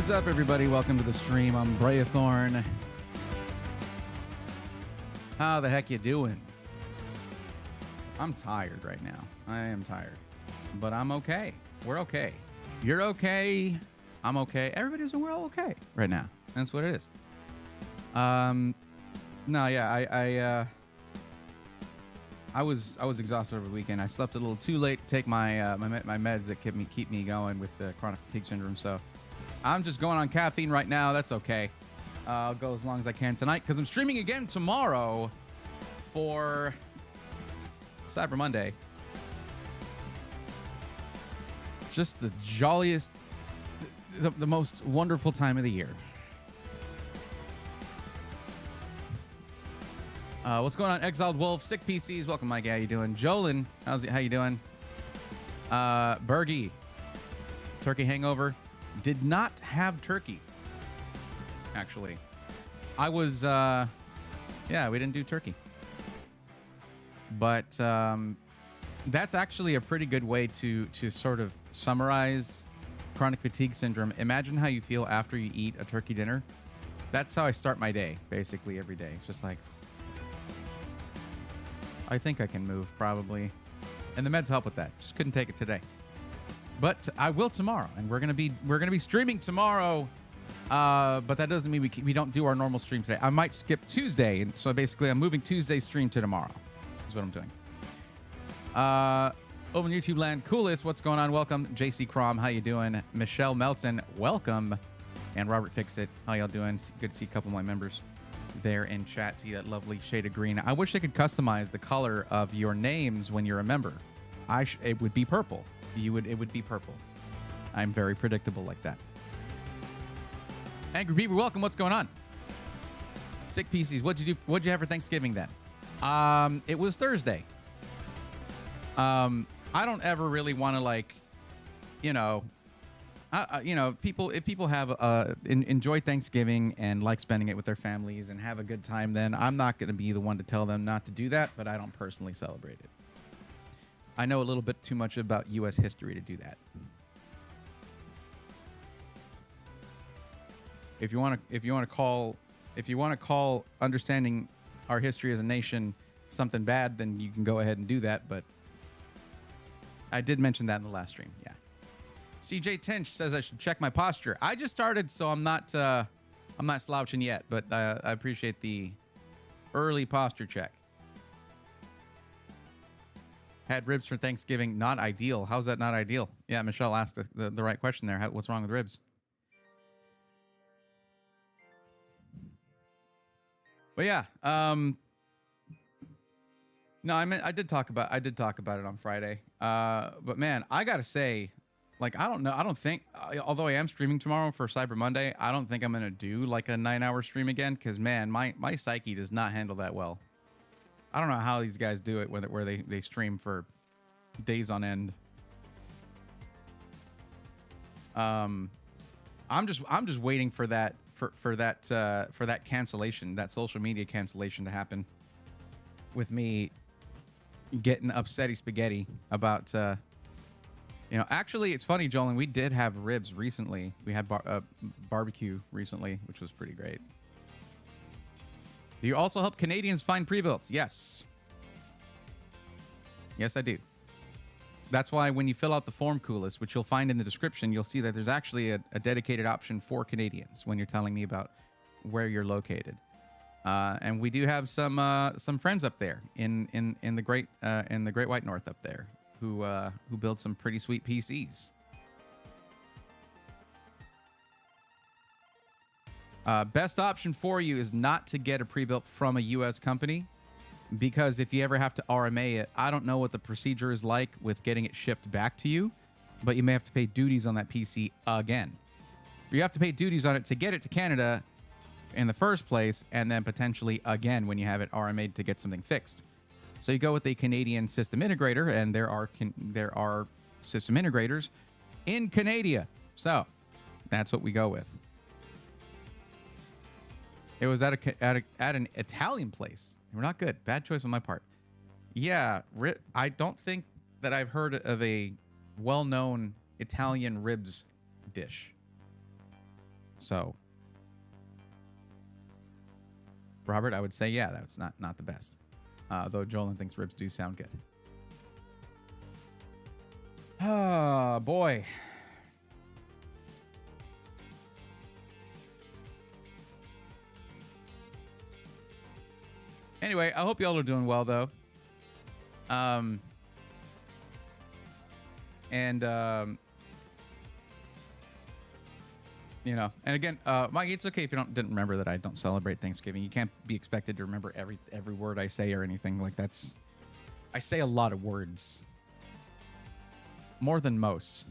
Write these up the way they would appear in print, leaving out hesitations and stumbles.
is up, everybody? Welcome to the stream. I'm Brayathorn. How the heck you doing? I'm tired right now. I am tired. But I'm okay. We're okay. You're okay. I'm okay. Everybody's we're all okay right now. That's what it is. No, yeah, I was exhausted over the weekend. I slept a little too late to take my my meds that keep me going with the chronic fatigue syndrome. So I'm just going on caffeine right now. That's okay. I'll go as long as I can tonight because I'm streaming again tomorrow for Cyber Monday. Just the jolliest, the most wonderful time of the year. What's going on, Exiled Wolf? Sick PCs. Welcome, Mike. How you doing? Jolin, how you doing? Bergie, turkey hangover. Did not have turkey. Actually, I was. Yeah, we didn't do turkey. But that's actually a pretty good way to sort of summarize chronic fatigue syndrome. Imagine how you feel after you eat a turkey dinner. That's how I start my day, basically every day. It's just like, I think I can move probably, and the meds help with that. Just couldn't take it today, but I will tomorrow, and we're gonna be streaming tomorrow. But that doesn't mean we don't do our normal stream today. I might skip Tuesday, and so basically I'm moving Tuesday's stream to tomorrow. Is what I'm doing. Over in YouTube land, Coolest, what's going on? Welcome, JC Crom, how you doing? Michelle Melton, welcome, and Robert Fixit, how y'all doing? Good to see a couple of my members there in chat. See that lovely shade of green. I wish I could customize the color of your names when you're a member. It would be purple. It would be purple. I'm very predictable like that. Angry Beaver, welcome. What's going on? Sick PCs. What'd you do? What'd you have for Thanksgiving then? It was Thursday. I don't ever really want to, like, you know, if people have enjoy Thanksgiving and like spending it with their families and have a good time, then I'm not going to be the one to tell them not to do that, but I don't personally celebrate it. I know a little bit too much about U.S. history to do that. If you want to call understanding our history as a nation something bad, then you can go ahead and do that, but I did mention that in the last stream. Yeah. CJ Tinch says I should check my posture. I just started, so I'm not slouching yet, but I appreciate the early posture check. Had ribs for Thanksgiving. Not ideal. How's that not ideal? Yeah, Michelle asked the right question there. What's wrong with ribs? But yeah, no, I did talk about it on Friday. But man, I gotta say, like, I don't think, although I am streaming tomorrow for Cyber Monday, I don't think I'm gonna do like a 9-hour stream again, because man, my psyche does not handle that well. I don't know how these guys do it where they stream for days on end. I'm just waiting for that for that cancellation, that social media cancellation to happen, with me getting upsetty spaghetti about actually, it's funny, Jolene, we did have ribs recently. We had barbecue recently, which was pretty great. Do you also help Canadians find pre-builts? Yes, I do. That's why when you fill out the form, Coolest, which you'll find in the description, you'll see that there's actually a dedicated option for Canadians when you're telling me about where you're located. And we do have some friends up there in the great White North up there who build some pretty sweet PCs. Best option for you is not to get a pre-built from a U.S. company, because if you ever have to RMA it, I don't know what the procedure is like with getting it shipped back to you, but you may have to pay duties on that PC again. You have to pay duties on it to get it to Canada in the first place, and then potentially again when you have it RMA'd to get something fixed. So you go with a Canadian system integrator, and there are system integrators in Canada. So that's what we go with. It was at an Italian place. We're not good. Bad choice on my part. Yeah, I don't think that I've heard of a well-known Italian ribs dish. So, Robert, I would say, yeah, that's not the best. Though Jolin thinks ribs do sound good. Oh, boy. Anyway, I hope y'all are doing well, though. You know, and again, Mike, it's okay if you didn't remember that I don't celebrate Thanksgiving. You can't be expected to remember every word I say or anything like that's. I say a lot of words, more than most.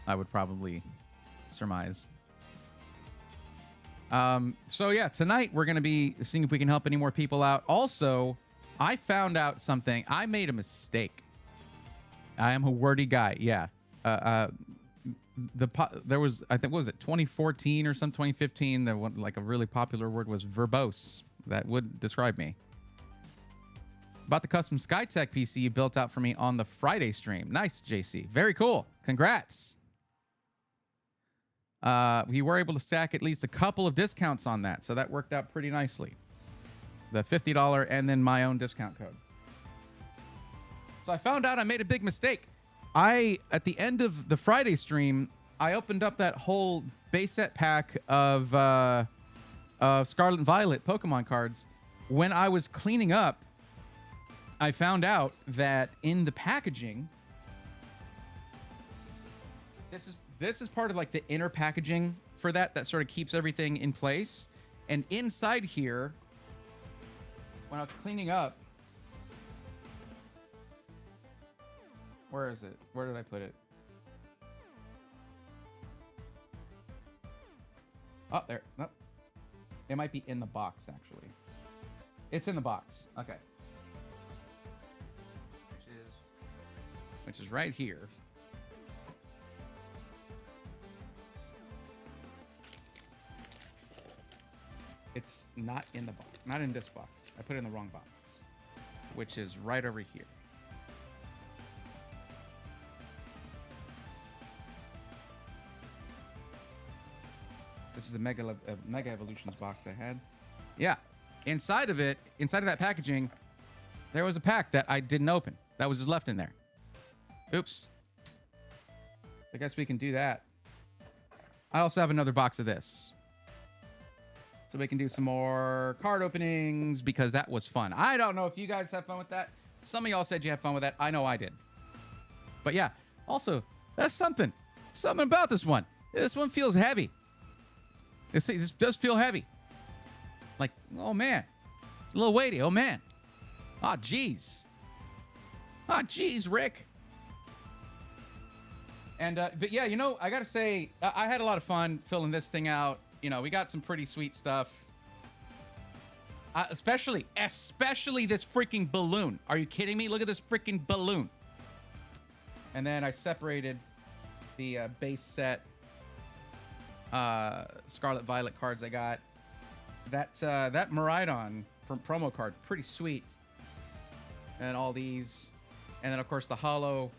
I would probably surmise. So yeah, tonight we're gonna be seeing if we can help any more people out. Also, I found out something. I made a mistake. I am a wordy guy. Yeah. There was, I think, what was it, 2014 or some 2015? The one, like a really popular word was verbose. That would describe me. About the custom SkyTech PC you built out for me on the Friday stream. Nice, JC. Very cool. Congrats. We were able to stack at least a couple of discounts on that, so that worked out pretty nicely. The $50 and then my own discount code. So I found out I made a big mistake. At the end of the Friday stream, I opened up that whole base set pack of Scarlet and Violet Pokemon cards. When I was cleaning up, I found out that in the packaging, this is part of like the inner packaging for that sort of keeps everything in place. And inside here, when I was cleaning up, where is it? Where did I put it? Oh, there. Nope. It might be in the box, actually. It's in the box. Okay. Which is right here. It's not in the box. Not in this box. I put it in the wrong box. Which is right over here. This is the Mega Evolutions box I had. Yeah. Inside of that packaging, there was a pack that I didn't open. That was just left in there. Oops. I guess we can do that. I also have another box of this. So we can do some more card openings because that was fun. I don't know if you guys have fun with that. Some of y'all said you had fun with that. I know I did. But yeah, also, that's something. Something about this one. This one feels heavy. This does feel heavy. Like, oh man. It's a little weighty. Oh man. Ah, geez. Ah, geez, Rick. And, but yeah, you know, I gotta say, I had a lot of fun filling this thing out. You know, we got some pretty sweet stuff. Especially this freaking balloon. Are you kidding me? Look at this freaking balloon. And then I separated the base set Scarlet Violet cards I got. That Miraidon promo card, pretty sweet. And all these. And then, of course, the holo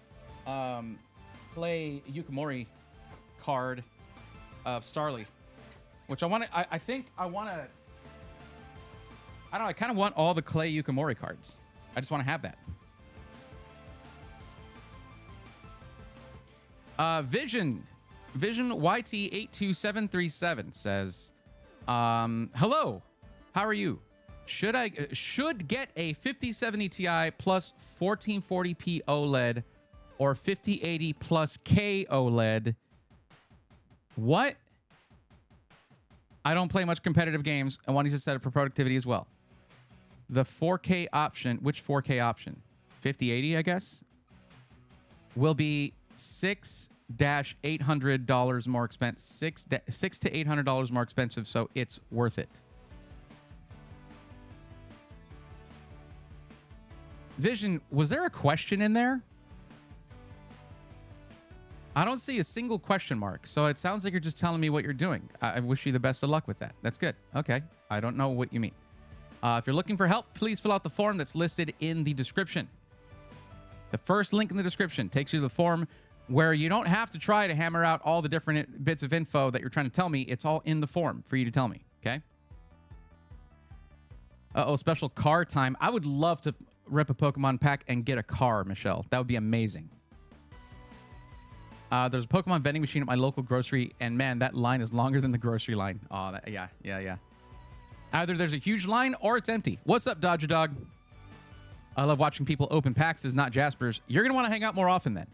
Play Yukimori card of Starly. Which I want to... I think I want to... I don't know. I kind of want all the Clay Yukimori cards. I just want to have that. Vision YT82737 says, hello, how are you? Should get a 5070 Ti plus 1440p OLED or 5080 plus K OLED. What? I don't play much competitive games. I want to set it for productivity as well. The 4K option, which 4K option? 5080, I guess, will be $600 more expensive. $600 to $800 more expensive, so it's worth it. Vision, was there a question in there? I don't see a single question mark, so it sounds like you're just telling me what you're doing. I wish you the best of luck with that. That's good. Okay. I don't know what you mean. If you're looking for help, please fill out the form that's listed in the description. The first link in the description takes you to the form where you don't have to try to hammer out all the different bits of info that you're trying to tell me. It's all in the form for you to tell me, okay? Uh-oh, special car time. I would love to rip a Pokemon pack and get a car, Michelle. That would be amazing. There's a Pokemon vending machine at my local grocery, and man, that line is longer than the grocery line. Oh, yeah. Either there's a huge line or it's empty. What's up, Dodger Dog? I love watching people open packs as not Jaspers. You're going to want to hang out more often then.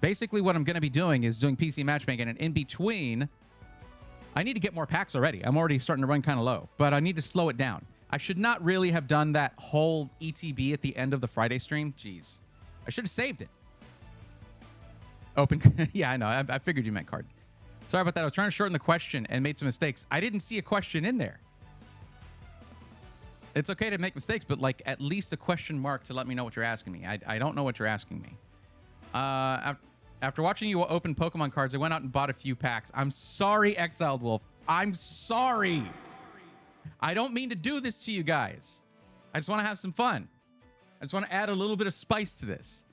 Basically, what I'm going to be doing is doing PC Matchmaking, and in between, I need to get more packs already. I'm already starting to run kind of low, but I need to slow it down. I should not really have done that whole ETB at the end of the Friday stream. Jeez. I should have saved it. Open. Yeah, I know. I figured you meant card. Sorry about that. I was trying to shorten the question and made some mistakes. I didn't see a question in there. It's okay to make mistakes, but like at least a question mark to let me know what you're asking me. I don't know what you're asking me. After watching you open Pokemon cards, I went out and bought a few packs. I'm sorry, Exiled Wolf. I'm sorry. I don't mean to do this to you guys. I just want to have some fun. I just want to add a little bit of spice to this.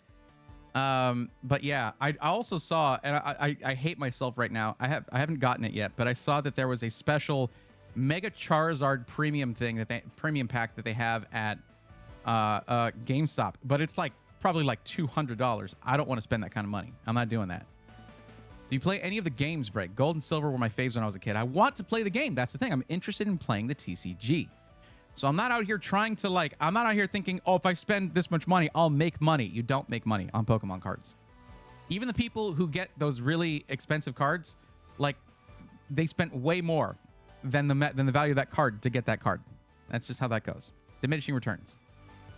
But yeah, I also saw, and I hate myself right now. I haven't gotten it yet, but I saw that there was a special Mega Charizard premium pack that they have at GameStop, but it's like probably like $200. I don't want to spend that kind of money. I'm not doing that. Do you play any of the games, Break? Gold and Silver were my faves when I was a kid. I want to play the game. That's the thing. I'm interested in playing the TCG. So I'm not out here trying to like, I'm not out here thinking, oh, if I spend this much money, I'll make money. You don't make money on Pokemon cards. Even the people who get those really expensive cards, like they spent way more than the value of that card to get that card. That's just how that goes. Diminishing returns.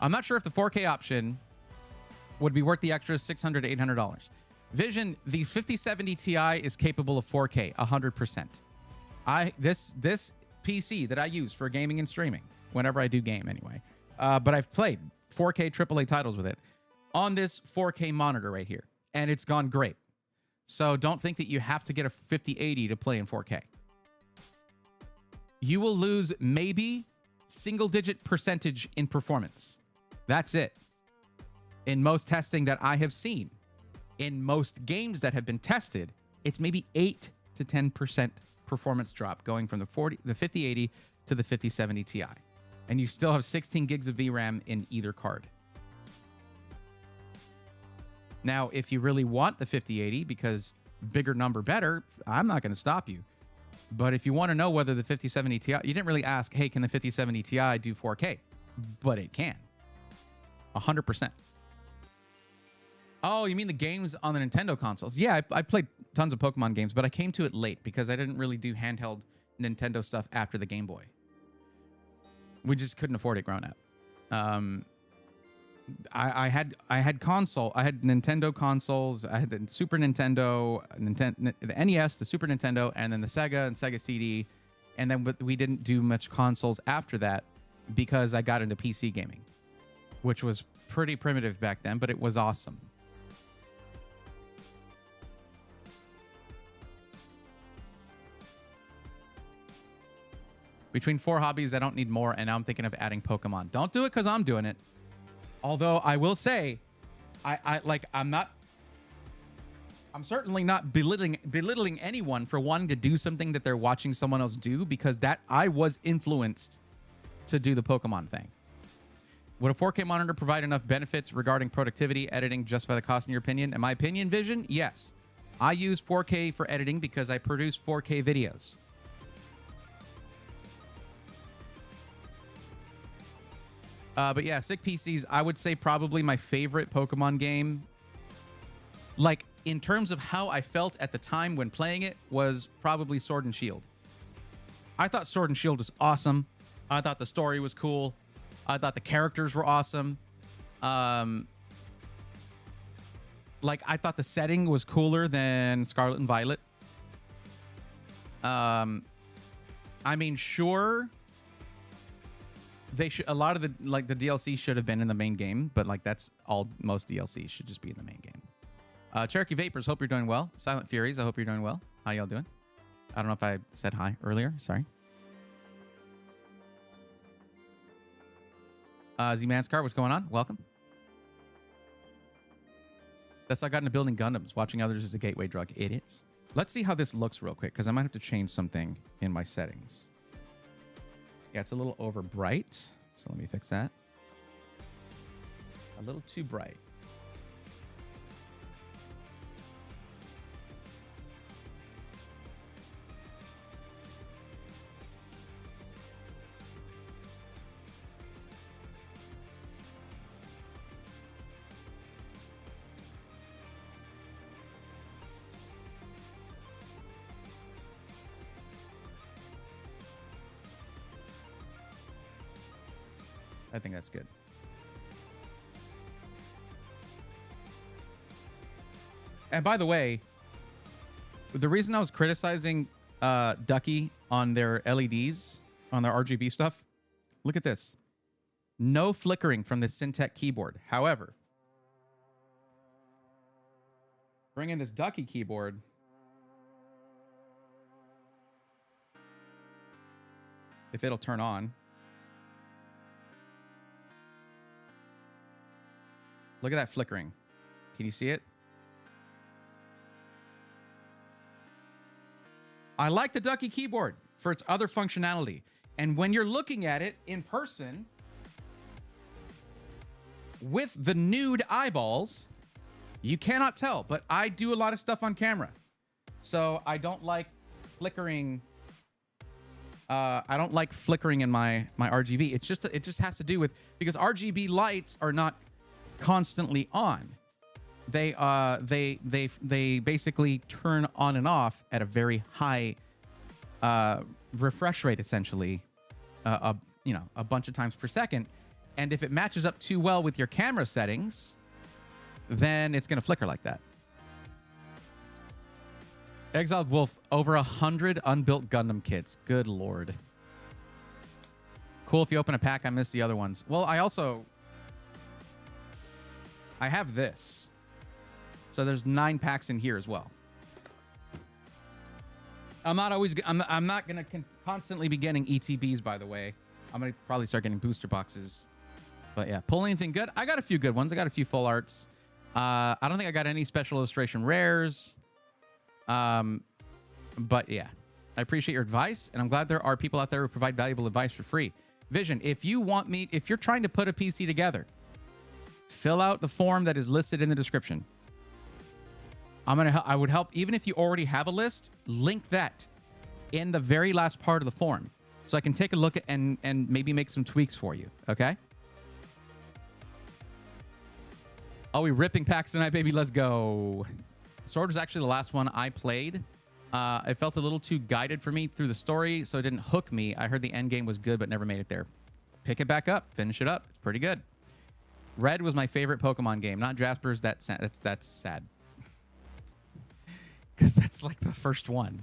I'm not sure if the 4K option would be worth the extra $600 to $800. Vision, the 5070 Ti is capable of 4K, 100%. This PC that I use for gaming and streaming, whenever I do game anyway, but I've played 4K AAA titles with it on this 4K monitor right here, and it's gone great. So don't think that you have to get a 5080 to play in 4K. You will lose maybe single-digit percentage in performance. That's it. In most testing that I have seen, in most games that have been tested, it's maybe 8 to 10% performance drop going from the 5080 to the 5070 Ti. And you still have 16 gigs of VRAM in either card. Now, if you really want the 5080 because bigger number better, I'm not going to stop you. But if you want to know whether the 5070 Ti, you didn't really ask, hey, can the 5070 Ti do 4K? But it can. 100%. Oh, you mean the games on the Nintendo consoles? Yeah, I played tons of Pokemon games, but I came to it late because I didn't really do handheld Nintendo stuff after the Game Boy. We just couldn't afford it growing up. I had Nintendo consoles. I had the Super Nintendo, the NES, the Super Nintendo, and then the Sega and Sega CD. And then we didn't do much consoles after that because I got into PC gaming, which was pretty primitive back then, but it was awesome. Between 4 hobbies, I don't need more, and now I'm thinking of adding Pokemon. Don't do it because I'm doing it. Although I will say, I'm certainly not belittling anyone for wanting to do something that they're watching someone else do, because that I was influenced to do the Pokemon thing. Would a 4K monitor provide enough benefits regarding productivity, editing, justify the cost in your opinion? In my opinion, Vision, yes. I use 4K for editing because I produce 4K videos. But yeah, sick PCs, I would say probably my favorite Pokemon game, like in terms of how I felt at the time when playing it, was probably Sword and Shield. I thought Sword and Shield was awesome. I thought the story was cool. I thought the characters were awesome. Like I thought the setting was cooler than Scarlet and Violet. I mean, sure, they should, a lot of the DLC should have been in the main game, but like that's all, most DLC should just be in the main game. Cherokee Vapors, hope you're doing well. Silent Furies, I hope you're doing well. How y'all doing? I don't know if I said hi earlier. Sorry. Z-Manscar, what's going on? Welcome. That's why I got into building Gundams. Watching others is a gateway drug. It is. Let's see how this looks real quick, because I might have to change something in my settings. Yeah, it's a little over bright. So let me fix that. A little too bright. I think that's good. And by the way, the reason I was criticizing Ducky on their LEDs, on their RGB stuff, look at this. No flickering from the Syntec keyboard. However, bring in this Ducky keyboard. If it'll turn on. Look at that flickering. Can you see it? I like the Ducky keyboard for its other functionality. And when you're looking at it in person with the nude eyeballs, you cannot tell. But I do a lot of stuff on camera. So I don't like flickering. I don't like flickering in my RGB. It just has to do with, because RGB lights are not constantly on. They basically turn on and off at a very high refresh rate, essentially, a bunch of times per second. And if it matches up too well with your camera settings, then it's gonna flicker like that. Exiled Wolf, over 100 unbuilt Gundam kits. Good lord. Cool if you open a pack. I missed the other ones. Well, I have this. So there's 9 packs in here as well. I'm not going to constantly be getting ETBs, by the way. I'm going to probably start getting booster boxes. But yeah, pull anything good? I got a few good ones. I got a few full arts. I don't think I got any special illustration rares. But yeah, I appreciate your advice, and I'm glad there are people out there who provide valuable advice for free. Vision, if you're trying to put a PC together, fill out the form that is listed in the description. I would help, even if you already have a list, link that in the very last part of the form, so I can take a look at and maybe make some tweaks for you. Okay? Are we ripping packs tonight, baby? Let's go. Sword was actually the last one I played. It felt a little too guided for me through the story, so it didn't hook me. I heard the end game was good, but never made it there. Pick it back up, finish it up. It's pretty good. Red was my favorite Pokemon game, not Jasper's. That's sad. Because that's like the first one.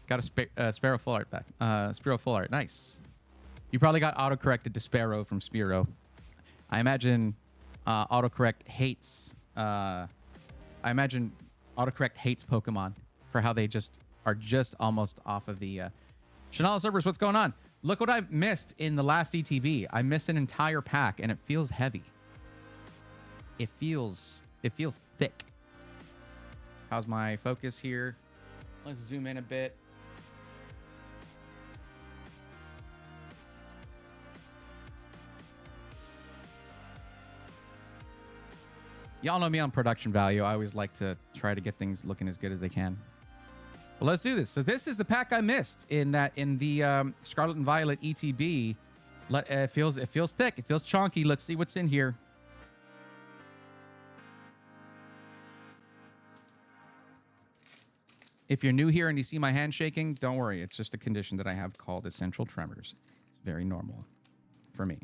Got a Sparrow full art back. Spearow full art. Nice. You probably got autocorrected to Sparrow from Spearow. I imagine autocorrect hates... I imagine autocorrect hates Pokemon for how they are just almost off of the... Chanel servers, what's going on? Look what I missed in the last ETV. I missed an entire pack, and it feels heavy. It feels thick. How's my focus here? Let's zoom in a bit. Y'all know me on production value. I always like to try to get things looking as good as they can. Well, let's do this. So this is the pack I missed in the Scarlet and Violet ETB. It feels thick. It feels chunky. Let's see what's in here. If you're new here and you see my hand shaking, don't worry. It's just a condition that I have called essential tremors. It's very normal for me.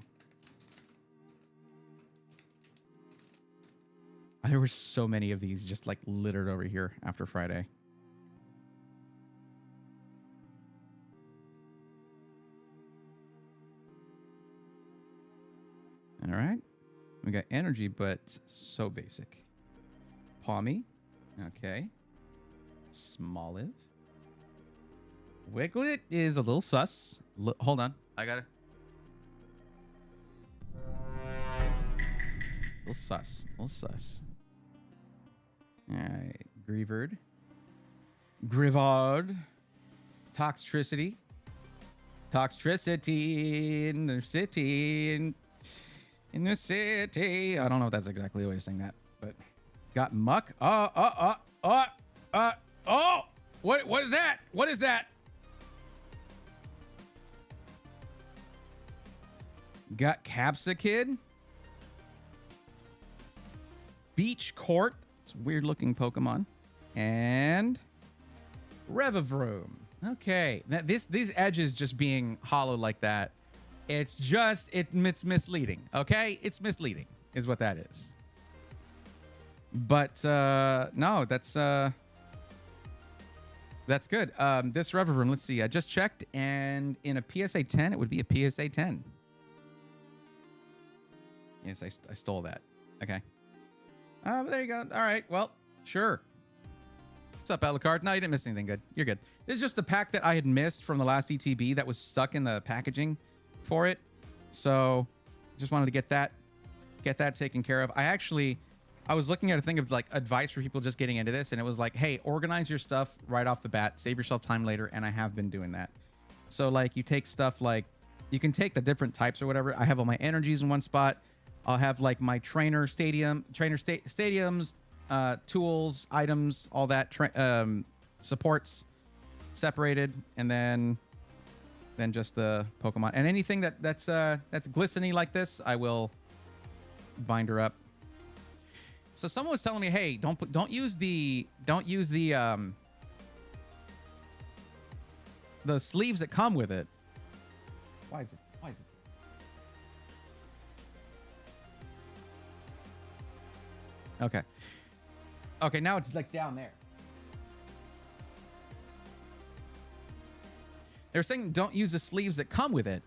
There were so many of these just like littered over here after Friday. All right. We got energy, but so basic. Palmy. Okay. Smoliv. Wiglet is a little sus. Hold on. I gotta... little sus. A little sus. All right. Grievard. Grivard. Toxtricity. Toxtricity in the city. In the city. I don't know if that's exactly the way to sing that, but got muck. Oh. What is that? What is that? Got Capsicid. Beach Court. It's a weird looking Pokemon. And Revavroom. Okay. These edges just being hollow like that. It's misleading. Okay? It's misleading is what that is. But no, that's good. This Revavroom, let's see. I just checked, and in a PSA 10, it would be a PSA 10. Yes, I stole that. Okay. There you go. All right. Well, sure. What's up, Alucard? No, you didn't miss anything good. You're good. This is just the pack that I had missed from the last ETB that was stuck in the packaging for it. So just wanted to get that taken care of. I was looking at a thing of like advice for people just getting into this, and it was like, hey, organize your stuff right off the bat, save yourself time later, and I have been doing that. So like you take stuff like, you can take the different types or whatever. I have all my energies in one spot. I'll have like my stadiums, tools, items, all that, supports separated, and then just the Pokemon. And anything that's glistening like this, I will bind her up. So someone was telling me, hey, don't use the sleeves that come with it. Why is it? Okay, now it's like down there. They're saying don't use the sleeves that come with it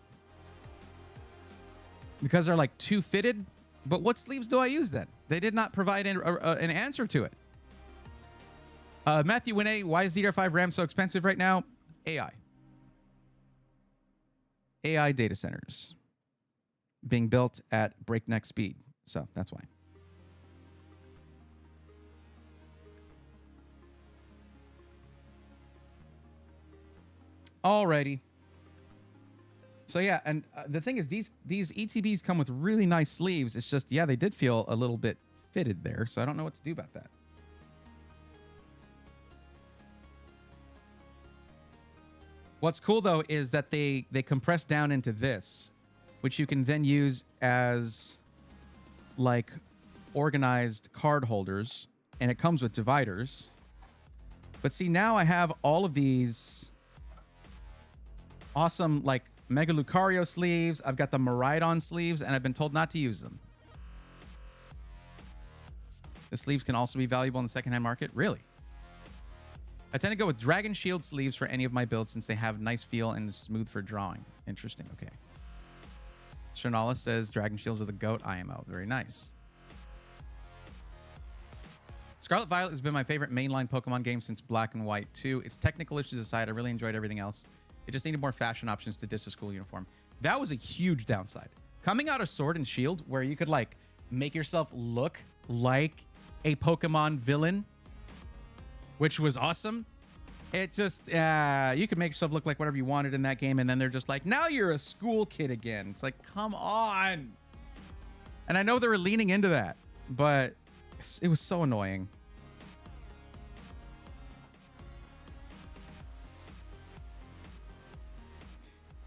because they're like too fitted. But what sleeves do I use then? They did not provide an answer to it. Matthew Winay, why is DDR5 RAM so expensive right now? AI data centers being built at breakneck speed. So that's why. Alrighty. So yeah, and the thing is, these ETBs come with really nice sleeves. It's just, yeah, they did feel a little bit fitted there, so I don't know what to do about that. What's cool though is that they compress down into this, which you can then use as like organized card holders, and it comes with dividers. But see, now I have all of these awesome like Mega Lucario sleeves. I've got the Miraidon sleeves, and I've been told not to use them. The sleeves can also be valuable in the secondhand market. Really? I tend to go with Dragon Shield sleeves for any of my builds since they have nice feel and is smooth for drawing. Interesting. Okay. Shernala says Dragon Shields are the GOAT IMO. Very nice. Scarlet Violet has been my favorite mainline Pokemon game since Black and White 2. Its technical issues aside, I really enjoyed everything else. It just needed more fashion options to ditch the school uniform. That was a huge downside. Coming out of Sword and Shield, where you could like make yourself look like a Pokemon villain, which was awesome. It just, you could make yourself look like whatever you wanted in that game, and then they're just like, now you're a school kid again. It's like, come on. And I know they were leaning into that, but it was so annoying.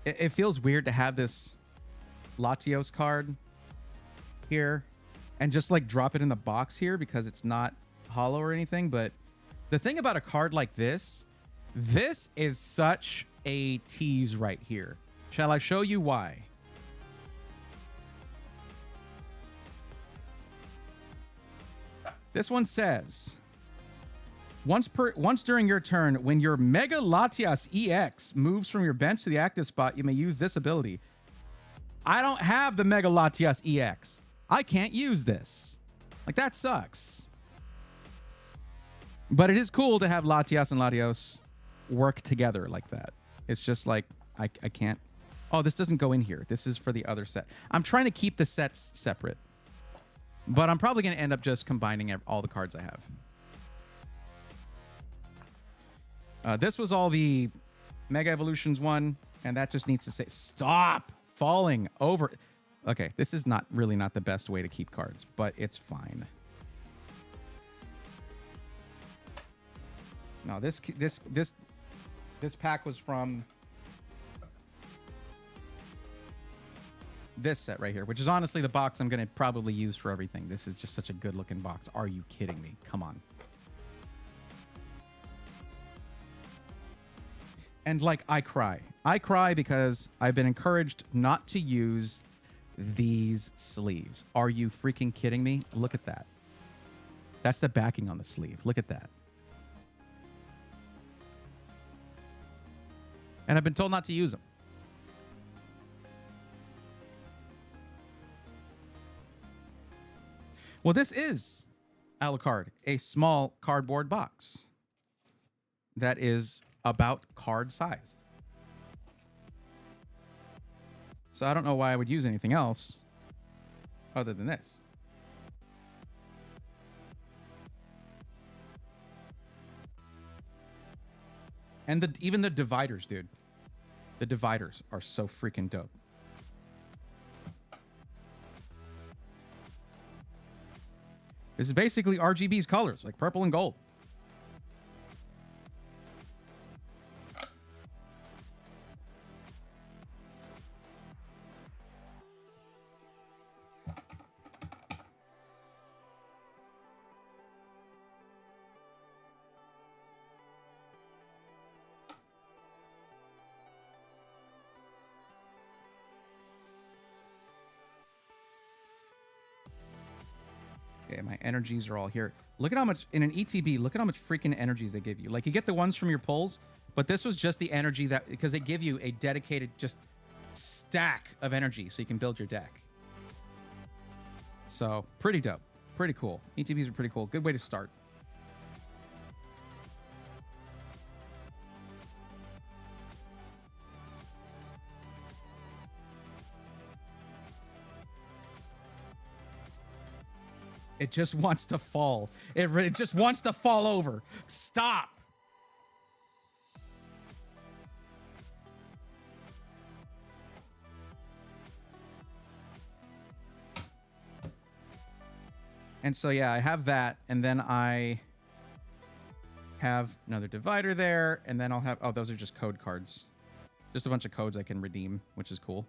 It feels weird to have this Latios card here and just like drop it in the box here because it's not hollow or anything. But the thing about a card like this is such a tease right here. Shall I show you why? This one says, once during your turn, when your Mega Latias EX moves from your bench to the active spot, you may use this ability. I don't have the Mega Latias EX. I can't use this. Like, that sucks. But it is cool to have Latias and Latios work together like that. It's just like, I can't. Oh, this doesn't go in here. This is for the other set. I'm trying to keep the sets separate. But I'm probably going to end up just combining all the cards I have. This was all the Mega Evolutions one, and that just needs to say, stop falling over. Okay, this is not the best way to keep cards, but it's fine. No, this pack was from this set right here, which is honestly the box I'm going to probably use for everything. This is just such a good looking box. Are you kidding me? Come on. And like, I cry. I cry because I've been encouraged not to use these sleeves. Are you freaking kidding me? Look at that. That's the backing on the sleeve. Look at that. And I've been told not to use them. Well, this is Alucard, a small cardboard box that is about card sized. So I don't know why I would use anything else other than this. And even the dividers, dude. The dividers are so freaking dope. This is basically RGB's colors, like purple and gold. Okay, my energies are all here. Look at how much, in an ETB, look at how much freaking energies they give you. Like, you get the ones from your pulls, but this was just the energy that, because they give you a dedicated just stack of energy so you can build your deck. So, pretty dope. Pretty cool. ETBs are pretty cool. Good way to start. It just wants to fall. It just wants to fall over. Stop. And so, yeah, I have that. And then I have another divider there. And then I'll have... Oh, those are just code cards. Just a bunch of codes I can redeem, which is cool.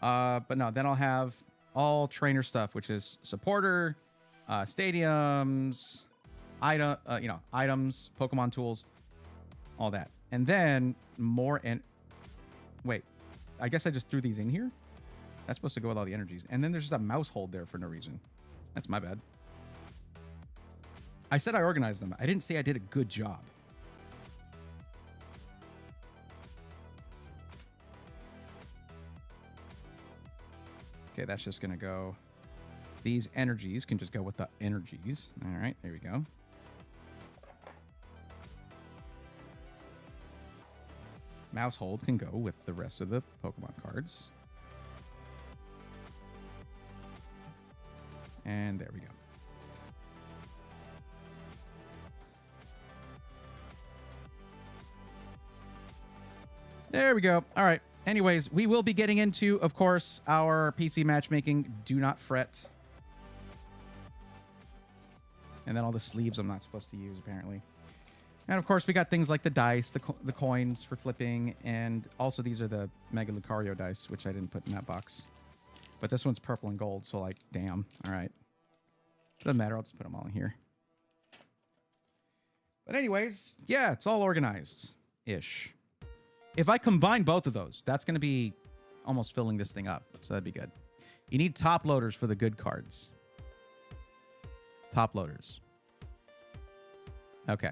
But no, then I'll have all trainer stuff, which is supporter... stadiums, items, Pokemon tools, all that. And then more and wait, I guess I just threw these in here. That's supposed to go with all the energies. And then there's just a mouse hold there for no reason. That's my bad. I said I organized them. I didn't say I did a good job. Okay, that's just gonna go. These energies can just go with the energies. All right, there we go. Mouse hold can go with the rest of the Pokemon cards. And there we go. There we go. All right. Anyways, we will be getting into, of course, our PC matchmaking. Do not fret. And then all the sleeves I'm not supposed to use, apparently. And, of course, we got things like the dice, the coins for flipping, and also these are the Mega Lucario dice, which I didn't put in that box. But this one's purple and gold, so, like, damn. All right. Doesn't matter. I'll just put them all in here. But anyways, yeah, it's all organized-ish. If I combine both of those, that's going to be almost filling this thing up, so that'd be good. You need top loaders for the good cards. Top loaders. Okay.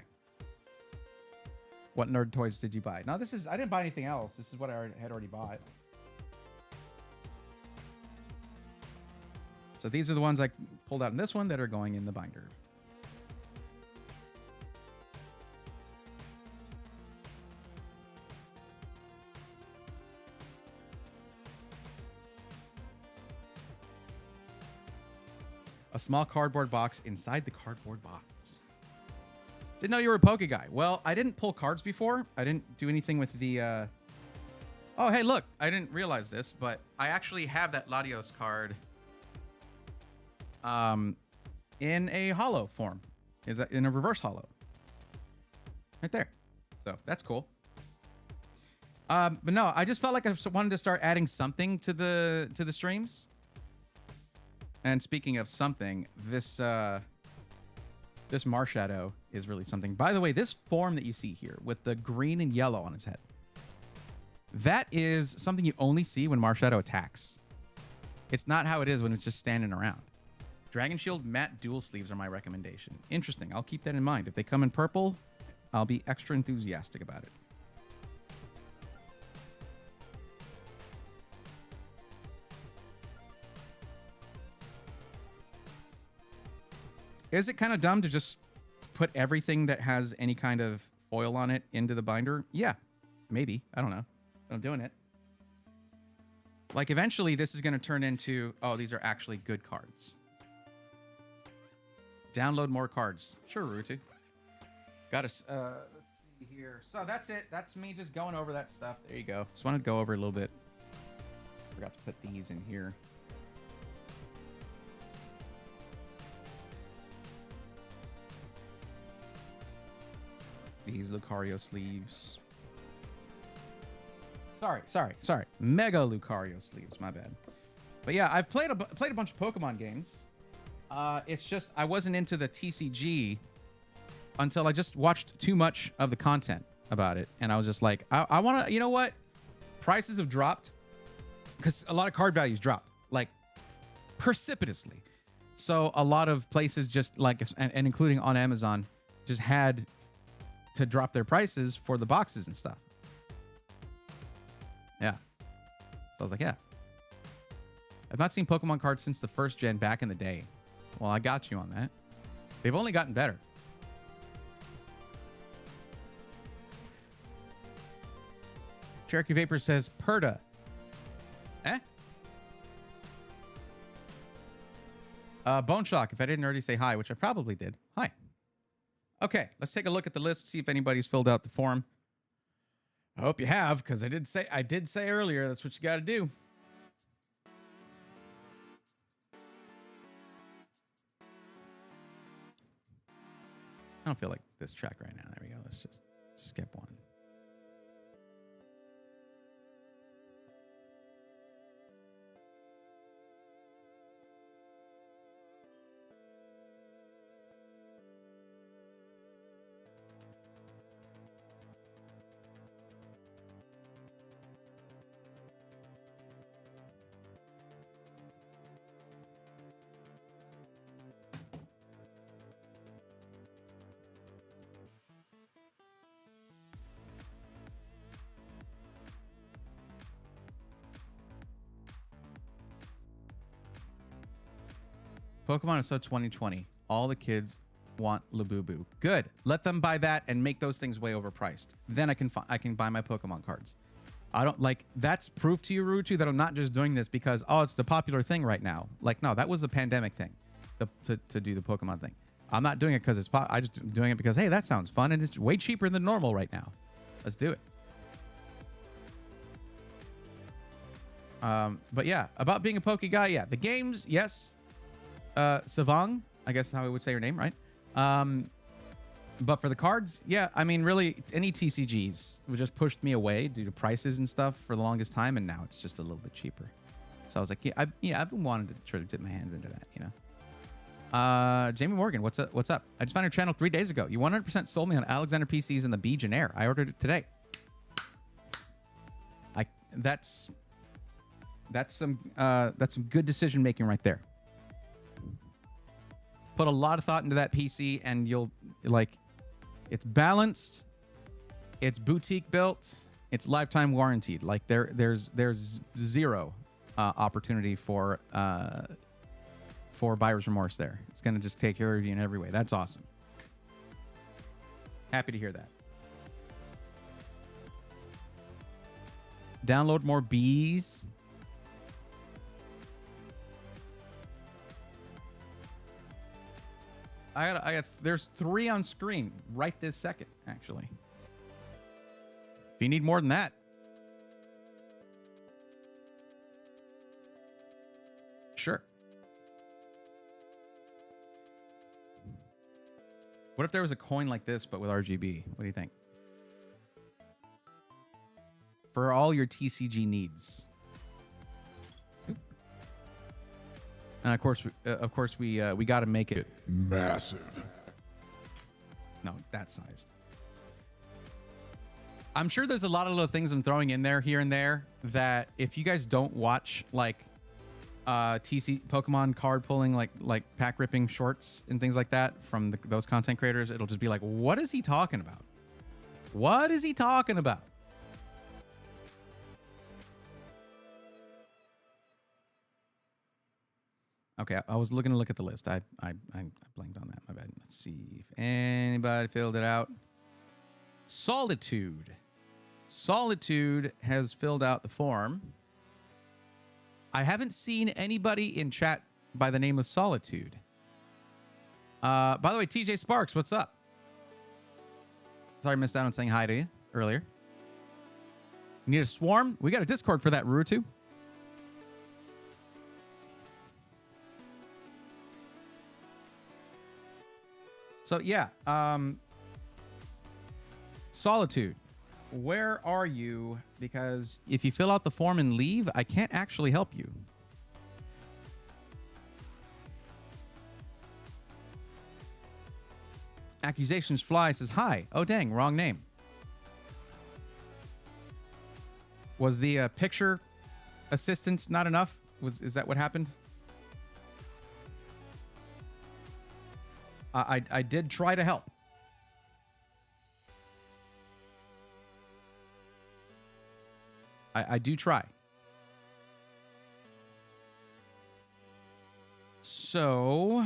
What nerd toys did you buy? No, this is... I didn't buy anything else. This is what I had already bought. So these are the ones I pulled out in this one that are going in the binder. A small cardboard box inside the cardboard box. Didn't know you were a Poke guy. Well, I didn't pull cards before. I didn't do anything with the... Oh, hey, look. I didn't realize this, but I actually have that Latios card in a hollow form. Is that in a reverse hollow? Right there. So that's cool. But no, I just felt like I wanted to start adding something to the streams. And speaking of something, this Marshadow is really something. By the way, this form that you see here with the green and yellow on his head, that is something you only see when Marshadow attacks. It's not how it is when it's just standing around. Dragon Shield matte dual sleeves are my recommendation. Interesting. I'll keep that in mind. If they come in purple, I'll be extra enthusiastic about it. Is it kind of dumb to just put everything that has any kind of foil on it into the binder? Yeah, maybe. I don't know. I'm doing it. Like, eventually, this is going to turn into, oh, these are actually good cards. Download more cards. Sure, Rutu. Got to, let's see here. So that's it. That's me just going over that stuff. There you go. Just wanted to go over it a little bit. Forgot to put these in here. These Lucario sleeves. Sorry. Mega Lucario sleeves. My bad. But yeah, I've played a bunch of Pokemon games. It's just I wasn't into the TCG until I just watched too much of the content about it, and I was just like, I want to. You know what? Prices have dropped because a lot of card values dropped like precipitously. So a lot of places just like, and including on Amazon, just had to drop their prices for the boxes and stuff. Yeah. So I was like, yeah. I've not seen Pokemon cards since the first gen back in the day. Well, I got you on that. They've only gotten better. Cherokee Vapor says, Perda. Eh? Bone Shock, if I didn't already say hi, which I probably did. Hi. Okay, let's take a look at the list, see if anybody's filled out the form. I hope you have, because I did say earlier that's what you got to do. I don't feel like this track right now. There we go. Let's just skip one. Pokemon is so 2020. All the kids want Labubu. Good. Let them buy that and make those things way overpriced. Then I can buy my Pokemon cards. I don't like that's proof to you, Ruchu, that I'm not just doing this because it's the popular thing right now. Like, no, that was a pandemic thing to do the Pokemon thing. I'm not doing it because it's I just doing it because hey, that sounds fun and it's way cheaper than normal right now. Let's do it. But yeah, about being a Poke guy, yeah, the games, yes. Savang, I guess is how I would say her name, right? But for the cards, yeah, I mean, really, any TCGs just pushed me away due to prices and stuff for the longest time, and now it's just a little bit cheaper. So I was like, I've been wanting to try to dip my hands into that, you know. Jamie Morgan, what's up? I just found your channel 3 days ago. You 100% sold me on Alexander PCs and the Beej Air. I ordered it today. That's some good decision making right there. Put a lot of thought into that PC, and you'll like. It's balanced. It's boutique built. It's lifetime warranted. Like there's zero opportunity for buyer's remorse there. It's gonna just take care of you in every way. That's awesome. Happy to hear that. Download more bees. There's 3 on screen right this second, actually. If you need more than that, sure. What if there was a coin like this, but with RGB? What do you think? For all your TCG needs. And of course, we got to make it massive. No, that sized. I'm sure there's a lot of little things I'm throwing in there here and there that if you guys don't watch like TC Pokemon card pulling like pack ripping shorts and things like that from those content creators, it'll just be like, what is he talking about? What is he talking about? Okay, I was looking to look at the list. I blanked on that. My bad. Let's see if anybody filled it out. Solitude has filled out the form. I haven't seen anybody in chat by the name of Solitude. By the way, TJ Sparks, what's up? Sorry I missed out on saying hi to you earlier. You need a swarm? We got a Discord for that, Rurutu. So yeah, Solitude, where are you? Because if you fill out the form and leave, I can't actually help you. Accusations Fly says hi. Oh dang, wrong name. Was the picture assistance not enough? Is that what happened? I did try to help. I do try. So,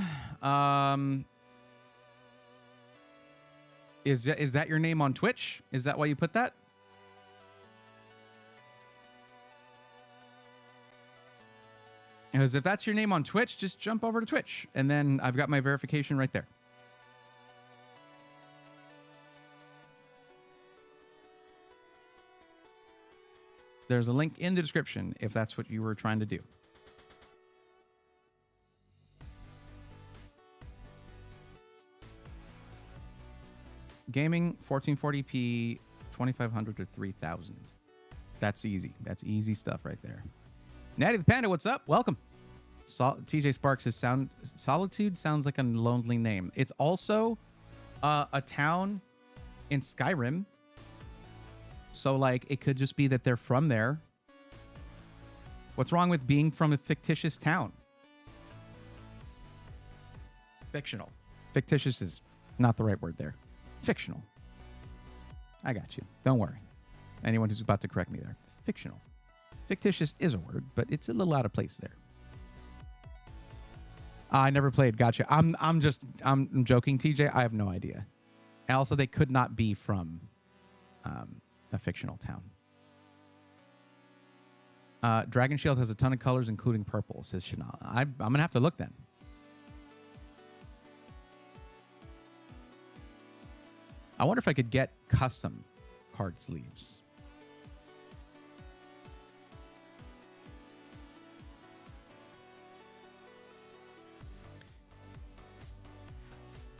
is that your name on Twitch? Is that why you put that? Because if that's your name on Twitch, just jump over to Twitch, and then I've got my verification right there. There's a link in the description if that's what you were trying to do. Gaming 1440p 2500 to 3000. That's easy. That's easy stuff right there. Natty the Panda, what's up? Welcome. TJ Sparks says Solitude sounds like a lonely name. It's also a town in Skyrim. So, like, it could just be that they're from there. What's wrong with being from a fictitious town? Fictional. Fictitious is not the right word there. Fictional. I got you. Don't worry. Anyone who's about to correct me there. Fictional. Fictitious is a word, but it's a little out of place there. I never played. Gotcha. I'm joking, TJ. I have no idea. And also, they could not be from a fictional town. Dragon Shield has a ton of colors, including purple, says Chanel. I'm going to have to look then. I wonder if I could get custom card sleeves.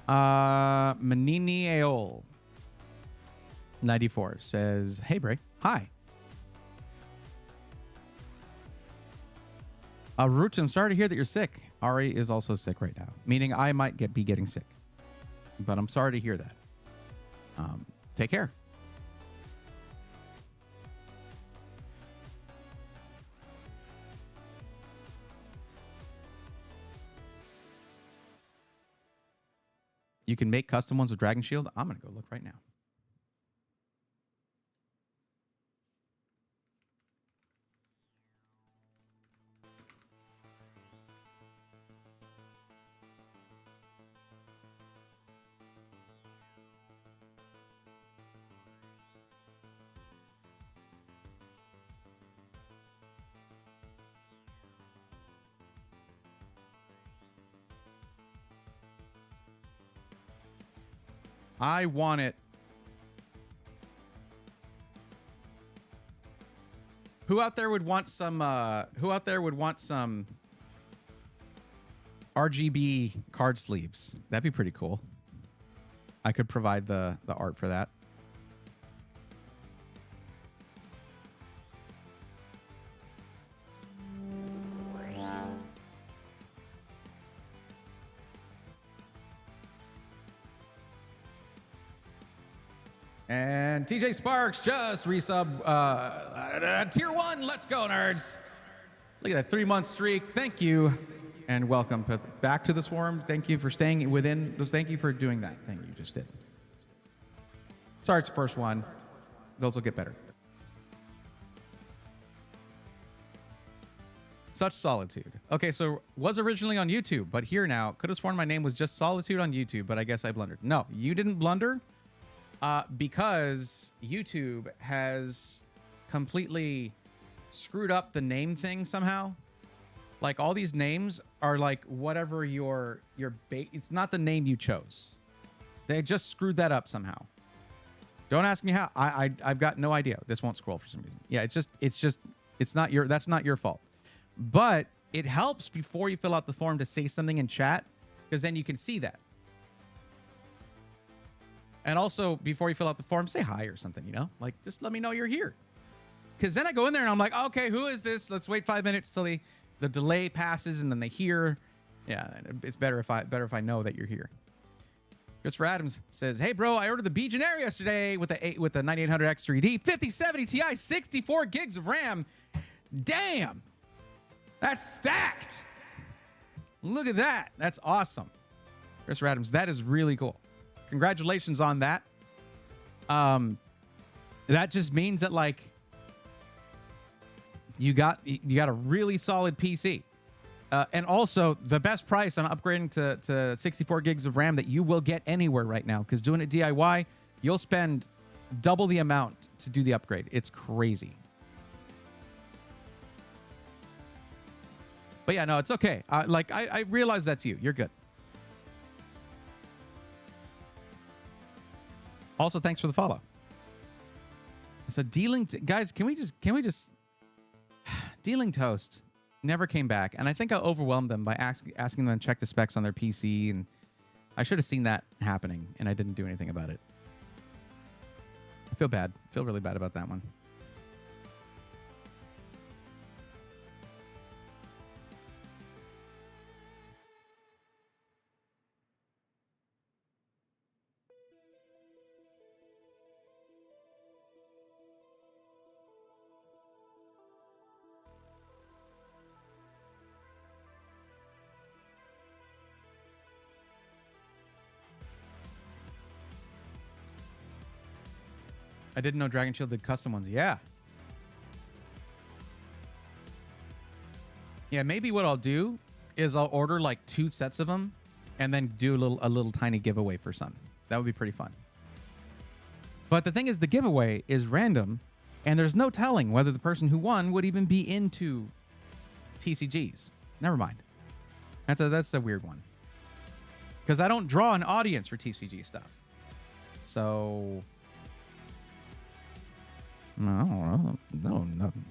Manini Aol 94 says, hey, Bray. Hi. Root, I'm sorry to hear that you're sick. Ari is also sick right now, meaning I might be getting sick. But I'm sorry to hear that. Take care. You can make custom ones with Dragon Shield. I'm going to go look right now. I want it. Who out there would want some RGB card sleeves? That'd be pretty cool. I could provide the art for that. And TJ Sparks just resub tier 1. Let's go, nerds. Look at that 3-month streak. Thank you. And welcome back to the swarm. Thank you for staying within those. Thank you for doing that thing you just did. Sorry, it's the first one. Those will get better. Such solitude. Okay, so was originally on YouTube, but here now. Could have sworn my name was just Solitude on YouTube, but I guess I blundered. No, you didn't blunder. Because YouTube has completely screwed up the name thing somehow. Like all these names are like whatever your it's not the name you chose. They just screwed that up somehow. Don't ask me how. I've got no idea. This won't scroll for some reason. Yeah, it's not your, that's not your fault. But it helps before you fill out the form to say something in chat, because then you can see that. And also, before you fill out the form, say hi or something, you know? Like, just let me know you're here. Because then I go in there and I'm like, okay, who is this? Let's wait 5 minutes till the delay passes and then they hear. Yeah, it's better if I know that you're here. Christopher Adams says, hey, bro, I ordered the Legionnaire yesterday with the 9800X 3D, 5070 Ti, 64 gigs of RAM. Damn. That's stacked. Look at that. That's awesome. Christopher Adams, that is really cool. Congratulations on that. That just means that like you got a really solid PC, and also the best price on upgrading to 64 gigs of RAM that you will get anywhere right now. Because doing it DIY, you'll spend double the amount to do the upgrade. It's crazy. But yeah, no, it's okay. I realize that's you. You're good. Also, thanks for the follow. So dealing, guys, can we just dealing toast never came back, and I think I overwhelmed them by asking them to check the specs on their PC, and I should have seen that happening, and I didn't do anything about it. I feel bad. I feel really bad about that one. I didn't know Dragon Shield did custom ones. Yeah. Yeah, maybe what I'll do is I'll order like 2 sets of them and then do a little tiny giveaway for some. That would be pretty fun. But the thing is, the giveaway is random, and there's no telling whether the person who won would even be into TCGs. Never mind. That's a weird one. Because I don't draw an audience for TCG stuff. So... No, nothing.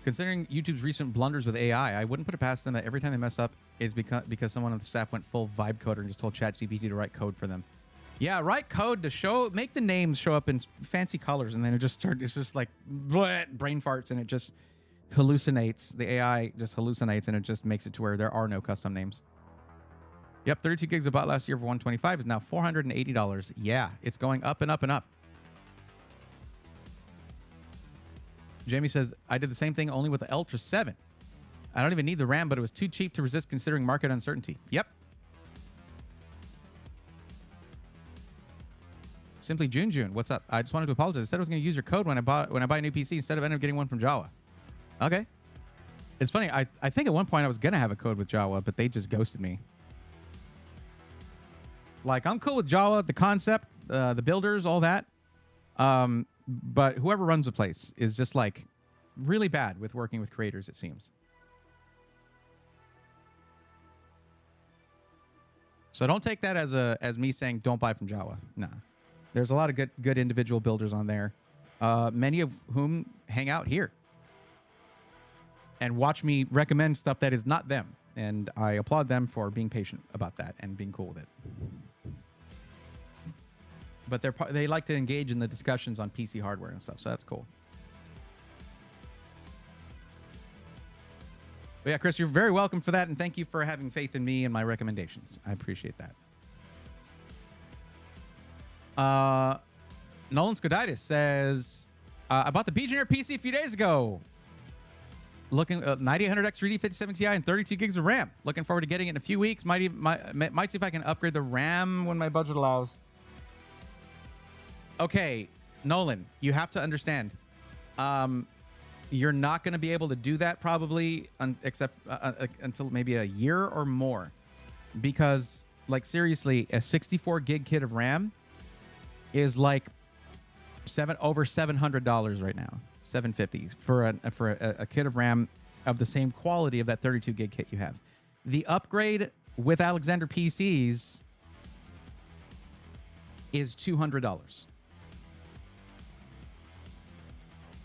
Considering YouTube's recent blunders with AI, I wouldn't put it past them that every time they mess up is because someone on the staff went full vibe coder and just told ChatGPT to write code for them. Yeah, write code to make the names show up in fancy colors, and then it's just like bleh, brain farts, and it just hallucinates. The AI just hallucinates, and it just makes it to where there are no custom names. Yep, 32 gigs I bought last year for $125 is now $480. Yeah, it's going up and up and up. Jamie says, I did the same thing only with the Ultra 7. I don't even need the RAM, but it was too cheap to resist considering market uncertainty. Yep. Simply June, what's up? I just wanted to apologize. I said I was going to use your code when I buy a new PC instead of ending up getting one from Jawa. Okay. It's funny. I think at one point I was going to have a code with Jawa, but they just ghosted me. Like, I'm cool with Jawa, the concept, the builders, all that. But whoever runs the place is just, like, really bad with working with creators, it seems. So don't take that as me saying don't buy from Java. Nah. There's a lot of good individual builders on there, many of whom hang out here and watch me recommend stuff that is not them. And I applaud them for being patient about that and being cool with it. But they like to engage in the discussions on PC hardware and stuff, so that's cool. But yeah, Chris, you're very welcome for that, and thank you for having faith in me and my recommendations. I appreciate that. Nolan Skoditis says, I bought the Beeginer PC a few days ago. Looking 9800X 3D57 Ti and 32 gigs of RAM. Looking forward to getting it in a few weeks. Might see if I can upgrade the RAM when my budget allows. Okay, Nolan, you have to understand. You're not going to be able to do that probably except until maybe a year or more, because like seriously, a 64 gig kit of RAM is like over $700 right now. $750 for a kit of RAM of the same quality of that 32 gig kit you have. The upgrade with Alexander PCs is $200.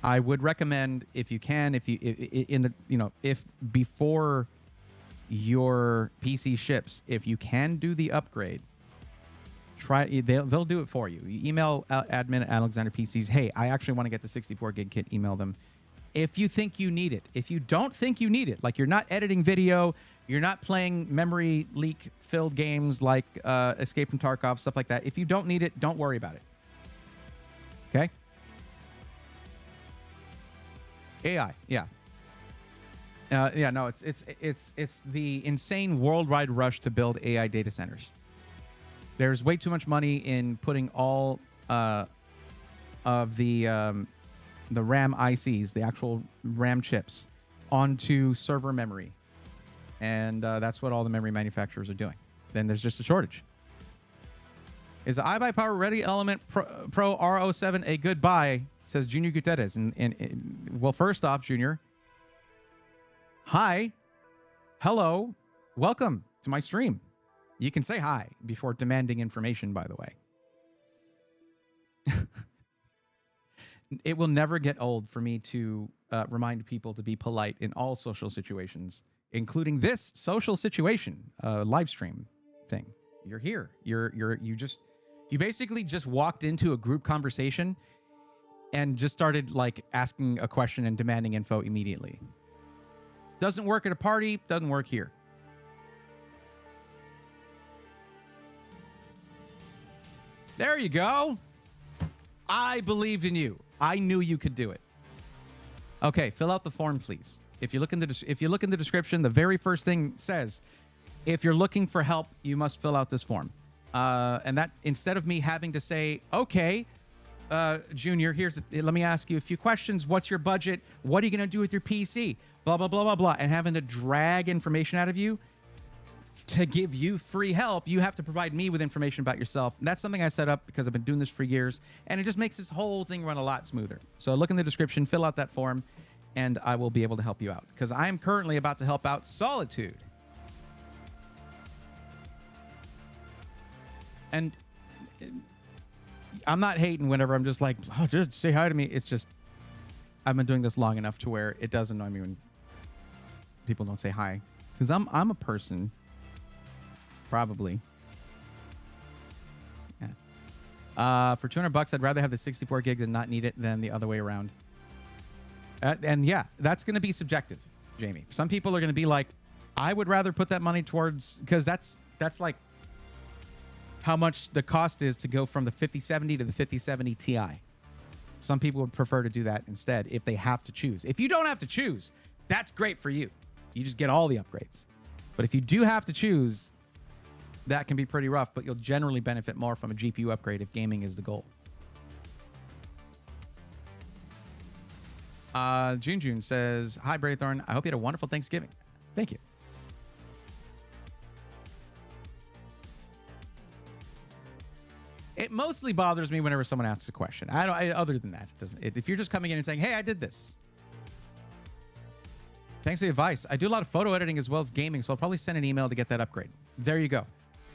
I would recommend, if you can, if before your PC ships, if you can do the upgrade, they'll do it for you. You email admin at Alexander PCs. Hey, I actually want to get the 64 gig kit. Email them. If you think you need it. If you don't think you need it, like you're not editing video, you're not playing memory leak filled games like Escape from Tarkov, stuff like that. If you don't need it, don't worry about it. Okay. AI, yeah. No, it's the insane worldwide rush to build AI data centers. There's way too much money in putting all of the RAM ICs, the actual RAM chips, onto server memory, and that's what all the memory manufacturers are doing. Then there's just a shortage. Is the iBuyPower Ready Element Pro R07 a good buy? Says Junior Gutierrez. And well, first off, Junior, hi, hello, welcome to my stream. You can say hi before demanding information, by the way. It will never get old for me to remind people to be polite in all social situations, including this social situation, live stream thing. You're here. You basically just walked into a group conversation and just started like asking a question and demanding info immediately. Doesn't work at a party, doesn't work here. There you go. I believed in you. I knew you could do it. Okay, fill out the form, please. If you look in the description, the very first thing says, if you're looking for help, you must fill out this form. And that, instead of me having to say, okay, Junior, let me ask you a few questions. What's your budget? What are you going to do with your PC? Blah, blah, blah, blah, blah. And having to drag information out of you to give you free help, you have to provide me with information about yourself. And that's something I set up because I've been doing this for years, and it just makes this whole thing run a lot smoother. So look in the description, fill out that form, and I will be able to help you out, because I am currently about to help out Solitude. And I'm not hating whenever I'm just like, oh, just say hi to me. It's just, I've been doing this long enough to where it does annoy me when people don't say hi, because I'm a person. Probably. Yeah. For $200, I'd rather have the 64 gigs and not need it than the other way around. And yeah, that's going to be subjective, Jamie. Some people are going to be like, I would rather put that money towards, because that's like how much the cost is to go from the 5070 to the 5070 Ti. Some people would prefer to do that instead if they have to choose. If you don't have to choose, that's great for you. You just get all the upgrades. But if you do have to choose, that can be pretty rough, but you'll generally benefit more from a GPU upgrade if gaming is the goal. June says, hi, Braythorn. I hope you had a wonderful Thanksgiving. Thank you. It mostly bothers me whenever someone asks a question. Other than that, it doesn't. If you're just coming in and saying, hey, I did this. Thanks for the advice. I do a lot of photo editing as well as gaming, so I'll probably send an email to get that upgrade. There you go.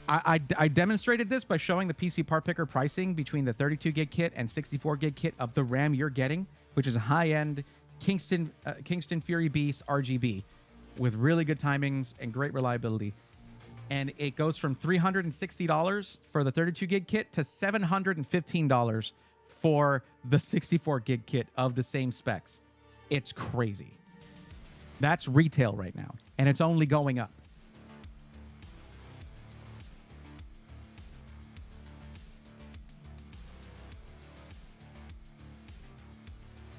I demonstrated this by showing the PC part picker pricing between the 32 gig kit and 64 gig kit of the RAM you're getting, which is a high-end Kingston Fury Beast RGB with really good timings and great reliability. And it goes from $360 for the 32 gig kit to $715 for the 64 gig kit of the same specs. It's crazy. That's retail right now, and it's only going up.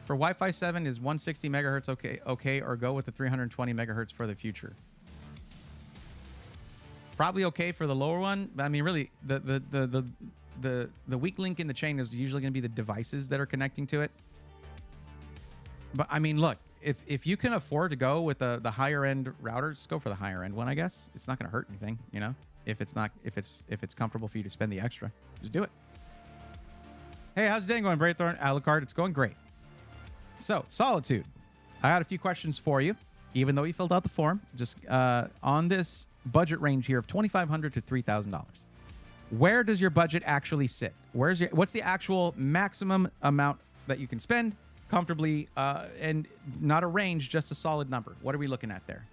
For Wi-Fi 7, is 160 megahertz okay, or go with the 320 megahertz for the future? Probably okay for the lower one. I mean, really, the weak link in the chain is usually going to be the devices that are connecting to it. But I mean, look, if you can afford to go with the higher end router, just go for the higher end one. I guess it's not going to hurt anything, you know. If it's comfortable for you to spend the extra, just do it. Hey, how's the day going, Braithorn? Alucard, it's going great. So, Solitude, I had a few questions for you, even though you filled out the form. Just on this budget range here of $2,500 to $3,000. Where does your budget actually sit? What's the actual maximum amount that you can spend comfortably, and not a range, just a solid number? What are we looking at there?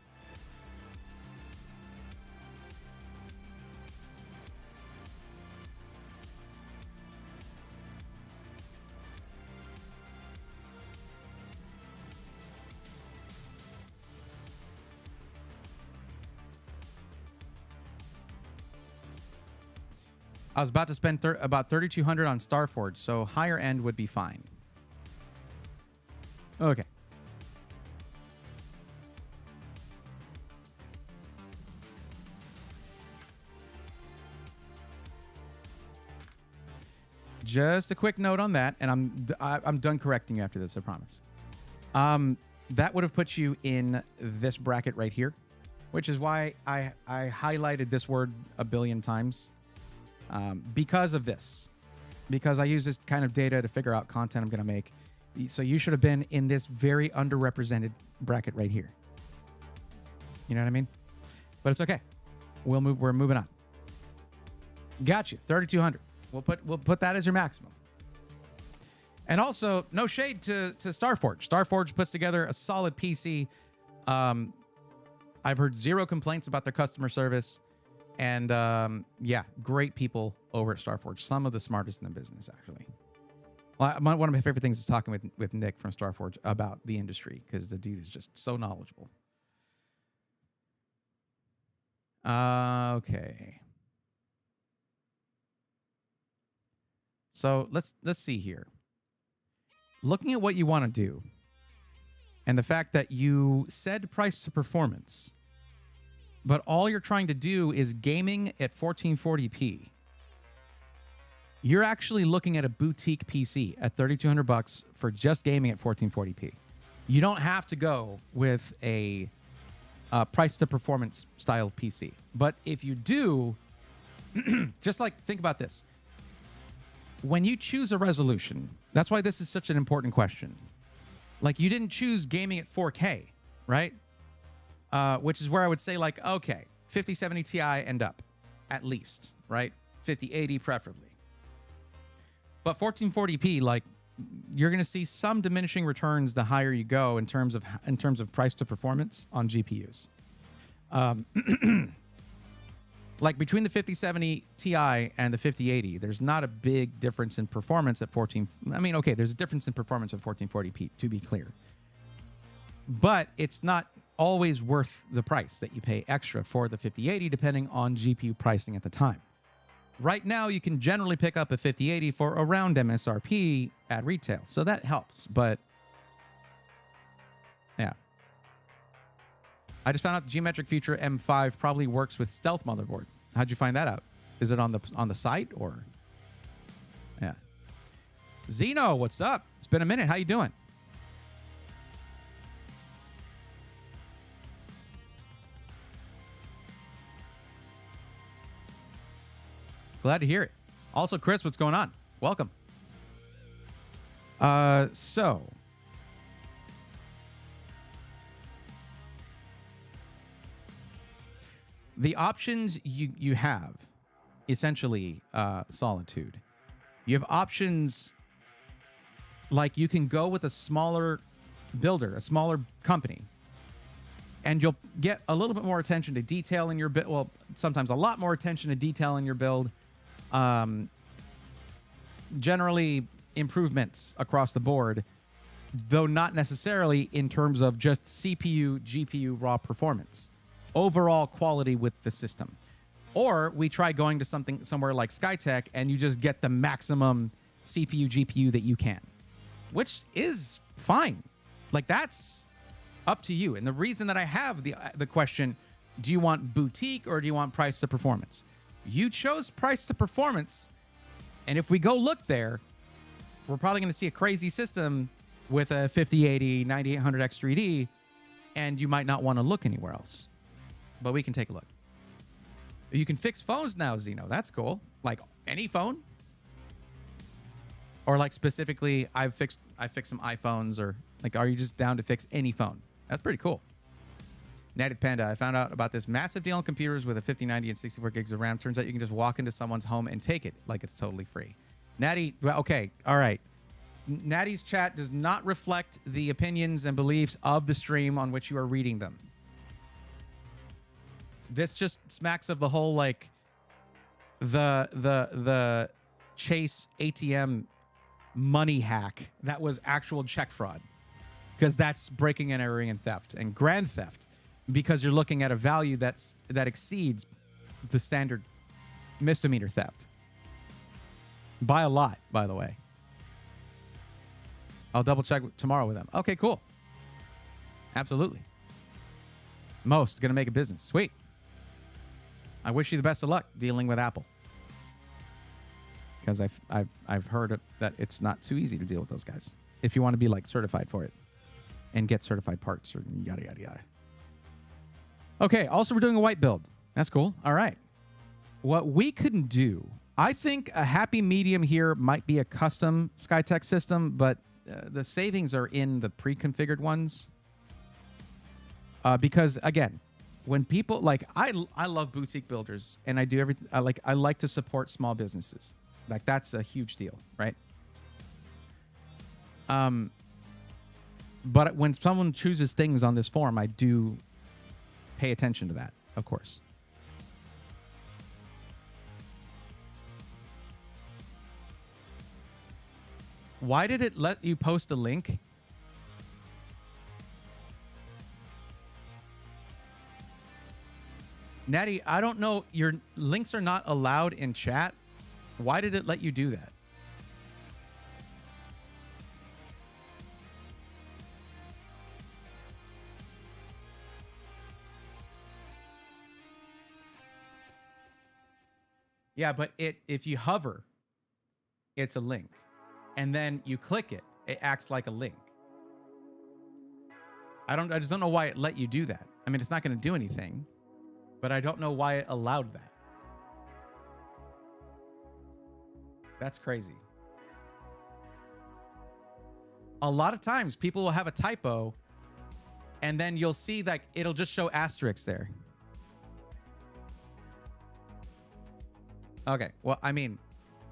I was about to spend about $3,200 on Starforge, so higher end would be fine. Okay. Just a quick note on that, and I'm done correcting you after this, I promise. That would have put you in this bracket right here, which is why I highlighted this word a billion times. Because of this, because I use this kind of data to figure out content I'm going to make. So you should have been in this very underrepresented bracket right here. You know what I mean? But it's okay. We're moving on. Gotcha. 3,200. We'll put that as your maximum. And also, no shade to Starforge. Starforge puts together a solid PC. I've heard zero complaints about their customer service. And yeah, great people over at Starforge. Some of the smartest in the business, actually. Well, one of my favorite things is talking with Nick from Starforge about the industry, because the dude is just so knowledgeable. Okay. So let's see here. Looking at what you want to do, and the fact that you said price to performance, but all you're trying to do is gaming at 1440p. You're actually looking at a boutique PC at $3,200 for just gaming at 1440p. You don't have to go with a price to performance style PC. But if you do, just like, think about this. When you choose a resolution, that's why this is such an important question. Like, you didn't choose gaming at 4K, right? Which is where I would say, like, okay, 5070 Ti and up, at least, right? 5080 preferably. But 1440p, like, you're going to see some diminishing returns the higher you go in terms of price to performance on GPUs. Like, between the 5070 Ti and the 5080, there's not a big difference in performance at 14. I mean, okay, there's a difference in performance at 1440p, to be clear. But it's not always worth the price that you pay extra for the 5080, depending on GPU pricing at the time. Right now, you can generally pick up a 5080 for around MSRP at retail, so that helps. But yeah, I just found out the Geometric Future M5 probably works with stealth motherboards. How'd you find that out? Is it on the site, or? Yeah. Zeno, what's up? It's been a minute. How you doing? Glad to hear it. Also, Chris, what's going on? Welcome. So the options you have essentially Solitude. You have options like you can go with a smaller builder, a smaller company, and you'll get a little bit more attention to detail in your build. Well, sometimes a lot more attention to detail in your build. Generally, improvements across the board, though not necessarily in terms of just CPU, GPU, raw performance. Overall quality with the system. Or we try going to somewhere like Skytech and you just get the maximum CPU, GPU that you can, which is fine. Like, that's up to you. And the reason that I have the question, do you want boutique or do you want price to performance? You chose price to performance. And if we go look there, we're probably going to see a crazy system with a 5080, 9800X 3D, and you might not want to look anywhere else. But we can take a look. You can fix phones now, Zeno. That's cool. Like any phone? Or like specifically, I fixed some iPhones, or like, are you just down to fix any phone? That's pretty cool. Natty Panda, I found out about this massive deal on computers with a 5090 and 64 gigs of RAM. Turns out you can just walk into someone's home and take it like it's totally free. Natty, well, okay, all right. Natty's chat does not reflect the opinions and beliefs of the stream on which you are reading them. This just smacks of the whole, like, the Chase ATM money hack that was actual check fraud, because that's breaking and entering and theft and grand theft, because you're looking at a value that exceeds the standard misdemeanor theft by a lot, by the way. I'll double check tomorrow with them. Okay, cool. Absolutely. Most gonna make a business. Sweet. I wish you the best of luck dealing with Apple, because I've heard that it's not too easy to deal with those guys if you want to be like certified for it and get certified parts or yada yada yada. Okay, also we're doing a white build. That's cool. All right. What we couldn't do, I think a happy medium here might be a custom Skytech system, but the savings are in the pre-configured ones. Because again, when people like, I love boutique builders, and I do everything. I like to support small businesses. Like, that's a huge deal, right? But when someone chooses things on this forum, I do pay attention to that, of course. Why did it let you post a link? Natty, I don't know. Your links are not allowed in chat. Why did it let you do that? Yeah, but if you hover, it's a link. And then you click it, it acts like a link. I just don't know why it let you do that. I mean, it's not going to do anything, but I don't know why it allowed that. That's crazy. A lot of times people will have a typo and then you'll see that it'll just show asterisks there. Okay. Well, I mean,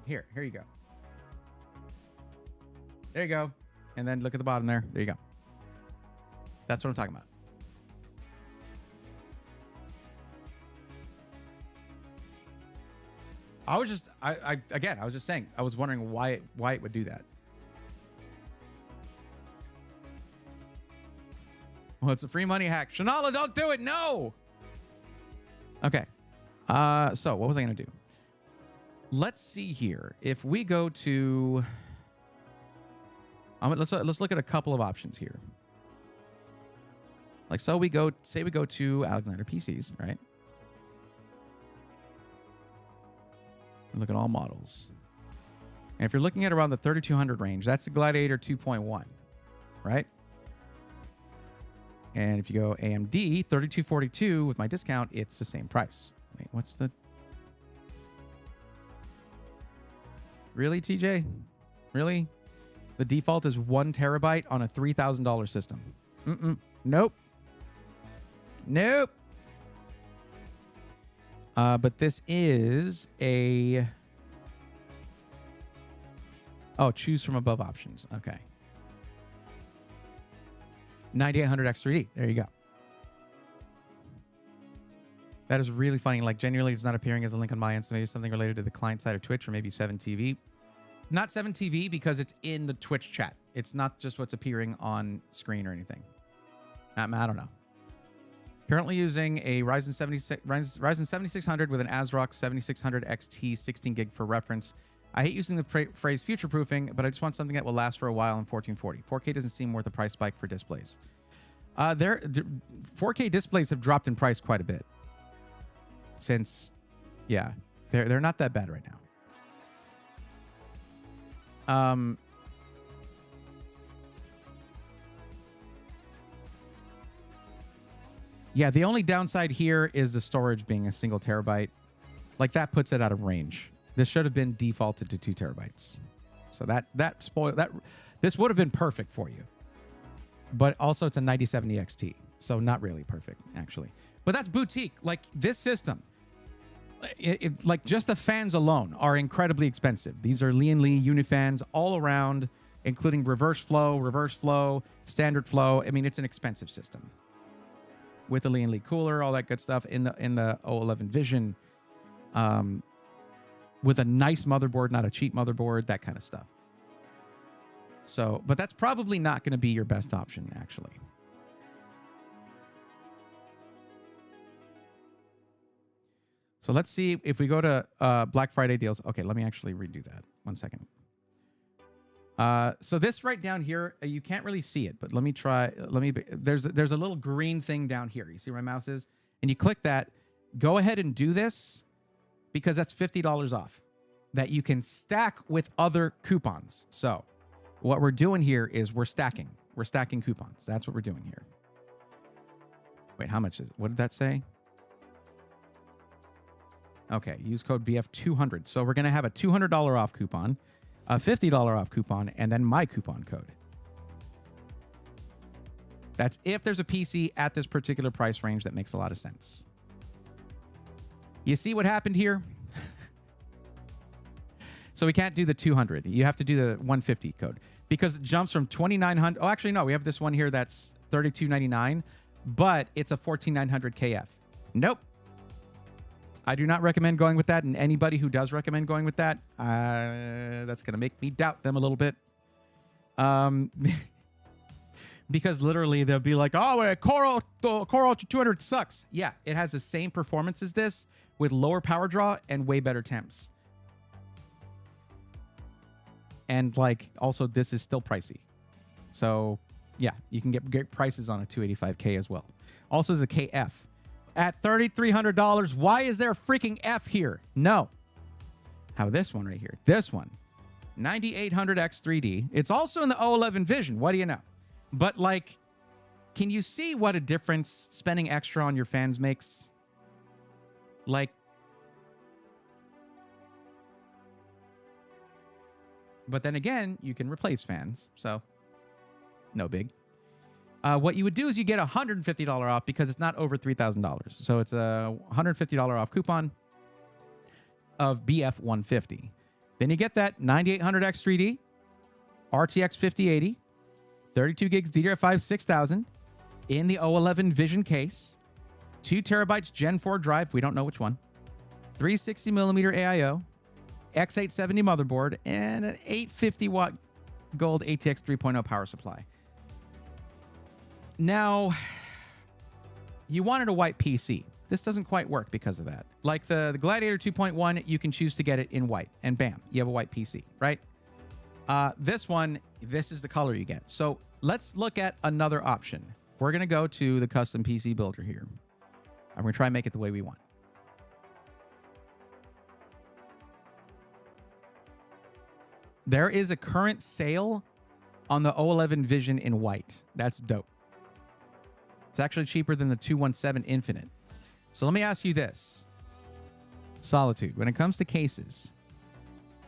here you go. There you go. And then look at the bottom there. There you go. That's what I'm talking about. I was just, again, I was just saying, I was wondering why it would do that. Well, it's a free money hack. Shanala, don't do it. No. Okay. So what was I going to do? Let's see here. If we go to, let's look at a couple of options here. Like, so we go to Alexander PCs, right? Look at all models. And if you're looking at around the 3200 range, that's the Gladiator 2.1, right? And if you go AMD 3242 with my discount, it's the same price. Wait, what's the... Really, TJ? Really? The default is 1 terabyte on a $3,000 system. Nope. Nope. But this is a... Oh, choose from above options. Okay. 9800X3D. There you go. That is really funny. Like, genuinely, it's not appearing as a link on my end, so maybe something related to the client side of Twitch or maybe 7TV. Not 7TV because it's in the Twitch chat. It's not just what's appearing on screen or anything. I don't know. Currently using a Ryzen 7600 with an ASRock 7600 XT 16 gig for reference. I hate using the phrase future-proofing, but I just want something that will last for a while in 1440. 4K doesn't seem worth a price spike for displays. 4K displays have dropped in price quite a bit. Since, yeah, they're not that bad right now. Yeah, the only downside here is the storage being a single terabyte. Like, that puts it out of range. This should have been defaulted to 2 terabytes. So this would have been perfect for you. But also it's a 9070 XT. So not really perfect, actually. But that's boutique. Like, this system, like, just the fans alone are incredibly expensive. These are Lian Li Unifans all around, including reverse flow, standard flow. I mean, it's an expensive system. With the Lian Li cooler, all that good stuff in the O11 Vision. With a nice motherboard, not a cheap motherboard, that kind of stuff. So, but that's probably not going to be your best option, actually. So let's see if we go to Black Friday deals. Okay, let me actually redo that. 1 second. So this right down here, you can't really see it, but let me try. There's a little green thing down here. You see where my mouse is? And you click that. Go ahead and do this because that's $50 off that you can stack with other coupons. So what we're doing here is we're stacking. We're stacking coupons. That's what we're doing here. Wait, how much is it? What did that say? Okay, use code BF200. So we're going to have a $200 off coupon, a $50 off coupon, and then my coupon code. That's if there's a PC at this particular price range. That makes a lot of sense. You see what happened here? So we can't do the 200. You have to do the 150 code because it jumps from 2,900. Oh, actually, no. We have this one here that's 32.99, but it's a 14,900 KF. Nope. I do not recommend going with that, and anybody who does recommend going with that, that's going to make me doubt them a little bit. Because literally they'll be like, oh, Core Ultra 200 sucks. Yeah, it has the same performance as this with lower power draw and way better temps. And like, also this is still pricey. So yeah, you can get great prices on a 285K as well. Also there's a KF. At $3,300, why is there a freaking F here? No. How about this one right here? This one, 9800X3D. It's also in the O11 Vision. What do you know? But like, can you see what a difference spending extra on your fans makes? Like, but then again, you can replace fans, so no big. What you would do is you get a $150 off because it's not over $3,000. So it's a $150 off coupon of BF150. Then you get that 9800X3D, RTX 5080, 32 gigs DDR5 6000 in the O11 Vision case, 2 terabytes Gen 4 drive, we don't know which one, 360mm AIO, X870 motherboard, and an 850 watt gold ATX 3.0 power supply. Now, you wanted a white PC. This doesn't quite work because of that. Like the Gladiator 2.1, you can choose to get it in white, and bam, you have a white PC, right? This one, this is the color you get. So let's look at another option. We're going to go to the custom PC builder here. I'm going to try and make it the way we want. There is a current sale on the O11 Vision in white. That's dope. It's actually cheaper than the 217 Infinite. So let me ask you this. Solitude, when it comes to cases,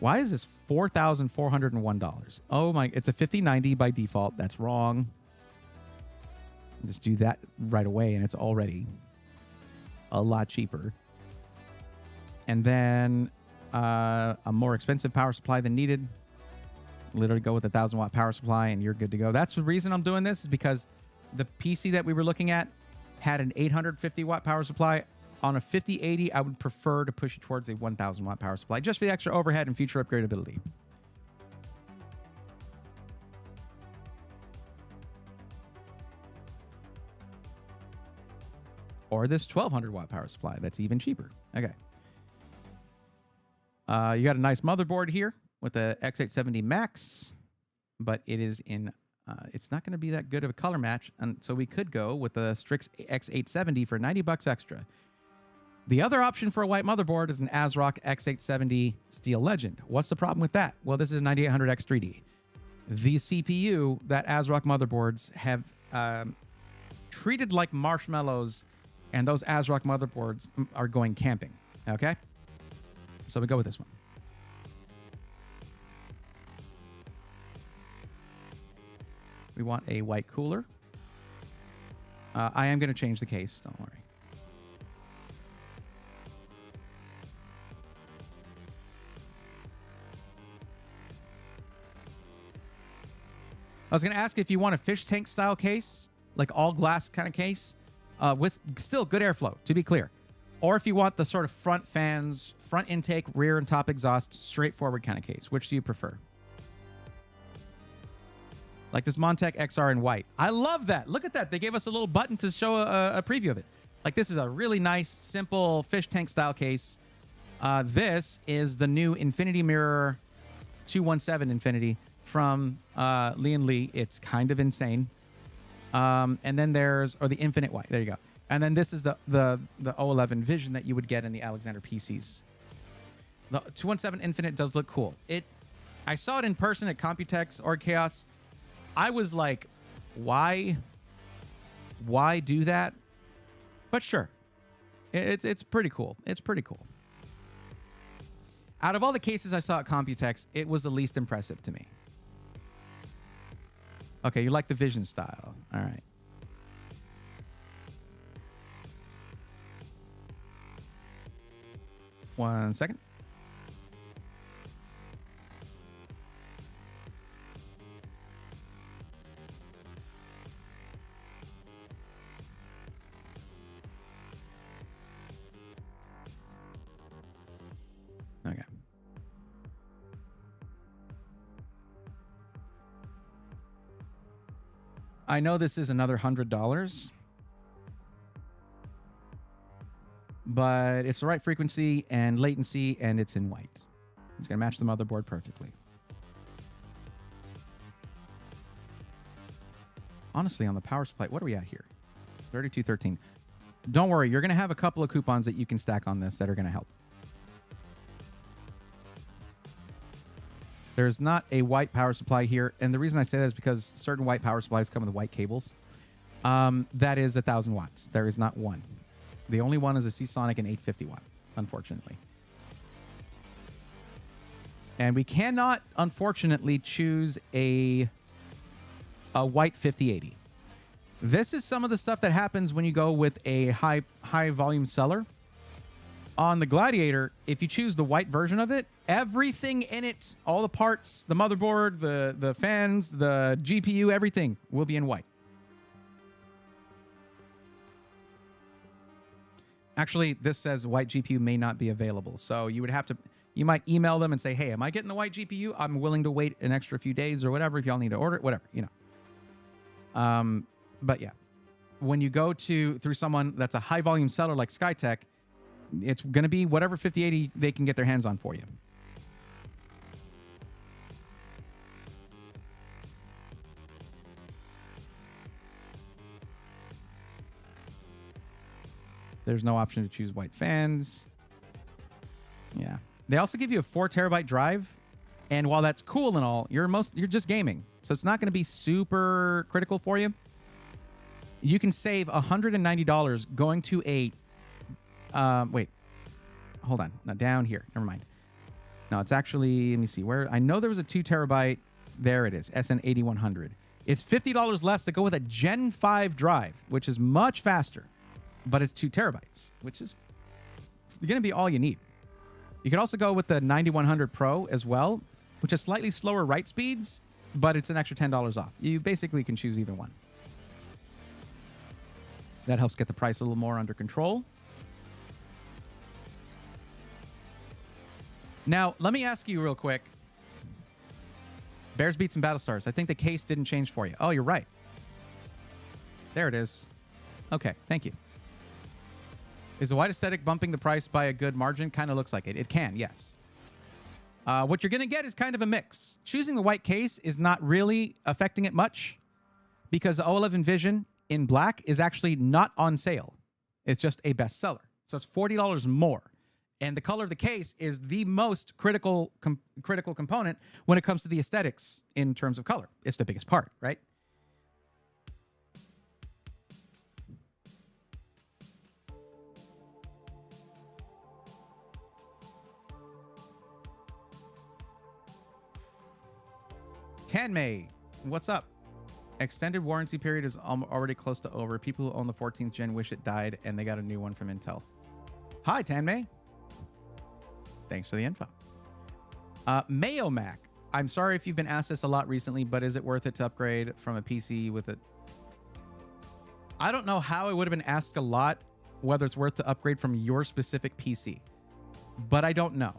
why is this $4,401? Oh my, it's a 5090 by default. That's wrong. Just do that right away and it's already a lot cheaper. And then a more expensive power supply than needed. Literally go with a 1,000-watt power supply and you're good to go. That's the reason I'm doing this, is because the PC that we were looking at had an 850-watt power supply. On a 5080, I would prefer to push it towards a 1,000-watt power supply, just for the extra overhead and future upgradability. Or this 1,200-watt power supply that's even cheaper. Okay. You got a nice motherboard here with a X870 Max, but it is in... it's not going to be that good of a color match, and so we could go with the Strix X870 for $90 extra. The other option for a white motherboard is an ASRock X870 Steel Legend. What's the problem with that? Well, this is a 9800X3D. The CPU that ASRock motherboards have treated like marshmallows, and those ASRock motherboards are going camping. Okay? So we go with this one. We want a white cooler. I am going to change the case. Don't worry. I was going to ask if you want a fish tank style case, like all glass kind of case, with still good airflow, to be clear. Or if you want the sort of front fans, front intake, rear and top exhaust, straightforward kind of case. Which do you prefer? Like this Montec XR in white. I love that. Look at that. They gave us a little button to show a preview of it. Like, this is a really nice, simple fish tank style case. This is the new Infinity Mirror 217 Infinity from Lee & Lee. It's kind of insane. And then there's, or the Infinite White. There you go. And then this is the 011 Vision that you would get in the Alexander PCs. The 217 Infinite does look cool. I saw it in person at Computex or Chaos. I was like, why do that? But sure, it's pretty cool. It's pretty cool. Out of all the cases I saw at Computex, it was the least impressive to me. Okay, you like the Vision style. All right. One second. Okay. I know this is another $100, but it's the right frequency and latency, and it's in white. It's going to match the motherboard perfectly. Honestly, on the power supply, what are we at here? 3213. Don't worry, you're going to have a couple of coupons that you can stack on this that are going to help. There's not a white power supply here, and the reason I say that is because certain white power supplies come with white cables. That is 1,000 watts. There is not one. The only one is a Seasonic and 850 watt, unfortunately. And we cannot, unfortunately, choose a white 5080. This is some of the stuff that happens when you go with a high volume seller. On the Gladiator, if you choose the white version of it, everything in it, all the parts, the motherboard, the fans, the GPU, everything will be in white. Actually, this says white GPU may not be available. So you would have to, you might email them and say, hey, am I getting the white GPU? I'm willing to wait an extra few days or whatever if y'all need to order it, whatever, you know. But yeah, when you go through someone that's a high volume seller like Skytech, it's going to be whatever 5080 they can get their hands on for you. There's no option to choose white fans. Yeah. They also give you a 4 terabyte drive. And while that's cool and all, you're just gaming. So it's not going to be super critical for you. You can save $190 going to a wait, hold on. Not down here. Never mind. No, it's actually, let me see where. I know there was a 2 terabyte. There it is. SN8100. It's $50 less to go with a Gen 5 drive, which is much faster, but it's 2 terabytes, which is going to be all you need. You could also go with the 9100 Pro as well, which is slightly slower write speeds, but it's an extra $10 off. You basically can choose either one. That helps get the price a little more under control. Now, let me ask you real quick. Bears, Beats, and Battlestars. I think the case didn't change for you. Oh, you're right. There it is. Okay, thank you. Is the white aesthetic bumping the price by a good margin? Kind of looks like it. It can, yes. What you're going to get is kind of a mix. Choosing the white case is not really affecting it much because the O11 Vision in black is actually not on sale. It's just a bestseller. So it's $40 more. And the color of the case is the most critical component when it comes to the aesthetics in terms of color. It's the biggest part, right? Tanmay, what's up? Extended warranty period is already close to over. People who own the 14th gen wish it died and they got a new one from Intel. Hi, Tanmay. Thanks for the info. Mayo Mac. I'm sorry if you've been asked this a lot recently, but is it worth it to upgrade from a PC with it? I don't know how it would have been asked a lot, whether it's worth to upgrade from your specific PC, but I don't know.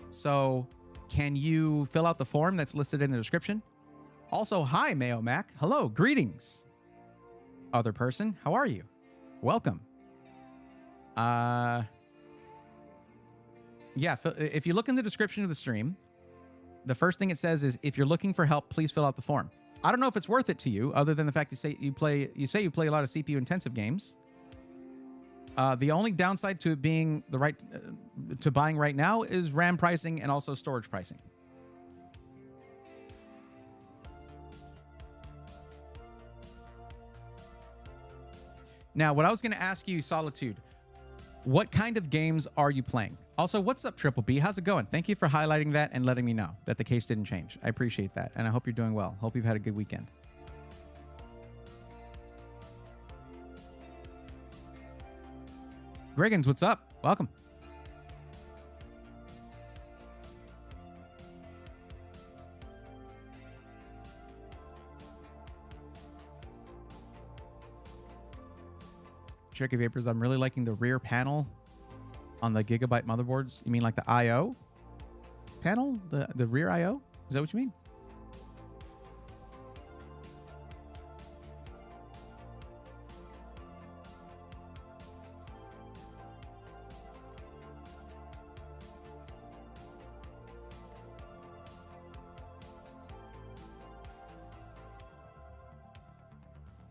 So can you fill out the form that's listed in the description? Also, hi, Mayo Mac. Hello, greetings. Other person, how are you? Welcome. Yeah, if you look in the description of the stream, the first thing it says is, if you're looking for help, please fill out the form. I don't know if it's worth it to you, other than the fact you play a lot of CPU intensive games. The only downside to it being to buying right now is RAM pricing and also storage pricing. Now, what I was going to ask you, Solitude, what kind of games are you playing? Also, what's up, Triple B? How's it going? Thank you for highlighting that and letting me know that the case didn't change. I appreciate that, and I hope you're doing well. Hope you've had a good weekend. Griggins, what's up? Welcome. Tricky Vapors, I'm really liking the rear panel on the Gigabyte motherboards. You mean like the I/O panel? The rear I/O? Is that what you mean?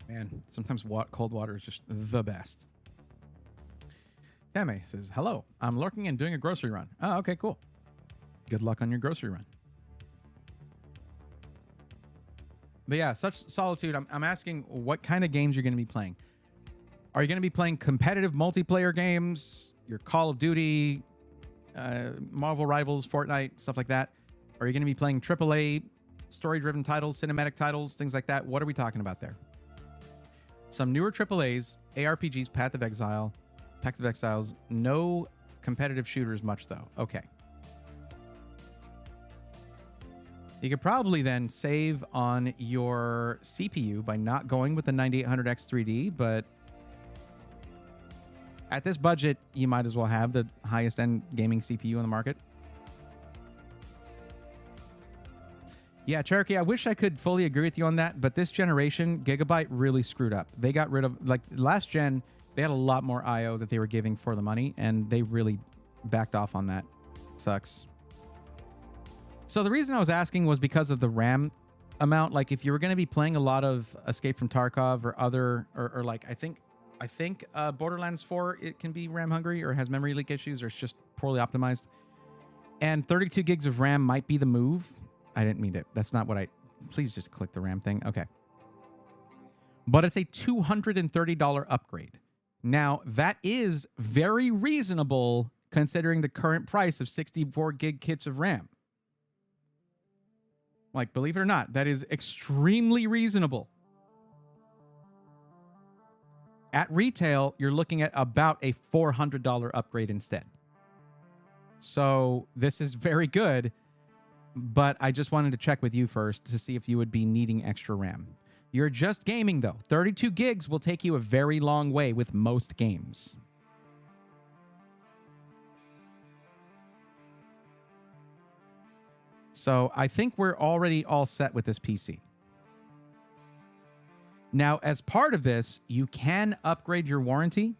Man, sometimes cold water is just the best. Tammy says, hello, I'm lurking and doing a grocery run. Oh, okay, cool. Good luck on your grocery run. But yeah, such Solitude, I'm asking what kind of games you're going to be playing. Are you going to be playing competitive multiplayer games, your Call of Duty, Marvel Rivals, Fortnite, stuff like that? Are you going to be playing AAA, story-driven titles, cinematic titles, things like that? What are we talking about there? Some newer AAAs, ARPGs, Path of Exiles, no competitive shooters much though. Okay. You could probably then save on your CPU by not going with the 9800X 3D, but at this budget, you might as well have the highest end gaming CPU in the market. Yeah, Cherokee, I wish I could fully agree with you on that, but this generation, Gigabyte really screwed up. They got rid of, like, last gen, they had a lot more I/O that they were giving for the money, and they really backed off on that. Sucks. So the reason I was asking was because of the RAM amount. Like, if you were going to be playing a lot of Escape from Tarkov or other, or like, I think Borderlands 4, it can be RAM hungry or has memory leak issues or it's just poorly optimized. And 32 gigs of RAM might be the move. I didn't mean it. That's not what please just click the RAM thing. Okay. But it's a $230 upgrade. Now, that is very reasonable considering the current price of 64 gig kits of RAM. Like, believe it or not, that is extremely reasonable. At retail, you're looking at about a $400 upgrade instead. So this is very good, but I just wanted to check with you first to see if you would be needing extra RAM. You're just gaming, though. 32 gigs will take you a very long way with most games. So I think we're already all set with this PC. Now, as part of this, you can upgrade your warranty.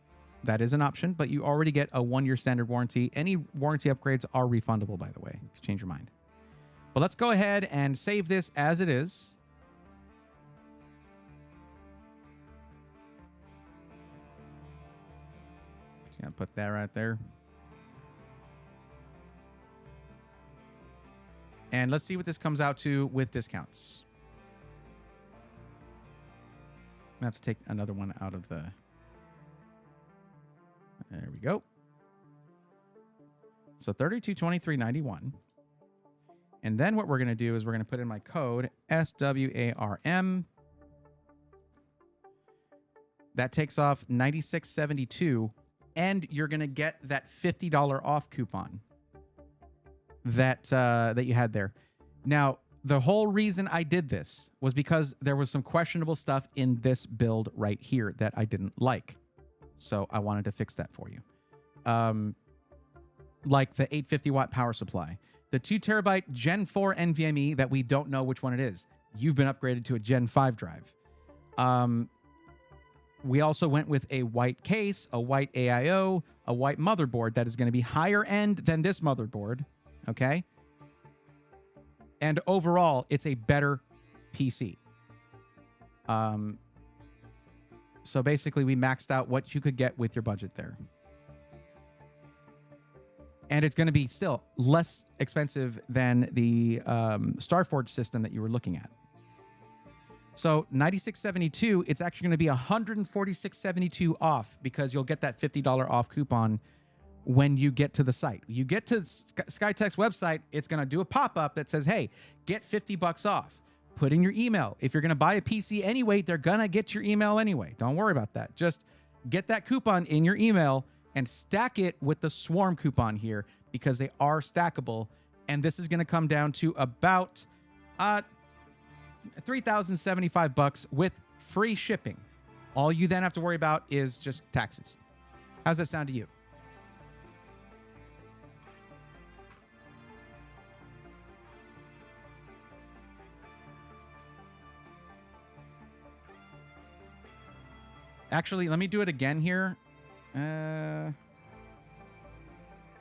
That is an option, but you already get a 1-year standard warranty. Any warranty upgrades are refundable, by the way, if you change your mind. But let's go ahead and save this as it is. Just gonna put that right there. And let's see what this comes out to with discounts. I'm gonna have to take another one out of the... There we go. So $3223.91. And then what we're going to do is we're going to put in my code SWARM. That takes off $96.72, and you're going to get that $50 off coupon that you had there. Now, the whole reason I did this was because there was some questionable stuff in this build right here that I didn't like. So I wanted to fix that for you. Like the 850 watt power supply, the 2 terabyte Gen 4 NVMe that we don't know which one it is. You've been upgraded to a Gen 5 drive. We also went with a white case, a white AIO, a white motherboard that is going to be higher end than this motherboard. Okay. And overall, it's a better PC. So basically, we maxed out what you could get with your budget there. And it's going to be still less expensive than the Starforge system that you were looking at. So $96.72, it's actually going to be $146.72 off because you'll get that $50 off coupon when you get to the site. You get to Skytech's website, it's going to do a pop-up that says, hey, get $50 off. Put in your email. If you're going to buy a PC anyway, they're going to get your email anyway. Don't worry about that. Just get that coupon in your email and stack it with the Swarm coupon here because they are stackable. And this is going to come down to about $3,075 with free shipping. All you then have to worry about is just taxes. How's that sound to you? Actually, let me do it again here.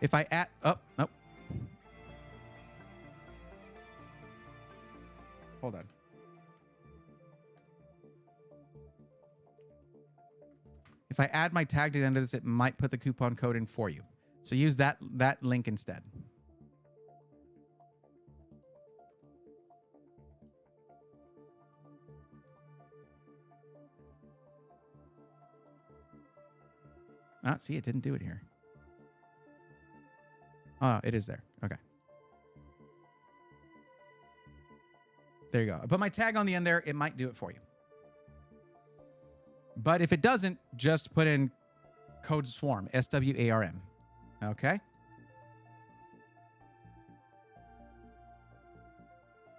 If I add... Oh. Hold on. If I add my tag to the end of this, it might put the coupon code in for you. So use that link instead. Ah, see, it didn't do it here. Oh, it is there. Okay. There you go. I put my tag on the end there. It might do it for you. But if it doesn't, just put in code SWARM, SWARM. Okay?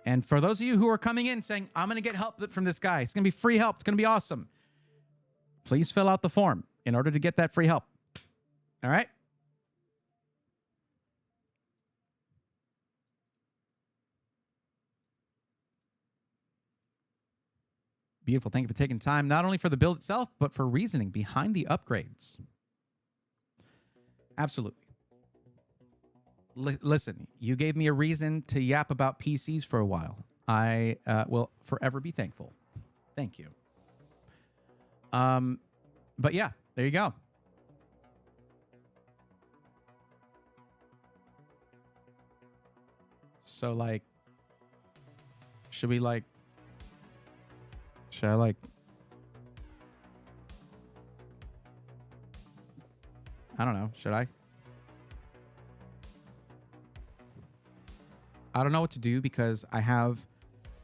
And for those of you who are coming in saying, I'm going to get help from this guy, it's going to be free help, it's going to be awesome, please fill out the form in order to get that free help. All right? Beautiful. Thank you for taking time, not only for the build itself, but for reasoning behind the upgrades. Absolutely. Listen, you gave me a reason to yap about PCs for a while. I will forever be thankful. Thank you. But yeah, there you go. So like, should I don't know. Should I? I don't know what to do because I have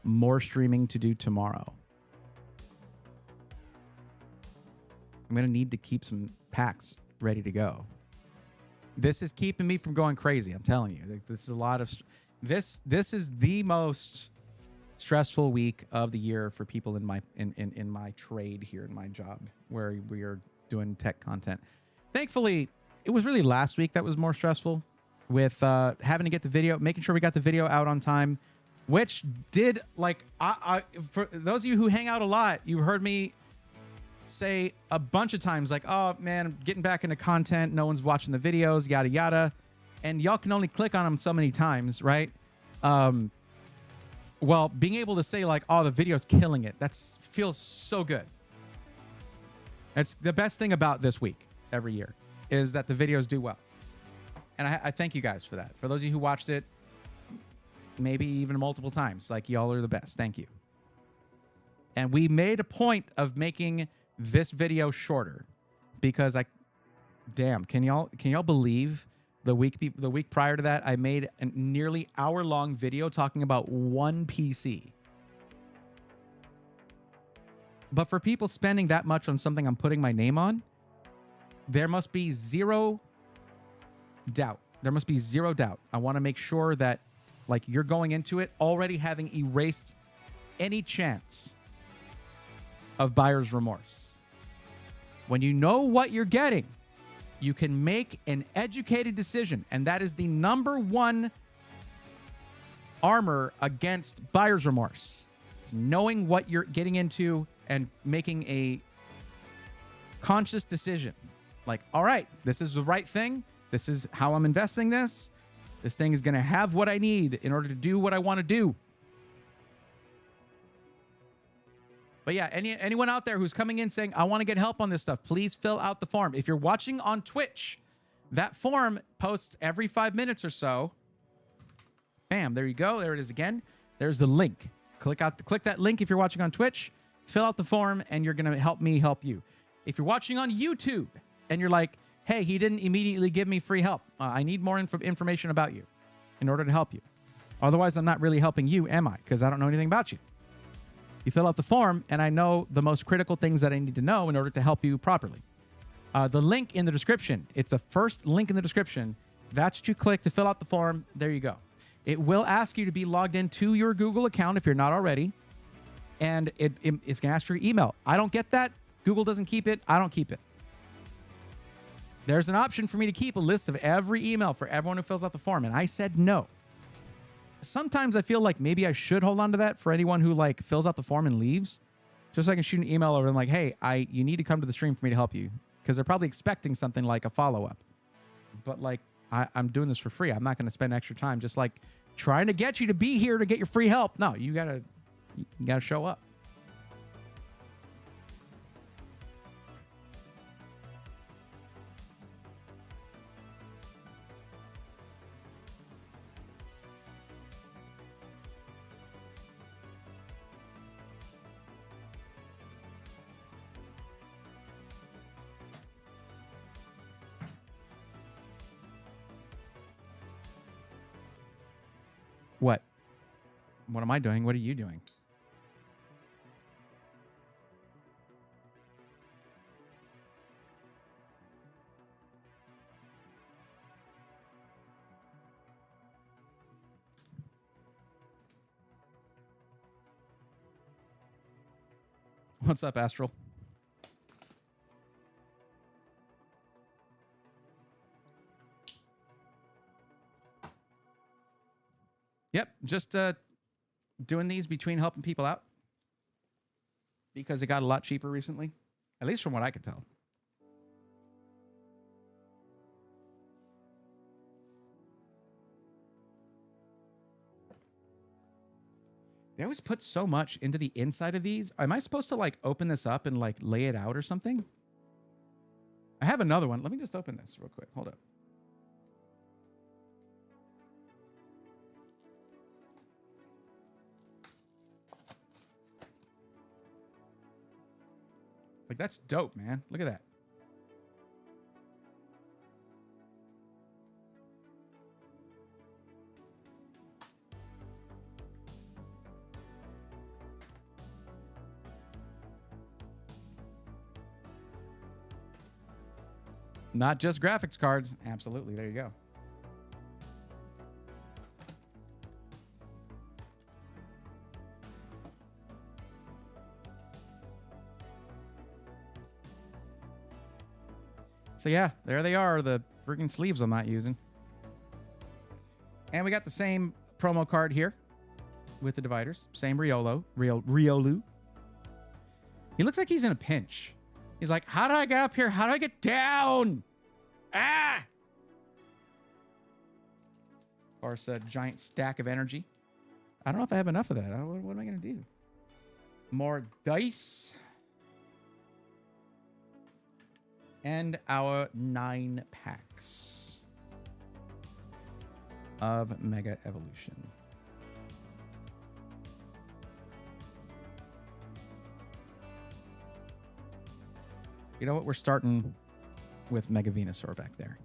more streaming to do tomorrow. I'm going to need to keep some packs ready to go This is keeping me from going crazy. I'm telling you, this is a lot of this is the most stressful week of the year for people in my trade here, in my job where we are doing tech content. Thankfully, it was really last week that was more stressful with having to get the video, making sure we got the video out on time, which did, like, I for those of you who hang out a lot, you've heard me say a bunch of times, like, oh man, I'm getting back into content, no one's watching the videos, yada yada, and y'all can only click on them so many times, right? Well, being able to say, like, oh, the video's killing it, feels so good. That's the best thing about this week every year, is that the videos do well. And I thank you guys for that. For those of you who watched it, maybe even multiple times, like, y'all are the best. Thank you. And we made a point of making this video shorter because can y'all believe the week prior to that, I made a nearly hour-long video talking about one PC. But for people spending that much on something I'm putting my name on, there must be zero doubt. There must be zero doubt. I want to make sure that, like, you're going into it already having erased any chance of buyer's remorse. When you know what you're getting, you can make an educated decision, and that is the #1 armor against buyer's remorse. It's knowing what you're getting into and making a conscious decision. Like, all right, this is the right thing. This is how I'm investing this. This thing is going to have what I need in order to do what I want to do. But yeah, anyone out there who's coming in saying, I want to get help on this stuff, please fill out the form. If you're watching on Twitch, that form posts every 5 minutes or so. Bam, there you go. There it is again. There's the link. Click that link if you're watching on Twitch. Fill out the form, and you're going to help me help you. If you're watching on YouTube and you're like, hey, he didn't immediately give me free help. I need more information about you in order to help you. Otherwise, I'm not really helping you, am I? Because I don't know anything about you. You fill out the form, and I know the most critical things that I need to know in order to help you properly. The link in the description, it's the first link in the description. That's what you click to fill out the form. There you go. It will ask you to be logged into your Google account if you're not already. And it's going to ask for your email. I don't get that. Google doesn't keep it. I don't keep it. There's an option for me to keep a list of every email for everyone who fills out the form, and I said no. Sometimes I feel like maybe I should hold on to that for anyone who, like, fills out the form and leaves, just so I can shoot an email over them like, hey, you need to come to the stream for me to help you, because they're probably expecting something like a follow-up. But, like, I'm doing this for free. I'm not going to spend extra time just, like, trying to get you to be here to get your free help. No, you gotta show up. What? What am I doing? What are you doing? What's up, Astral? Yep, just doing these between helping people out because it got a lot cheaper recently, at least from what I could tell. They always put so much into the inside of these. Am I supposed to, like, open this up and, like, lay it out or something? I have another one. Let me just open this real quick. Hold up. Like, that's dope, man. Look at that. Not just graphics cards. Absolutely. There you go. So yeah, there they are, the freaking sleeves I'm not using. And we got the same promo card here with the dividers. Same Riolu. He looks like he's in a pinch. He's like, how do I get up here? How do I get down? Ah! Of course, a giant stack of energy. I don't know if I have enough of that. What am I going to do? More dice. And our 9 packs of Mega Evolution. You know what? We're starting with Mega Venusaur back there.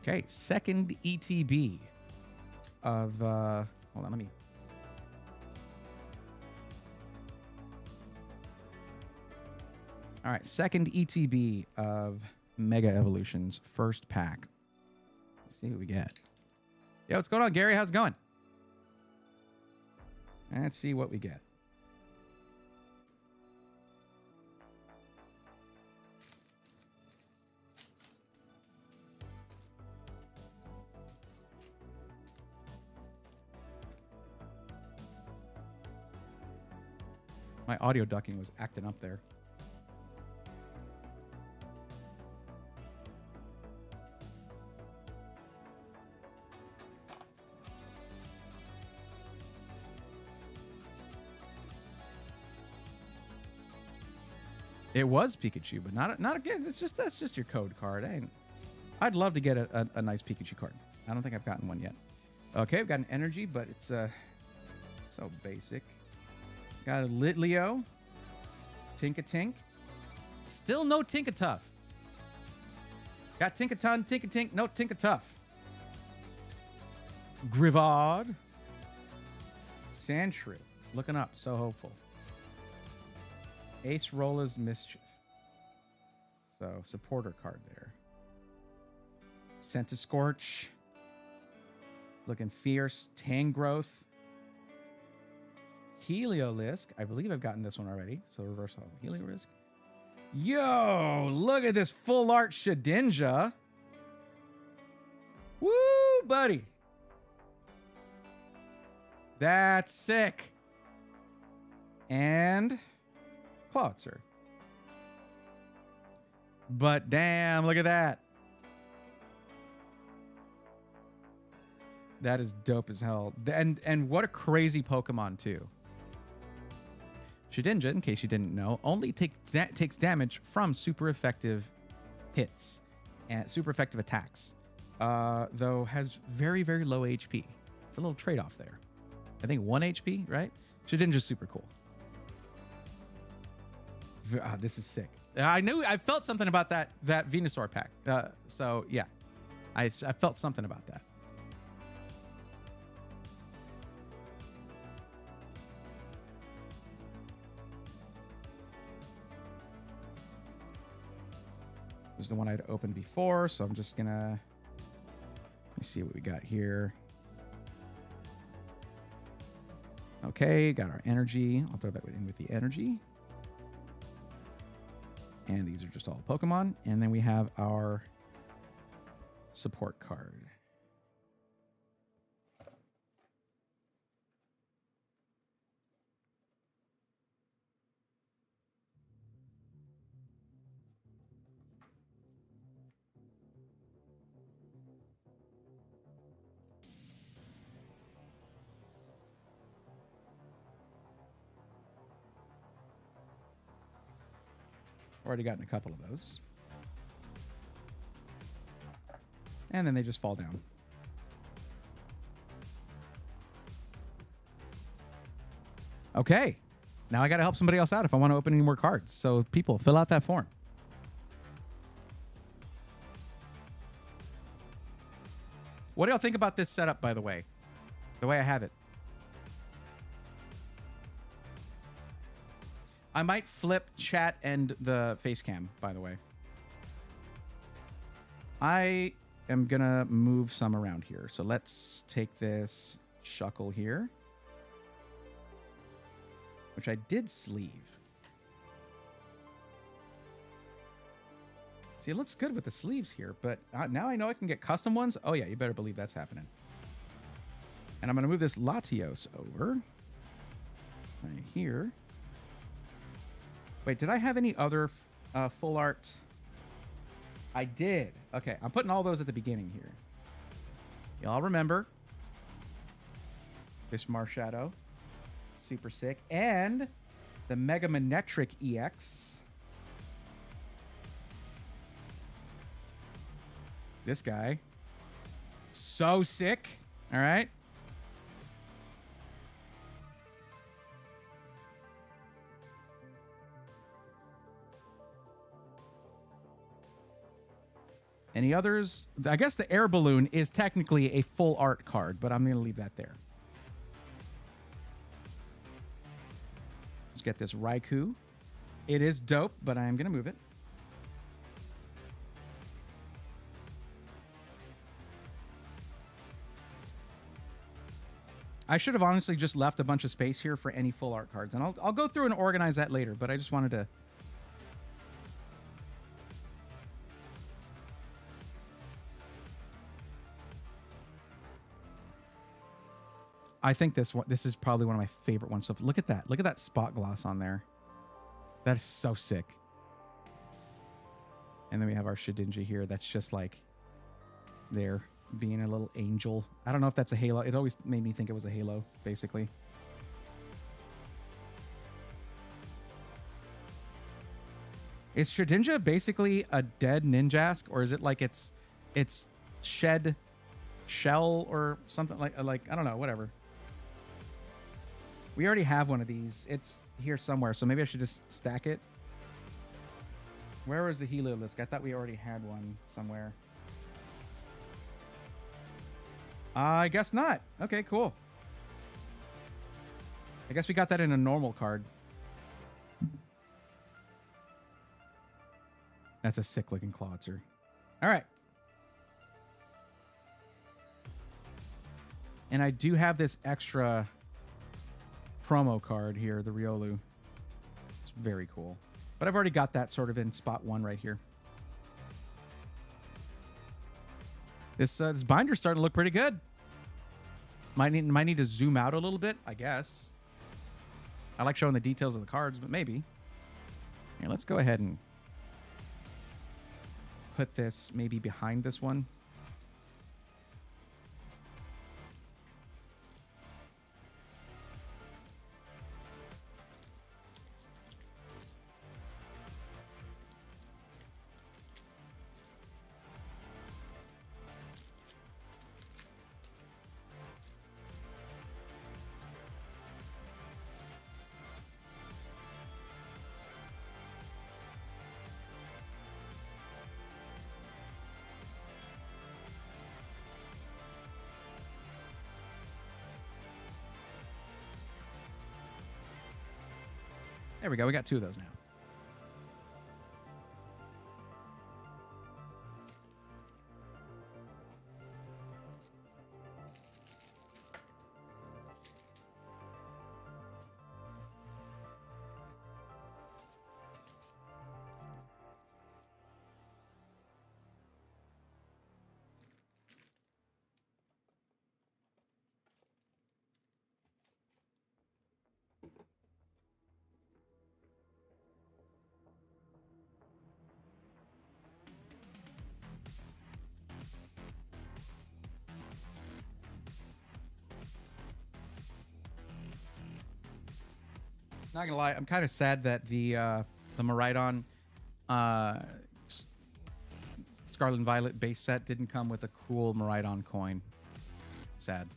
Okay, second ETB of, hold on, let me. All right, second ETB of Mega Evolution's first pack. Let's see what we get. Yo, what's going on, Gary? How's it going? Let's see what we get. My audio ducking was acting up there. It was Pikachu, but not again. It's just that's just your code card. I'd love to get a nice Pikachu card. I don't think I've gotten one yet. Okay, we've got an energy, but it's so basic. Got a Litleo, Tinkatink. Still no Tinkatuff. Got Tinkaton, Tinkatink, no Tinkatuff. Grivard. Sandshrew. Looking up, so hopeful. Ace Rola's Mischief. So, supporter card there. Centiskorch. Looking fierce. Tangrowth. Heliolisk. I believe I've gotten this one already. So, reverse Heliolisk. Yo, look at this full art Shedinja. Woo, buddy. That's sick. And Clawitzer. But damn, look at that. That is dope as hell. And what a crazy Pokemon too. Shedinja, in case you didn't know, only takes damage from super effective hits and super effective attacks. Though has very, very low HP. It's a little trade-off there. I think 1 HP, right? Shedinja's super cool. This is sick. I felt something about that Venusaur pack. So yeah, I felt something about that. This is the one I'd opened before, so I'm just gonna let me see what we got here. Okay, got our energy. I'll throw that in with the energy. And these are just all Pokemon. And then we have our support card. Already gotten a couple of those. And then they just fall down. Okay. Now I got to help somebody else out if I want to open any more cards. So people, fill out that form. What do y'all think about this setup, by the way? the way I have it. I might flip chat and the face cam, by the way. I am going to move some around here. So let's take this shuckle here, which I did sleeve. See, it looks good with the sleeves here, but now I know I can get custom ones. Oh, yeah, you better believe that's happening. And I'm going to move this Latios over right here. Wait, did I have any other full art? I did. Okay, I'm putting all those at the beginning here. Y'all remember this Marshadow, super sick, and the Mega Manetric EX. This guy, so sick. All right. Any others? I guess the air balloon is technically a full art card, but I'm going to leave that there. Let's get this Raikou. It is dope, but I am going to move it. I should have honestly just left a bunch of space here for any full art cards, and I'll go through and organize that later, but I just wanted to... I think this is probably one of my favorite ones. So look at that. Look at that spot gloss on there. That is so sick. And then we have our Shedinja here. That's just like there being a little angel. I don't know if that's a halo. It always made me think it was a halo, basically. Is Shedinja basically a dead Ninjask, or is it like it's shed shell or something like I don't know, whatever. We already have one of these. It's here somewhere, so maybe I should just stack it. Where was the Heliolisk? I thought we already had one somewhere. I guess not. Okay, cool. I guess we got that in a normal card. That's a sick looking Clawitzer. All right. And I do have this extra promo card here, the Riolu. It's very cool. But I've already got that sort of in spot one right here. This binder's starting to look pretty good. Might need to zoom out a little bit, I guess. I like showing the details of the cards, but maybe. Here, let's go ahead and put this maybe behind this one. There we go. We got two of those now. Not gonna lie, I'm kind of sad that the Miraidon Scarlet and Violet base set didn't come with a cool Miraidon coin. Sad.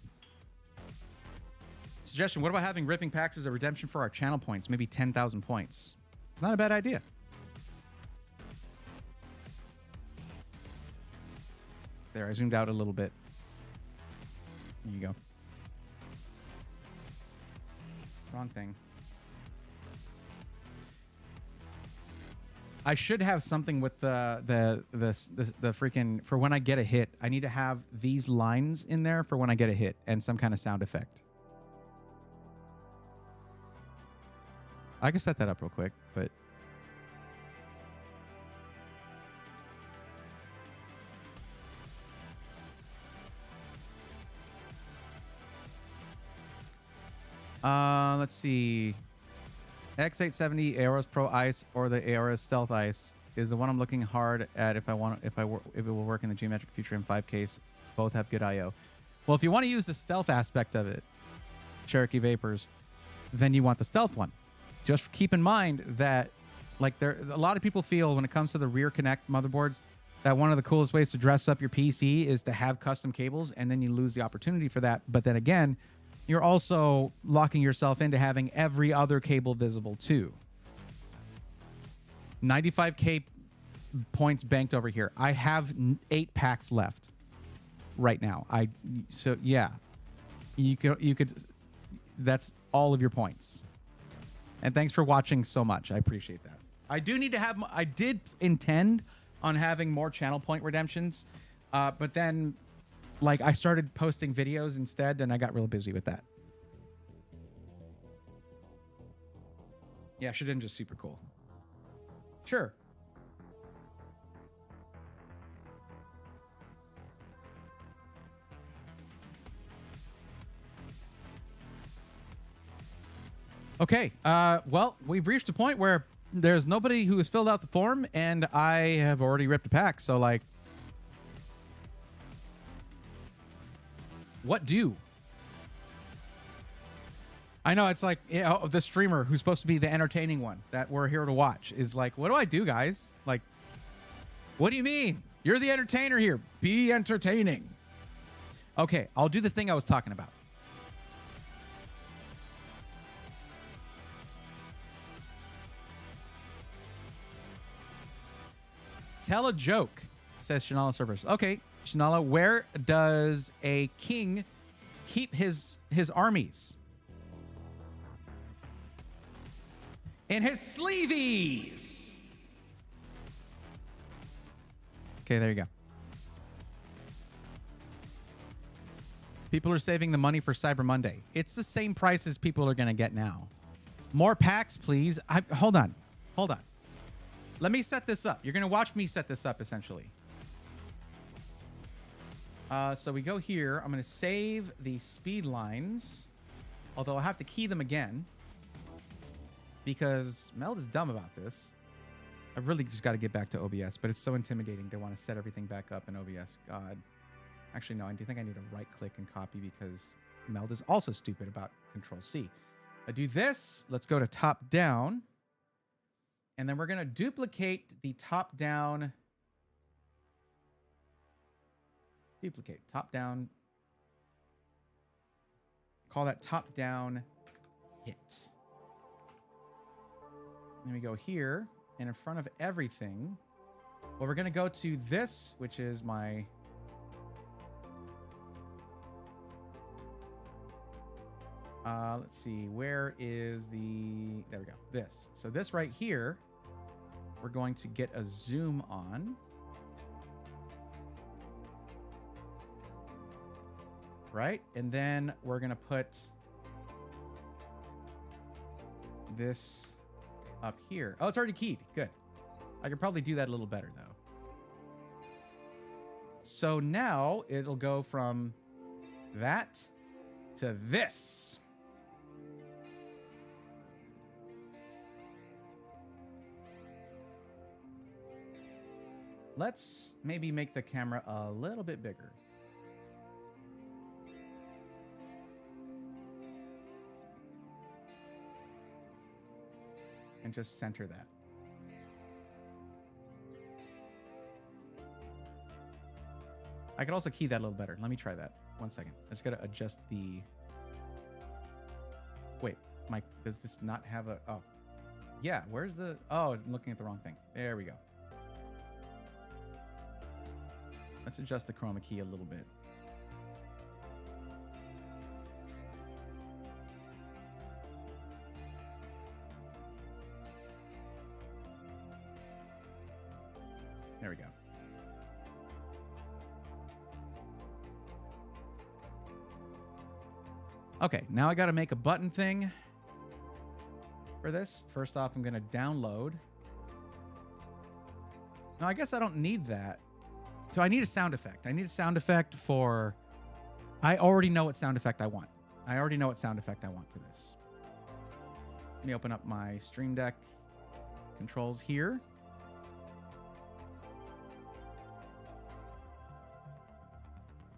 Suggestion, what about having ripping packs as a redemption for our channel points? Maybe 10,000 points. Not a bad idea. There, I zoomed out a little bit. There you go. Wrong thing. I should have something with the freaking for when I get a hit. I need to have these lines in there for when I get a hit and some kind of sound effect. I can set that up real quick, but let's see. X870 AORUS Pro Ice or the AORUS Stealth Ice is the one I'm looking hard at if it will work in the Geometric Future M5 case. Both have good I/O. Well, if you want to use the stealth aspect of it, Cherokee Vapors, then you want the stealth one. Just keep in mind that like a lot of people feel when it comes to the rear connect motherboards that one of the coolest ways to dress up your PC is to have custom cables, and then you lose the opportunity for that. But then again, you're also locking yourself into having every other cable visible too. 95K points banked over here. I have 8 packs left right now. So yeah, you could. That's all of your points. And thanks for watching so much. I appreciate that. I do need to have. I did intend on having more channel point redemptions, but then. Like, I started posting videos instead, and I got real busy with that. Yeah, Shedinja's super cool. Sure. Okay, well, we've reached a point where there's nobody who has filled out the form, and I have already ripped a pack, so, like... What do? I know it's like, you know, the streamer who's supposed to be the entertaining one that we're here to watch is like, what do I do, guys? Like, what do you mean? You're the entertainer here. Be entertaining. Okay, I'll do the thing I was talking about. Tell a joke, says Shanala Cerberus. Okay, Shanala, where does a king keep his armies? In his sleeveys. Okay, there you go. People are saving the money for Cyber Monday. It's the same price as people are going to get now. More packs, please. Hold on. Let me set this up. You're going to watch me set this up, essentially. So we go here. I'm going to save the speed lines, although I'll have to key them again because Meld is dumb about this. I really just got to get back to OBS, but it's so intimidating to want to set everything back up in OBS. God. Actually, no, I do think I need to right-click and copy because Meld is also stupid about Control-C. I do this. Let's go to top-down. And then we're going to duplicate the top-down... Duplicate, top-down. Call that top-down hit. Then we go here, and in front of everything, well, we're going to go to this, which is my... let's see, where is the... There we go, this. So this right here, we're going to get a zoom on. Right? And then we're going to put this up here. Oh, it's already keyed. Good. I could probably do that a little better, though. So now it'll go from that to this. Let's maybe make the camera a little bit bigger. And just center that. I could also key that a little better. Let me try that. 1 second. I just gotta adjust the... Wait, Mike, does this not have a... Oh. Yeah, where's the... Oh, I'm looking at the wrong thing. There we go. Let's adjust the chroma key a little bit. There we go. Okay, now I got to make a button thing for this. First off, I'm going to download. No, I guess I don't need that. So I need a sound effect. I need a sound effect for... I already know what sound effect I want. I already know what sound effect I want for this. Let me open up my Stream Deck controls here.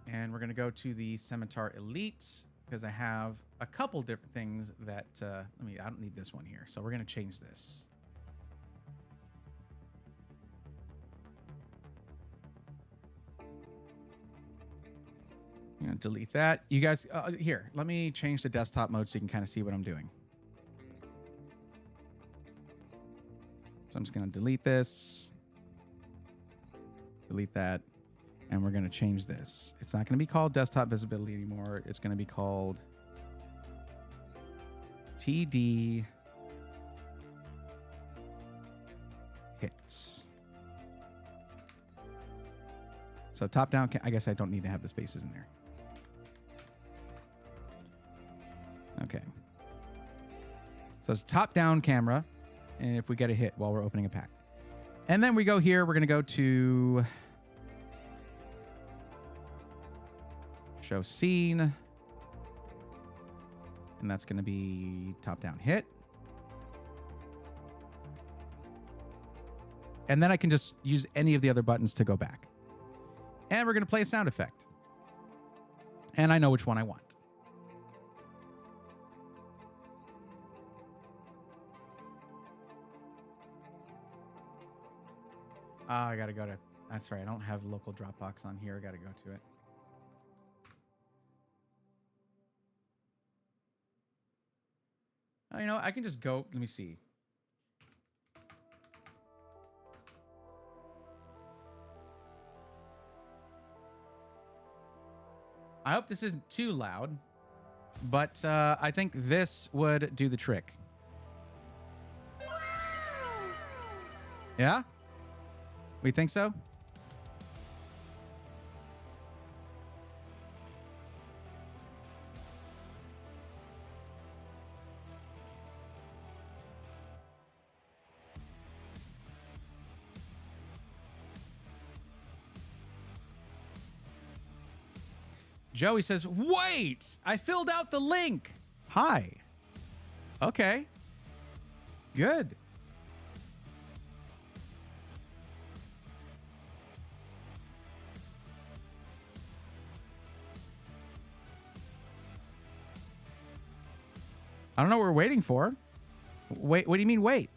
And we're going to go to the Scimitar Elite because I have a couple different things that... I don't need this one here. So we're going to change this. I'm going to delete that. You guys, here, let me change the desktop mode so you can kind of see what I'm doing. So I'm just going to delete this, delete that, and we're going to change this. It's not going to be called desktop visibility anymore. It's going to be called TD hits. So top down, I guess I don't need to have the spaces in there. Okay. So it's top-down camera, and if we get a hit while we're opening a pack. And then we go here, we're going to go to show scene. And that's going to be top-down hit. And then I can just use any of the other buttons to go back. And we're going to play a sound effect. And I know which one I want. I got to go to... That's right. I don't have local Dropbox on here. I got to go to it. Oh, you know, I can just go... Let me see. I hope this isn't too loud, but I think this would do the trick. Yeah? We think so? Joey says, wait, I filled out the link. Hi. Okay. Good. I don't know what we're waiting for. Wait, what do you mean wait?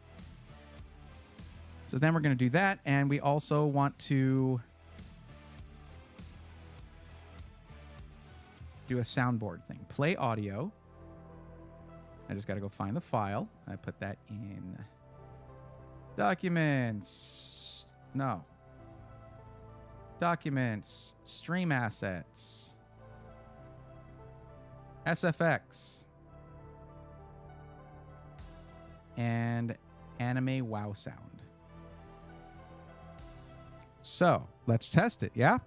So then we're going to do that. And we also want to do a soundboard thing. Play audio. I just got to go find the file. I put that in documents. No. Documents. Stream assets. SFX. And anime wow sound. So let's test it. Yeah.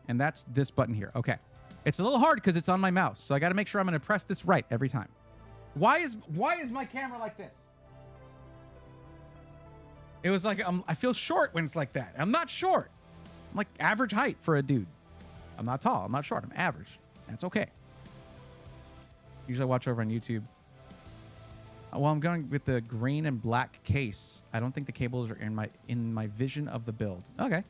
And that's this button here. Okay. It's a little hard because it's on my mouse. So I got to make sure I'm going to press this right every time. Why is my camera like this? It was like, I feel short when it's like that. I'm not short. I'm like average height for a dude. I'm not tall. I'm not short. I'm average. That's okay. Usually I watch over on YouTube. Well, I'm going with the green and black case. I don't think the cables are in my vision of the build. Okay.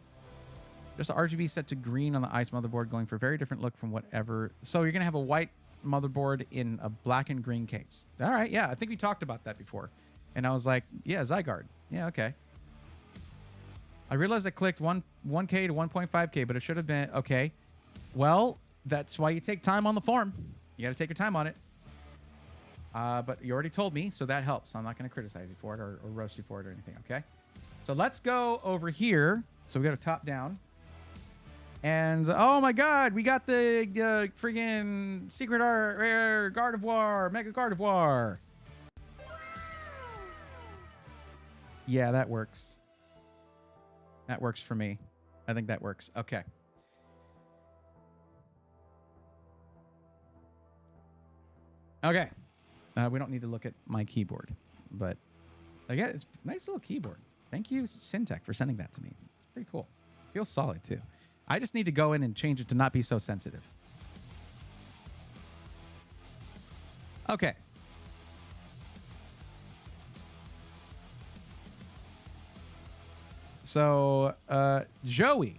Just the RGB set to green on the ICE motherboard, going for a very different look from whatever. So you're going to have a white motherboard in a black and green case. All right. Yeah, I think we talked about that before. And I was like, yeah, Zygarde. Yeah, okay. I realized I clicked 1K to 1.5K, but it should have been, okay. Well, that's why you take time on the form. You got to take your time on it. But you already told me, so that helps. I'm not going to criticize you for it or roast you for it or anything, okay? So let's go over here. So we got a top down. And, oh my God, we got the freaking Secret Rare Gardevoir, Mega Gardevoir. Yeah, that works. That works for me. I think that works. Okay. Okay. We don't need to look at my keyboard, but again, it's a nice little keyboard. Thank you, Syntech, for sending that to me. It's pretty cool. Feels solid too. I just need to go in and change it to not be so sensitive. Okay. So, Joey.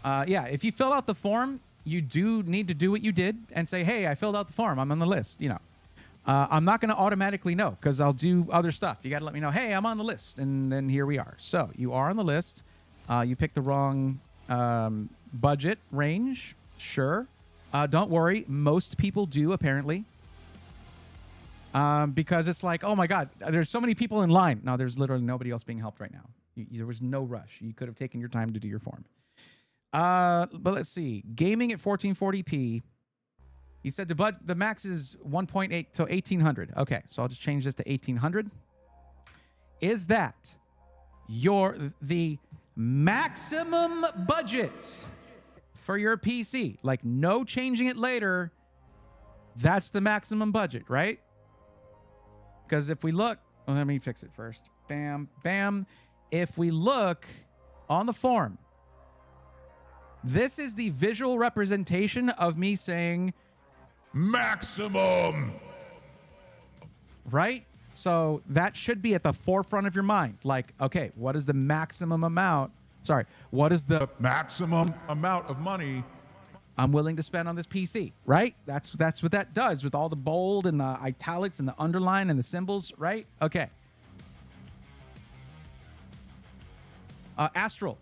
Yeah, if you fill out the form, you do need to do what you did and say, hey, I filled out the form. I'm on the list, you know. I'm not going to automatically know because I'll do other stuff. You got to let me know, hey, I'm on the list. And then here we are. So you are on the list. You picked the wrong budget range. Sure. Don't worry. Most people do, apparently. Because it's like, oh, my God, there's so many people in line. No, there's literally nobody else being helped right now. There was no rush. You could have taken your time to do your form. But let's see. Gaming at 1440p. He said the max is 1.8 to 1800. Okay, so I'll just change this to 1800. Is that the maximum budget for your PC? Like no changing it later. That's the maximum budget, right? Because if we look, well, let me fix it first. Bam, bam. If we look on the form, this is the visual representation of me saying maximum. Right? So that should be at the forefront of your mind. Like, okay, what is the maximum amount? Sorry, what is the maximum amount of money I'm willing to spend on this PC, right? That's what that does with all the bold and the italics and the underline and the symbols, right? Okay. Astral.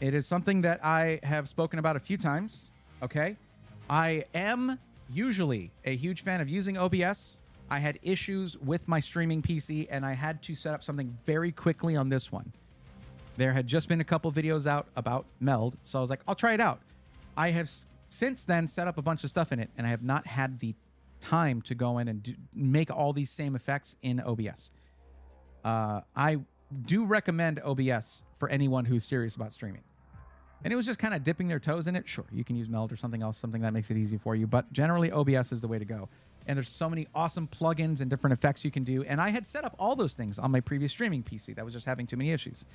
It is something that I have spoken about a few times, okay? I am usually a huge fan of using OBS. I had issues with my streaming PC, and I had to set up something very quickly on this one. There had just been a couple videos out about Meld, so I was like, I'll try it out. I have since then set up a bunch of stuff in it, and I have not had the time to go in and make all these same effects in OBS. I do recommend OBS for anyone who's serious about streaming. And it was just kind of dipping their toes in it. Sure, you can use Meld or something else, something that makes it easy for you. But generally, OBS is the way to go. And there's so many awesome plugins and different effects you can do. And I had set up all those things on my previous streaming PC that was just having too many issues.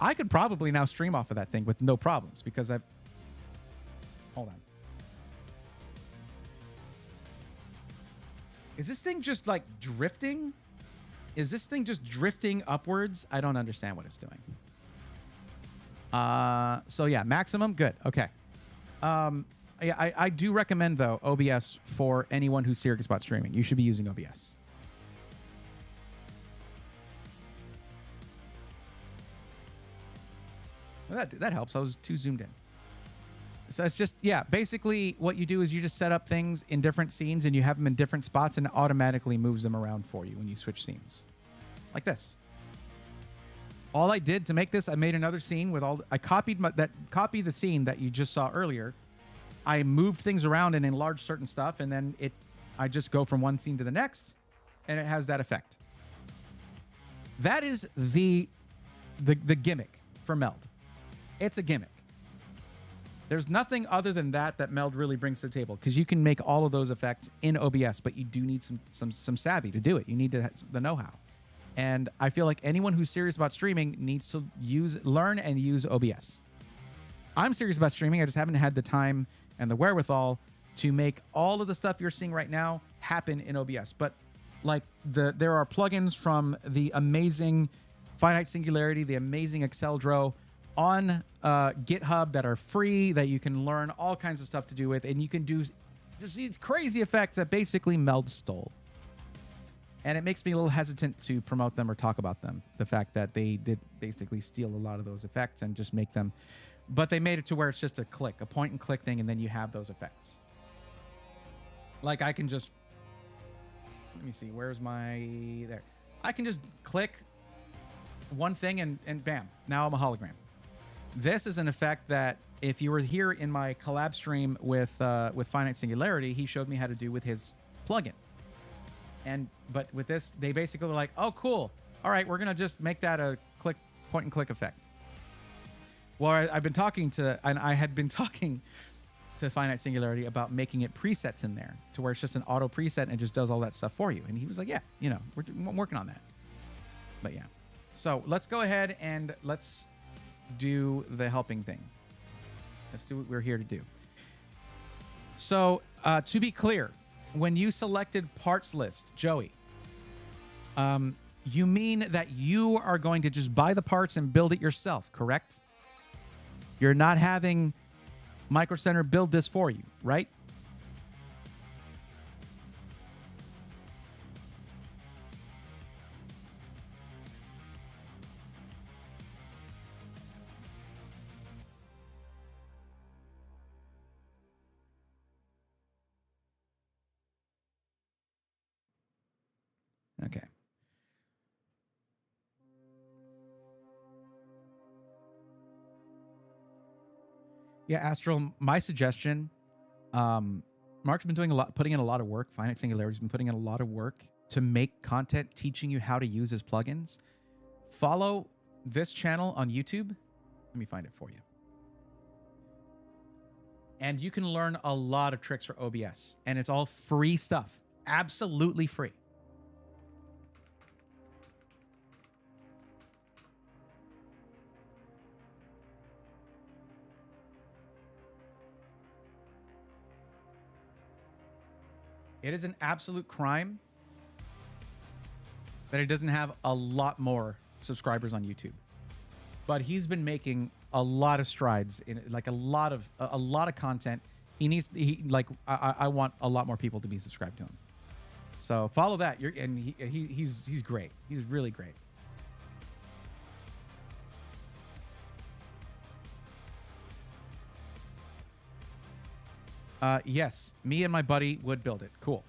I could probably now stream off of that thing with no problems because I've... Hold on. Is this thing just like drifting? Is this thing just drifting upwards? I don't understand what it's doing. So yeah, maximum, good. Okay. Yeah, I do recommend though OBS for anyone who's serious about streaming. You should be using OBS. Well, that helps. I was too zoomed in. So it's just, yeah, basically what you do is you just set up things in different scenes and you have them in different spots and it automatically moves them around for you when you switch scenes. Like this. All I did to make this, I made another scene with all, I copied the scene that you just saw earlier. I moved things around and enlarged certain stuff, and then I just go from one scene to the next, and it has that effect. That is the gimmick for Meld. It's a gimmick. There's nothing other than that Meld really brings to the table, because you can make all of those effects in OBS, but you do need some savvy to do it. You need the know-how. And I feel like anyone who's serious about streaming needs to learn and use OBS. I'm serious about streaming. I just haven't had the time and the wherewithal to make all of the stuff you're seeing right now happen in OBS. But like there are plugins from the amazing Finite Singularity, the amazing Exceldro on GitHub that are free that you can learn all kinds of stuff to do with. And you can do just these crazy effects that basically Meld stole. And it makes me a little hesitant to promote them or talk about them. The fact that they did basically steal a lot of those effects and just make them... But they made it to where it's just a point and click thing, and then you have those effects. Like I can just... Let me see, where's my... There. I can just click one thing and bam, now I'm a hologram. This is an effect that if you were here in my collab stream with Finite Singularity, he showed me how to do with his plugin. But with this, they basically were like, oh, cool. All right, we're going to just make that a point and click effect. Well, I've been talking to, and I had been talking to Finite Singularity about making it presets in there to where it's just an auto preset and it just does all that stuff for you. And he was like, yeah, we're working on that. But yeah. So let's go ahead and let's do the helping thing. Let's do what we're here to do. So to be clear, when you selected parts list, Joey, you mean that you are going to just buy the parts and build it yourself, correct? You're not having Micro Center build this for you, right? Okay. Yeah, Astral, my suggestion, Mark's been doing putting in a lot of work. Finite Singularity's been putting in a lot of work to make content teaching you how to use his plugins. Follow this channel on YouTube. Let me find it for you. And you can learn a lot of tricks for OBS. And it's all free stuff. Absolutely free. It is an absolute crime that he doesn't have a lot more subscribers on YouTube. But he's been making a lot of strides in like a lot of content. I want a lot more people to be subscribed to him. So follow that. He's great. He's really great. Yes, me and my buddy would build it. Cool.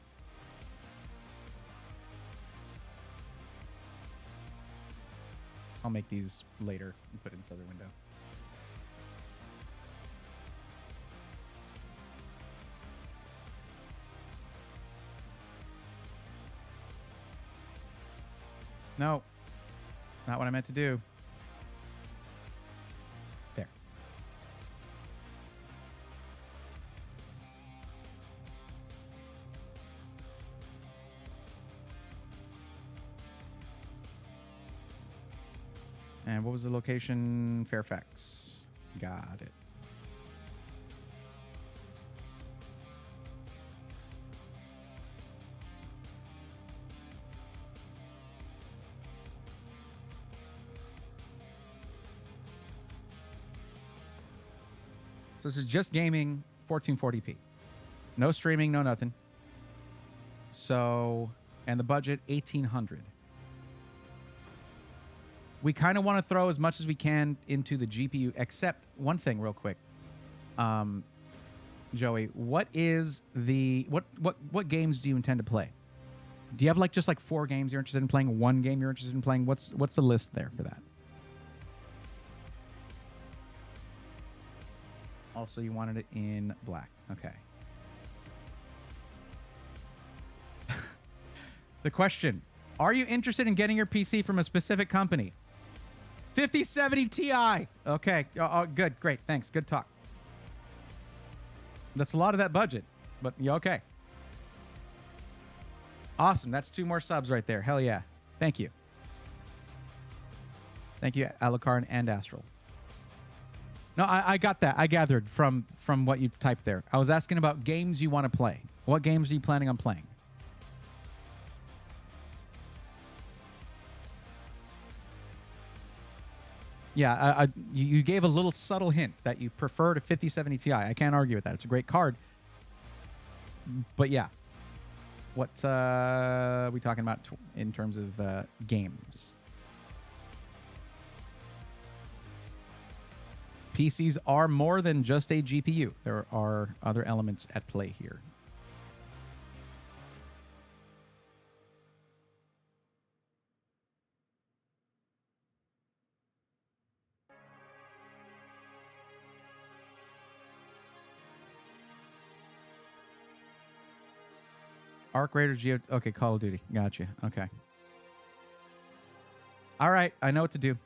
I'll make these later and put it in this other window. No, not what I meant to do. There. And what was the location? Fairfax. Got it. So this is just gaming, 1440p. No streaming, no nothing. So, and the budget, 1800. We kind of want to throw as much as we can into the GPU, except one thing real quick. Joey, what is the what games do you intend to play? Do you have just 4 games you're interested in playing? One game you're interested in playing? What's the list there for that? Also, you wanted it in black. Okay. The question, are you interested in getting your PC from a specific company? 5070 Ti. Okay. Oh, good. Great. Thanks. Good talk. That's a lot of that budget, but yeah, okay. Awesome. That's 2 more subs right there. Hell yeah. Thank you. Thank you, Alucard and Astral. No, I got that. I gathered from what you typed there. I was asking about games you want to play. What games are you planning on playing? Yeah, you gave a little subtle hint that you prefer to 5070 Ti. I can't argue with that. It's a great card. But yeah, what are we talking about in terms of games? PCs are more than just a GPU. There are other elements at play here. Arc Raider, okay, Call of Duty. Gotcha. Okay. All right, I know what to do.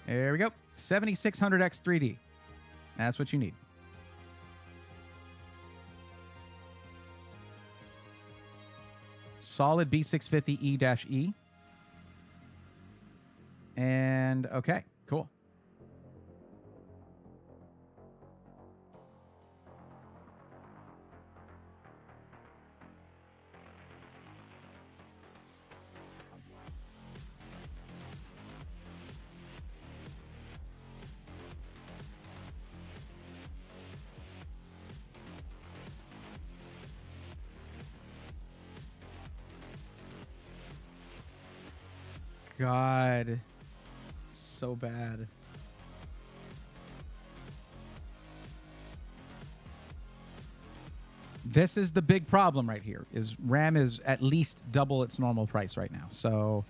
There we go. 7600X 3D. That's what you need. Solid B650E-E. And okay, cool. God, so bad. This is the big problem right here, is RAM is at least double its normal price right now. So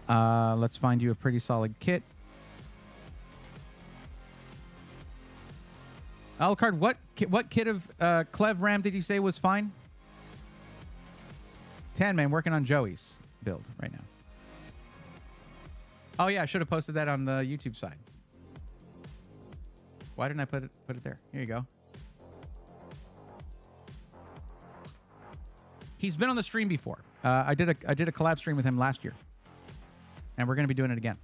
let's find you a pretty solid kit. Alucard, what kit of Clev RAM did you say was fine? 10, man, working on Joey's build right now. Oh yeah, I should have posted that on the YouTube side. Why didn't I put it there? Here you go. He's been on the stream before. I did a collab stream with him last year, and we're going to be doing it again.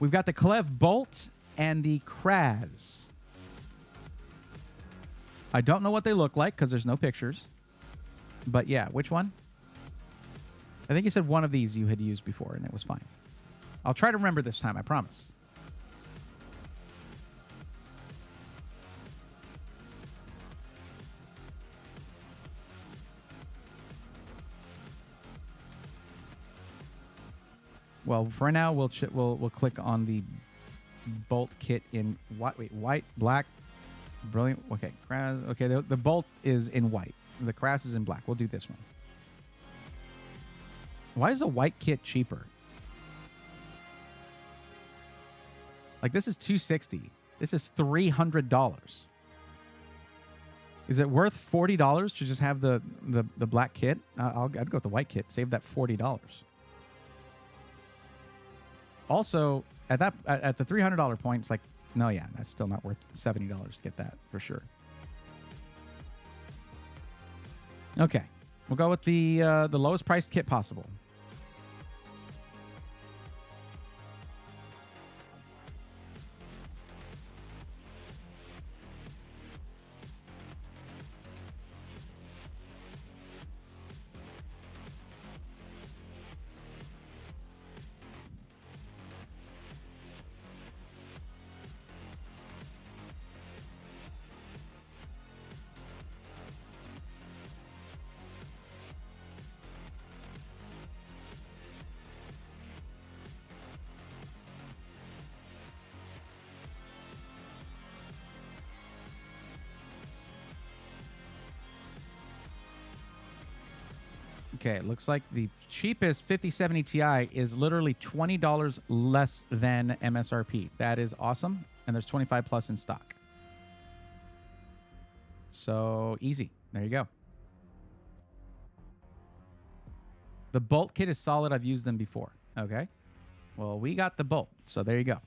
We've got the Clev Bolt and the Kraz. I don't know what they look like because there's no pictures. But yeah, which one? I think you said one of these you had used before, and it was fine. I'll try to remember this time, I promise. Well, for now, we'll click on the bolt kit in white, black, brilliant. Okay, Kraz. Okay, the bolt is in white. The Kraz is in black. We'll do this one. Why is a white kit cheaper? Like, this is $260. This is $300. Is it worth $40 to just have the black kit? I'd go with the white kit. Save that $40. Also, at the $300 point, it's like, no, yeah, that's still not worth $70 to get that for sure. Okay, we'll go with the lowest priced kit possible. Okay, it looks like the cheapest 5070 Ti is literally $20 less than MSRP. That is awesome, and there's 25 plus in stock. So easy. There you go. The bolt kit is solid. I've used them before. Okay. Well, we got the bolt, so there you go.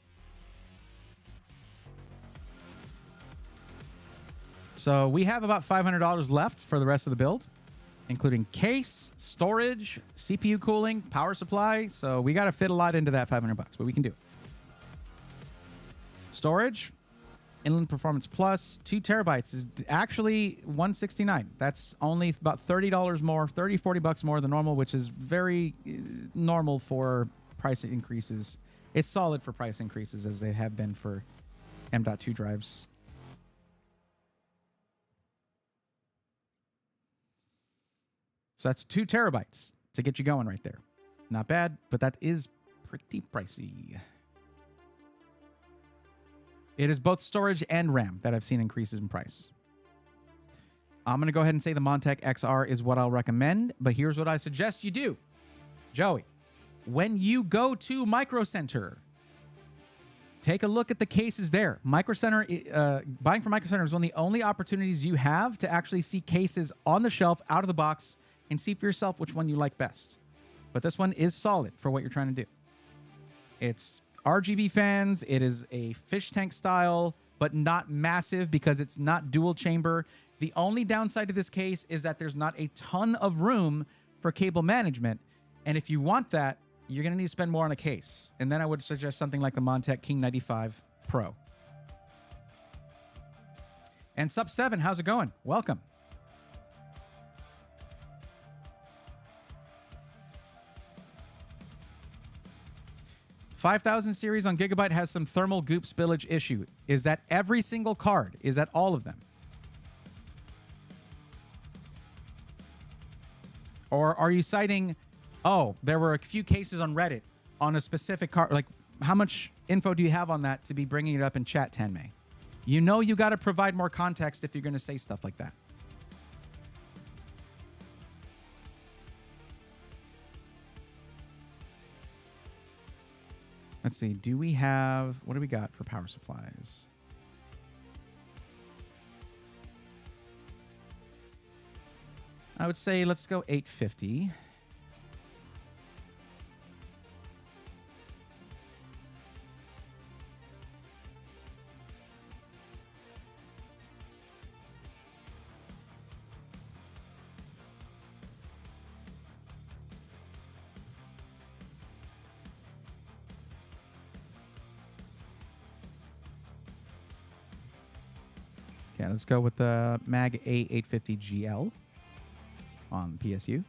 So we have about $500 left for the rest of the build, including case, storage, CPU cooling, power supply. So we got to fit a lot into that $500, but we can do it. Storage, Inland Performance Plus, 2 terabytes is actually $169. That's only about $30 more, 30, 40 bucks more than normal, which is very normal for price increases. It's solid for price increases as they have been for M.2 drives. So that's 2 terabytes to get you going right there. Not bad, but that is pretty pricey. It is both storage and RAM that I've seen increases in price. I'm going to go ahead and say the Montec XR is what I'll recommend, but here's what I suggest you do. Joey, when you go to Micro Center, take a look at the cases there. Micro Center, buying from Micro Center is one of the only opportunities you have to actually see cases on the shelf, out of the box, and see for yourself which one you like best. But this one is solid for what you're trying to do. It's RGB fans. It is a fish tank style, but not massive because it's not dual chamber. The only downside to this case is that there's not a ton of room for cable management. And if you want that, you're going to need to spend more on a case. And then I would suggest something like the Montech King 95 Pro. And Sub 7, how's it going? Welcome. $5,000 series on Gigabyte has some thermal goop spillage issue. Is that every single card? Is that all of them? Or are you citing, oh, there were a few cases on Reddit on a specific card? Like, how much info do you have on that to be bringing it up in chat, Tanmay? You know you got to provide more context if you're going to say stuff like that. Let's see. Do we have... What do we got for power supplies? I would say let's go 850. Okay, let's go with the MAG A850GL on PSU.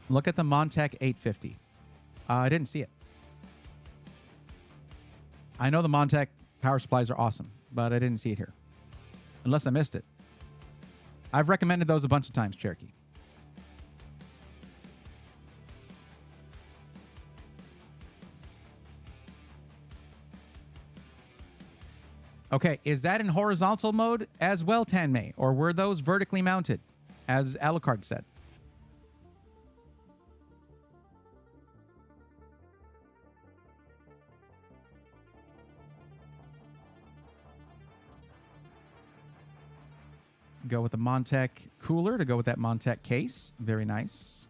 Look at the Montech 850. I didn't see it. I know the Montech power supplies are awesome, but I didn't see it here. Unless I missed it. I've recommended those a bunch of times, Cherokee. Okay, is that in horizontal mode as well, Tanmay? Or were those vertically mounted, as Alucard said? Go with the Montech cooler to go with that Montech case. Very nice.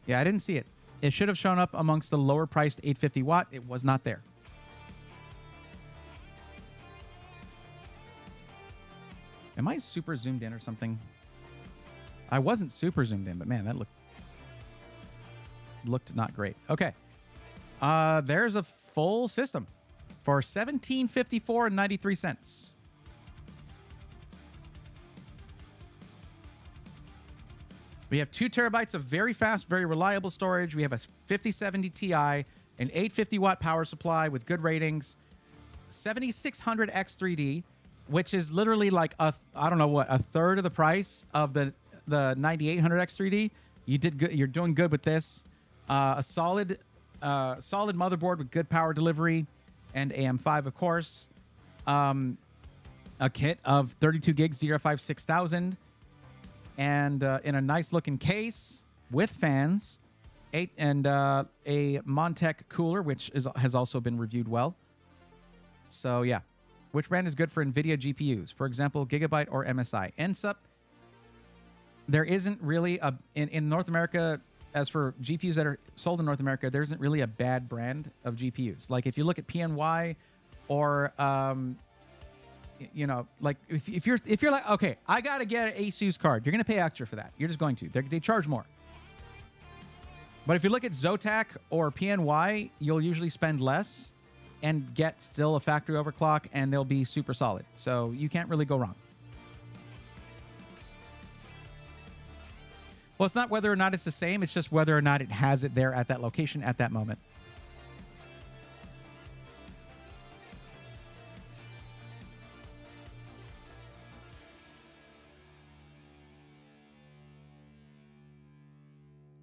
Yeah, I didn't see it. It should have shown up amongst the lower priced 850 watt. It was not there. Am I super zoomed in or something? I wasn't super zoomed in, but man, that looked not great. Okay. There's a full system for $17.54 and 93 cents. We have 2 terabytes of very fast, very reliable storage. We have a 5070 Ti, an 850 watt power supply with good ratings, 7600 X3D, which is literally like a third of the price of the 9800 X3D. You did good. You're doing good with this. A solid motherboard with good power delivery, and AM5, of course. A kit of 32 gigs ZR5 6000. And in a nice looking case with fans, a Montech cooler, which has also been reviewed well. So yeah, which brand is good for NVIDIA GPUs? For example, Gigabyte or MSI. NSUP, there isn't really in North America, as for GPUs that are sold in North America, there isn't really a bad brand of GPUs. Like if you look at PNY or you know, like if you're like, okay, I gotta get an ASUS card, you're gonna pay extra for that. You're just going to. They charge more. But if you look at Zotac or PNY, you'll usually spend less and get still a factory overclock, and they'll be super solid. So you can't really go wrong. Well, it's not whether or not it's the same. It's just whether or not it has it there at that location at that moment.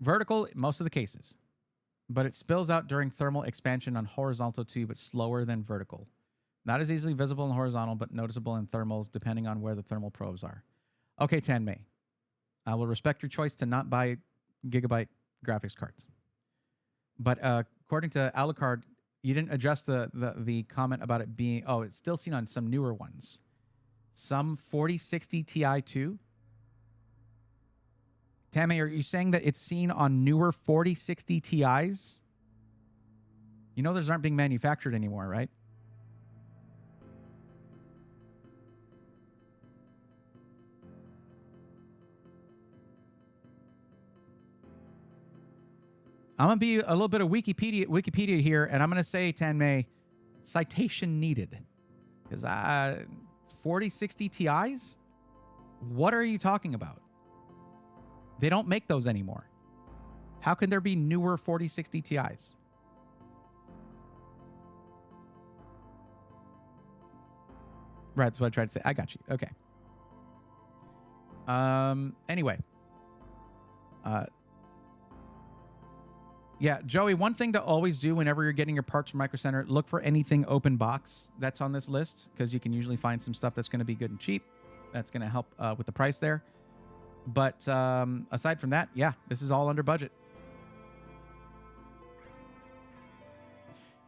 Vertical, most of the cases, but it spills out during thermal expansion on horizontal too, but slower than vertical. Not as easily visible in horizontal, but noticeable in thermals, depending on where the thermal probes are. Okay, Tanmay. I will respect your choice to not buy gigabyte graphics cards. But according to Alucard, you didn't adjust the comment about it being, oh, it's still seen on some newer ones. Some 4060 Ti too. Tammy, are you saying that it's seen on newer 4060 Ti's? You know those aren't being manufactured anymore, right? I'm going to be a little bit of Wikipedia here, and I'm going to say, Tanmay, citation needed. Because 4060 Ti's? What are you talking about? They don't make those anymore. How can there be newer 4060 Ti's? Right, that's what I tried to say. I got you. Okay. Anyway. Yeah, Joey, one thing to always do whenever you're getting your parts from Micro Center, look for anything open box that's on this list, because you can usually find some stuff that's going to be good and cheap. That's going to help with the price there. But aside from that, yeah, this is all under budget.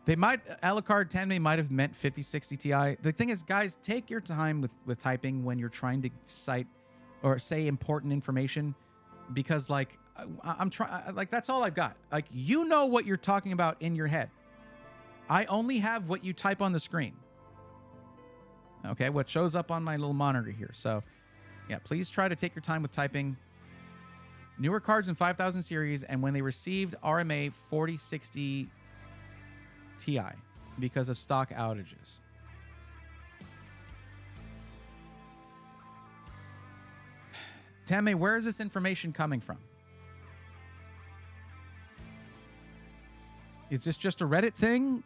They might, Alucard 10 might have meant 5060 Ti. The thing is, guys, take your time with typing when you're trying to cite or say important information, because like I'm trying, like that's all I've got. Like, you know what you're talking about in your head. I only have what you type on the screen. Okay, what shows up on my little monitor here. So yeah, please try to take your time with typing. Newer cards in 5000 series, and when they received RMA 4060 Ti because of stock outages. Tammy, where is this information coming from? Is this just a Reddit thing?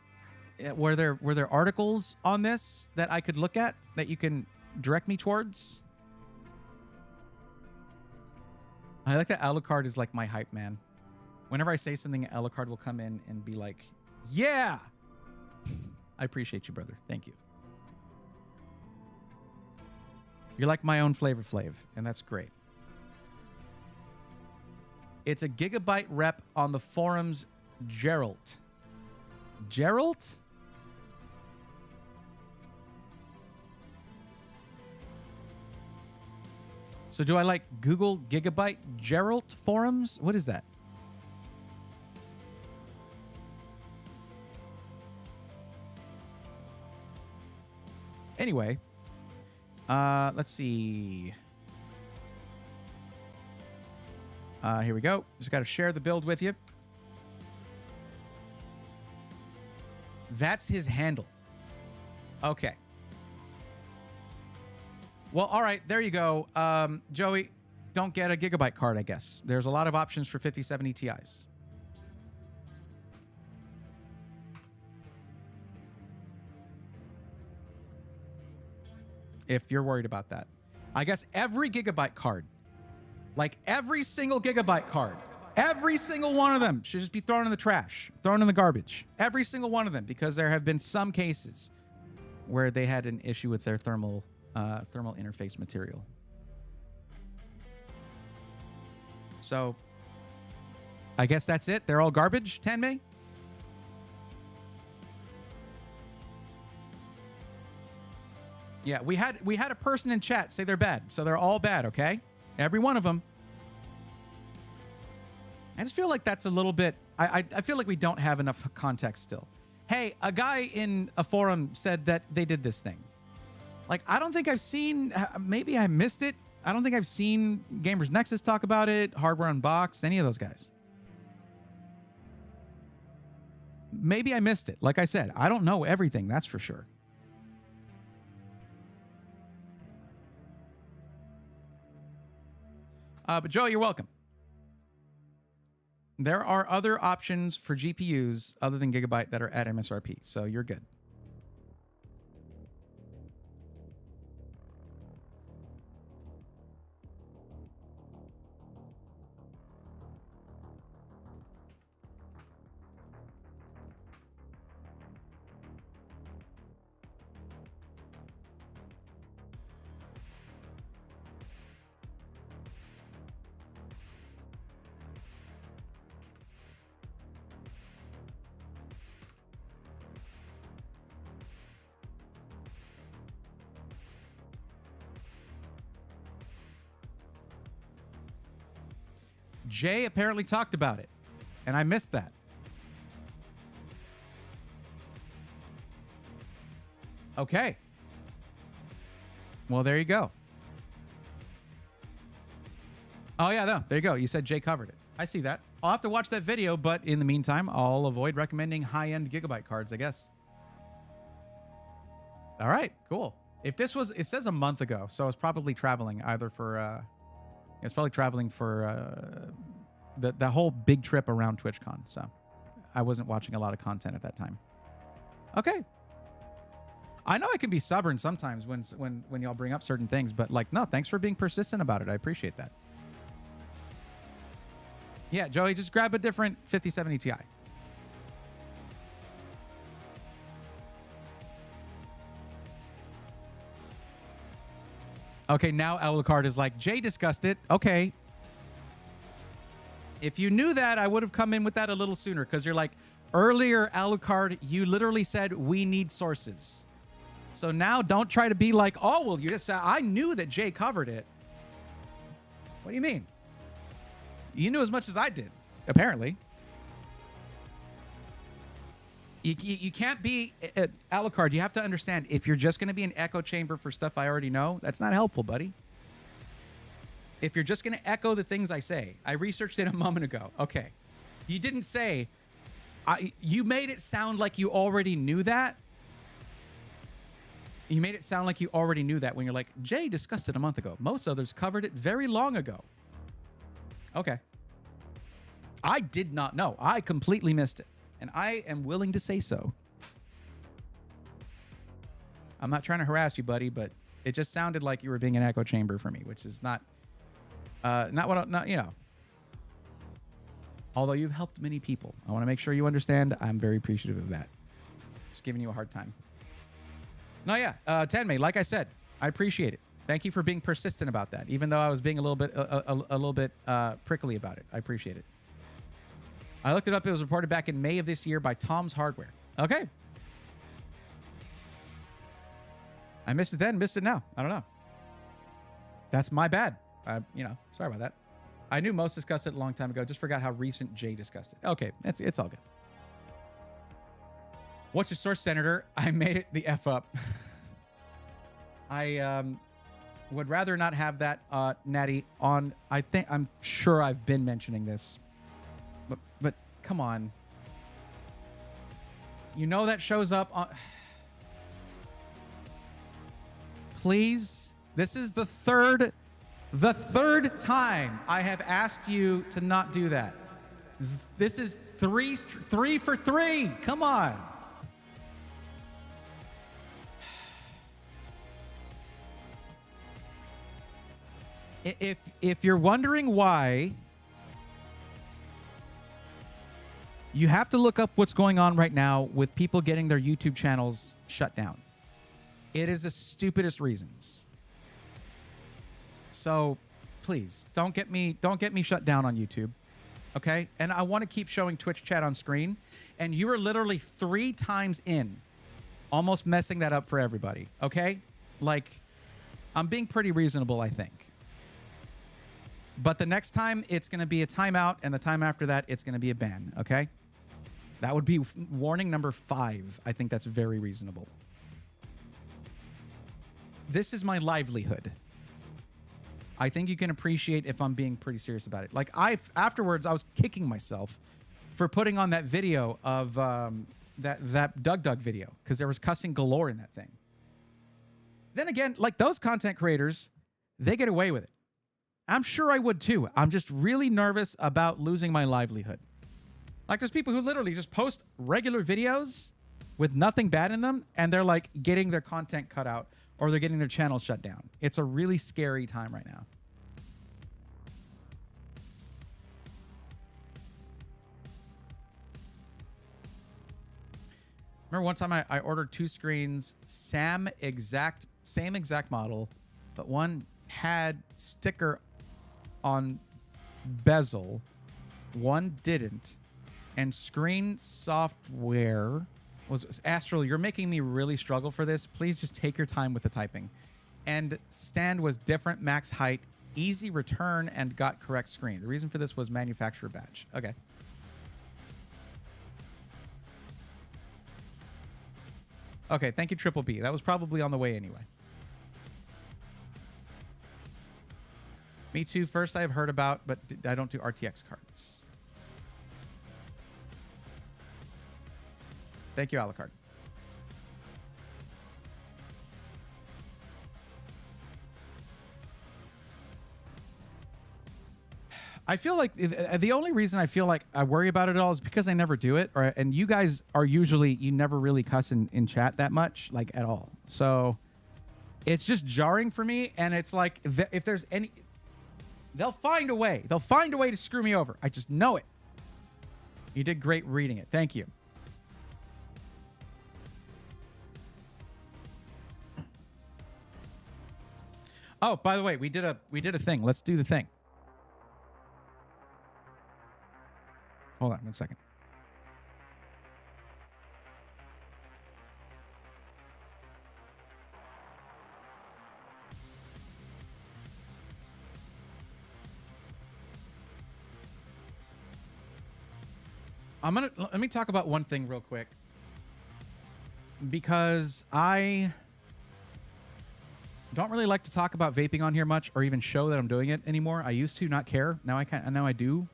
Were there articles on this that I could look at that you can direct me towards? I like that Alucard is like my hype man. Whenever I say something, Alucard will come in and be like, yeah! I appreciate you, brother. Thank you. You're like my own Flavor Flav, and that's great. It's a gigabyte rep on the forums, Geralt. Geralt? So do I like Google gigabyte Geralt forums? What is that? Anyway, let's see. Here we go. Just got to share the build with you. That's his handle. Okay. Well, all right. There you go. Joey, don't get a gigabyte card, I guess. There's a lot of options for 5070 Ti's. If you're worried about that. I guess every gigabyte card, like every single gigabyte card, every single one of them should just be thrown in the trash, thrown in the garbage. Every single one of them, because there have been some cases where they had an issue with their thermal interface material. So I guess that's it. They're all garbage, Tanmay? Yeah, we had a person in chat say they're bad, so they're all bad, okay? Every one of them. I just feel like that's a little bit... I feel like we don't have enough context still. Hey, a guy in a forum said that they did this thing. Like, I don't think I've seen... Maybe I missed it. I don't think I've seen Gamers Nexus talk about it, Hardware Unboxed, any of those guys. Maybe I missed it. Like I said, I don't know everything, that's for sure. But Joe, you're welcome. There are other options for GPUs other than Gigabyte that are at MSRP, so you're good. Jay apparently talked about it, and I missed that. Okay. Well, there you go. Oh, yeah, no, there you go. You said Jay covered it. I see that. I'll have to watch that video, but in the meantime, I'll avoid recommending high-end gigabyte cards, I guess. All right, cool. If this was, it says a month ago, so I was probably traveling either for, it's probably traveling for the whole big trip around TwitchCon, so I wasn't watching a lot of content at that time. Okay. I know I can be stubborn sometimes when y'all bring up certain things, but like, no, thanks for being persistent about it. I appreciate that. Yeah, Joey, just grab a different 5070 Ti. Okay, now Alucard is like, Jay discussed it. Okay. If you knew that, I would have come in with that a little sooner, because you're like, earlier, Alucard, you literally said we need sources. So now don't try to be like, oh, well, you just said, I knew that Jay covered it. What do you mean? You knew as much as I did, apparently. You can't be Alucard. You have to understand, if you're just going to be an echo chamber for stuff I already know, that's not helpful, buddy. If you're just going to echo the things I say, I researched it a moment ago. Okay. You didn't say, you made it sound like you already knew that. You made it sound like you already knew that when you're like, Jay discussed it a month ago. Most others covered it very long ago. Okay. I did not know. I completely missed it. And I am willing to say so. I'm not trying to harass you, buddy, but it just sounded like you were being an echo chamber for me, which is not what, you know. Although you've helped many people. I want to make sure you understand. I'm very appreciative of that. Just giving you a hard time. No, yeah. Tenmei, like I said, I appreciate it. Thank you for being persistent about that, even though I was being a little bit prickly about it. I appreciate it. I looked it up. It was reported back in May of this year by Tom's Hardware. Okay. I missed it then, missed it now. I don't know. That's my bad. Sorry about that. I knew most discussed it a long time ago. Just forgot how recent Jay discussed it. Okay, it's all good. What's your source, Senator? I made it the F up. I would rather not have that, Natty, on. I'm sure I've been mentioning this. But come on. You know that shows up on... Please? This is the third time I have asked you to not do that. This is three for three. Come on. If you're wondering why, you have to look up what's going on right now with people getting their YouTube channels shut down. It is the stupidest reasons. So please don't get me shut down on YouTube. Okay? And I want to keep showing Twitch chat on screen. And you are literally 3 times in, almost messing that up for everybody. Okay? Like, I'm being pretty reasonable, I think. But the next time, it's going to be a timeout, and the time after that, it's going to be a ban, okay? That would be warning number 5. I think that's very reasonable. This is my livelihood. I think you can appreciate if I'm being pretty serious about it. Like, afterwards, I was kicking myself for putting on that video of that Doug video, because there was cussing galore in that thing. Then again, like, those content creators, they get away with it. I'm sure I would too. I'm just really nervous about losing my livelihood. Like, there's people who literally just post regular videos with nothing bad in them, and they're like getting their content cut out, or they're getting their channel shut down. It's a really scary time right now. Remember one time I ordered 2 screens, same exact model, but one had sticker on bezel, one didn't, and screen software was Astral. You're making me really struggle for this. Please just take your time with the typing. And stand was different max height, easy return and got correct screen. The reason for this was manufacturer batch. Okay. Okay, thank you, Triple B. That was probably on the way anyway. Me too. First I've heard about, but I don't do RTX cards. Thank you, Alucard. I feel like the only reason I feel like I worry about it all is because I never do it. And you guys are usually, you never really cuss in chat that much, like at all. So it's just jarring for me. And it's like, if there's any, they'll find a way. They'll find a way to screw me over. I just know it. You did great reading it. Thank you. Oh, by the way, we did a thing. Let's do the thing. Hold on 1 second. Let me talk about one thing real quick, because I don't really like to talk about vaping on here much, or even show that I'm doing it anymore. I used to not care. Now I can't. Now I do.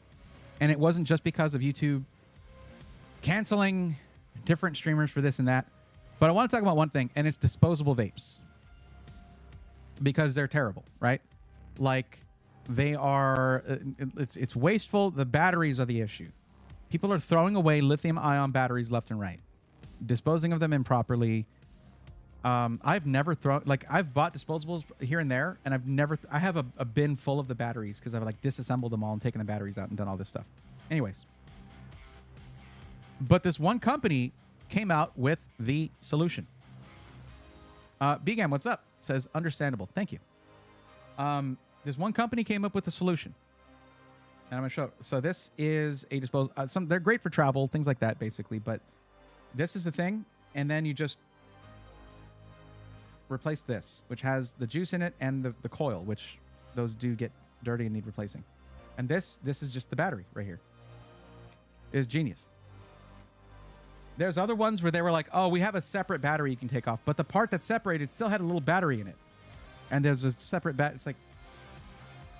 And it wasn't just because of YouTube canceling different streamers for this and that. But I want to talk about one thing, and it's disposable vapes. Because they're terrible, right? Like, they are, it's wasteful. The batteries are the issue. People are throwing away lithium-ion batteries left and right, disposing of them improperly. I've never thrown, like, I've bought disposables here and there, and I have a bin full of the batteries because I've like disassembled them all and taken the batteries out and done all this stuff. Anyways. But this one company came out with the solution. Begam, what's up? Says understandable. Thank you. This one company came up with the solution. And I'm going to show. So this is a disposable. They're great for travel, things like that, basically. But this is the thing. And then you just replace this, which has the juice in it, and the coil, which those do get dirty and need replacing. And this is just the battery right here. It's genius. There's other ones where they were like, oh, we have a separate battery you can take off, but the part that's separated still had a little battery in it. And there's a separate it's like,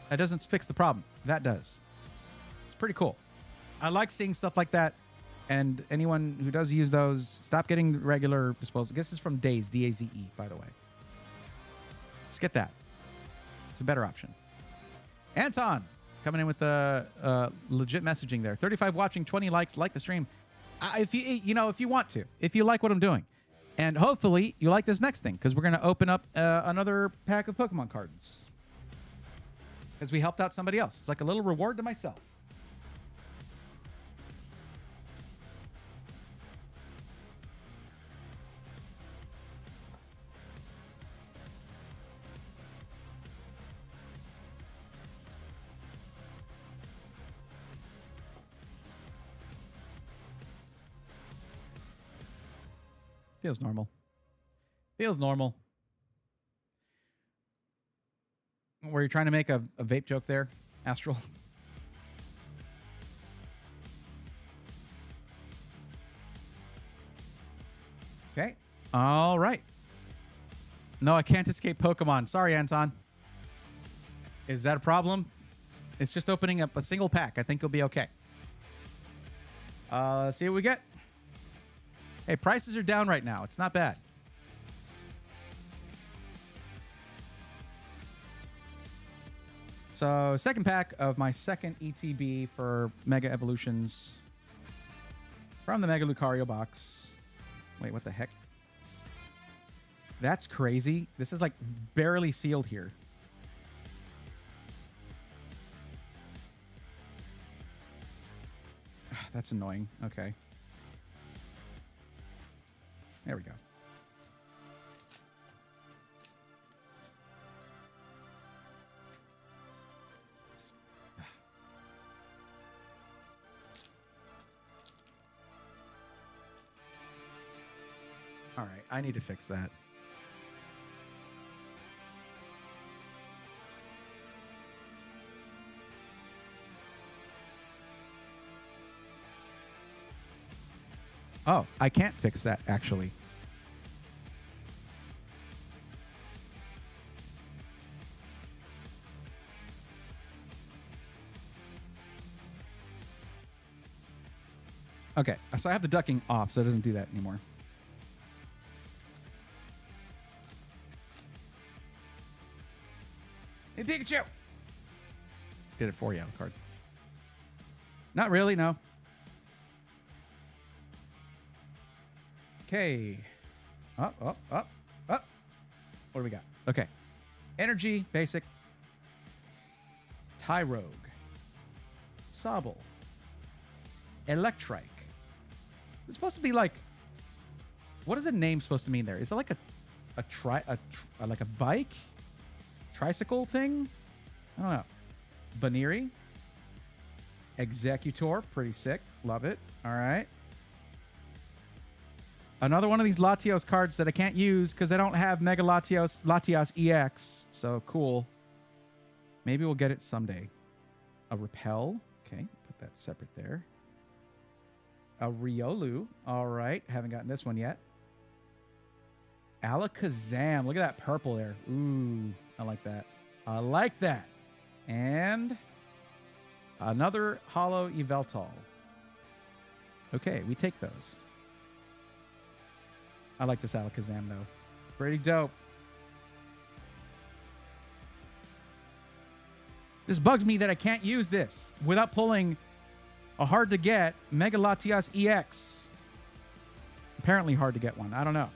that doesn't fix the problem. That does. It's pretty cool. I like seeing stuff like that. And anyone who does use those, stop getting regular disposable. This is from Daze, D-A-Z-E, by the way. Just get that. It's a better option. Anton, coming in with the legit messaging there. 35 watching, 20 likes, like the stream. If you want to, if you like what I'm doing. And hopefully you like this next thing, because we're going to open up another pack of Pokemon cards. Because we helped out somebody else. It's like a little reward to myself. Feels normal. Feels normal. Were you trying to make a vape joke there, Astral? Okay. All right. No, I can't escape Pokemon. Sorry, Anton. Is that a problem? It's just opening up a single pack. I think you'll be okay. Let's see what we get. Hey, prices are down right now. It's not bad. So, second pack of my second ETB for Mega Evolutions from the Mega Lucario box. Wait, what the heck? That's crazy. This is like barely sealed here. That's annoying. Okay. There we go. All right, I need to fix that. Oh, I can't fix that, actually. Okay, so I have the ducking off, so it doesn't do that anymore. Hey, Pikachu! Did it for you, Alucard. Not really, no. Okay. Up. What do we got? Okay. Energy, basic. Tyrogue. Sobble. Electrike. It's supposed to be like, what is a name supposed to mean there? Is it like like a bike? Tricycle thing? I don't know. Baneri. Executor. Pretty sick. Love it. All right. Another one of these Latios cards that I can't use because I don't have Mega Latios EX. So cool. Maybe we'll get it someday. A Repel. Okay. Put that separate there. A Riolu. All right. Haven't gotten this one yet. Alakazam. Look at that purple there. Ooh. I like that. I like that. And another Holo Yveltal. Okay. We take those. I like this Alakazam, though. Pretty dope. This bugs me that I can't use this without pulling a hard-to-get Mega Latias EX. Apparently hard to get one. I don't know.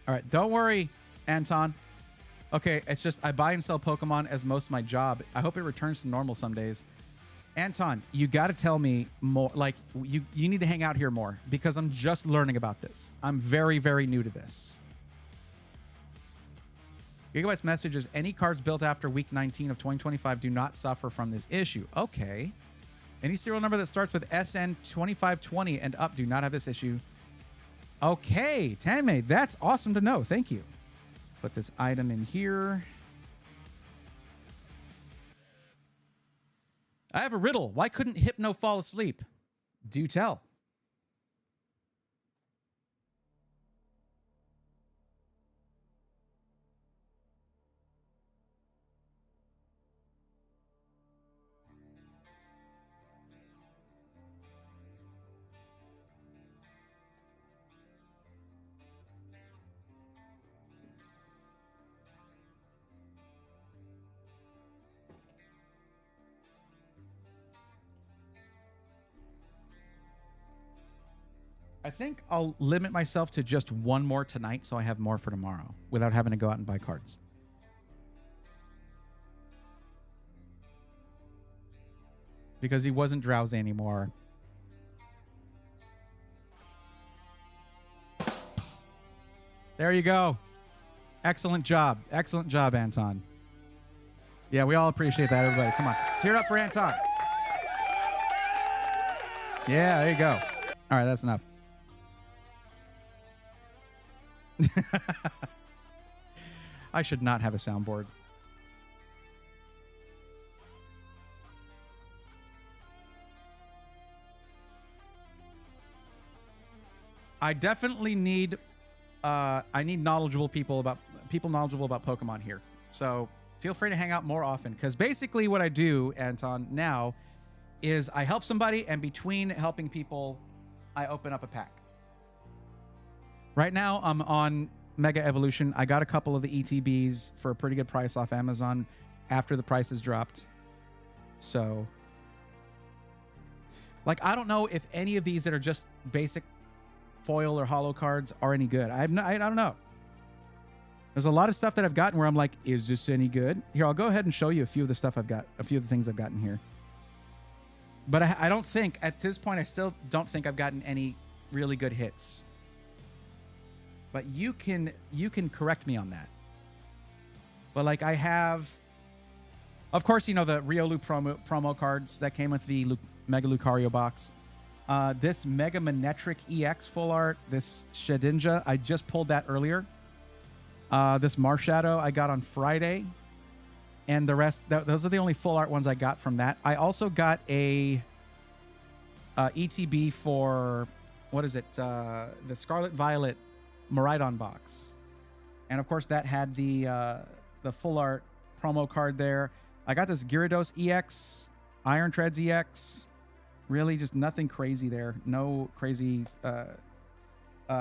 All right, don't worry, Anton. Okay, it's just I buy and sell Pokemon as most of my job. I hope it returns to normal some days. Anton, you got to tell me more. Like, you need to hang out here more because I'm just learning about this. I'm very, very new to this. Gigabyte's message is any cards built after week 19 of 2025 do not suffer from this issue. Okay. Any serial number that starts with SN 2520 and up do not have this issue. Okay, Tanmay, that's awesome to know. Thank you. Put this item in here. I have a riddle. Why couldn't Hypno fall asleep? Do tell. I think I'll limit myself to just one more tonight so I have more for tomorrow without having to go out and buy cards. Because he wasn't drowsy anymore. There you go. Excellent job. Excellent job, Anton. Yeah, we all appreciate that, everybody. Come on. Let's hear it up for Anton. Yeah, there you go. All right, that's enough. I should not have a soundboard. I definitely need I need knowledgeable people knowledgeable about Pokemon here. So feel free to hang out more often because basically what I do, Anton, now is I help somebody and between helping people, I open up a pack. Right now, I'm on Mega Evolution. I got a couple of the ETBs for a pretty good price off Amazon after the prices dropped. So, like, I don't know if any of these that are just basic foil or holo cards are any good. I don't know. There's a lot of stuff that I've gotten where I'm like, is this any good? Here, I'll go ahead and show you a few of the stuff I've got, a few of the things I've gotten here. But I don't think, at this point, I still don't think I've gotten any really good hits. But you can correct me on that. But like I have, of course, you know, the Riolu promo cards that came with the Mega Lucario box. This Mega Manectric EX full art, this Shedinja, I just pulled that earlier. This Marshadow I got on Friday. And the rest, those are the only full art ones I got from that. I also got a ETB for, what is it? The Scarlet Violet Miraidon box. And of course that had the full art promo card there. I got this Gyarados EX, Iron Treads EX. Really just nothing crazy there. No crazy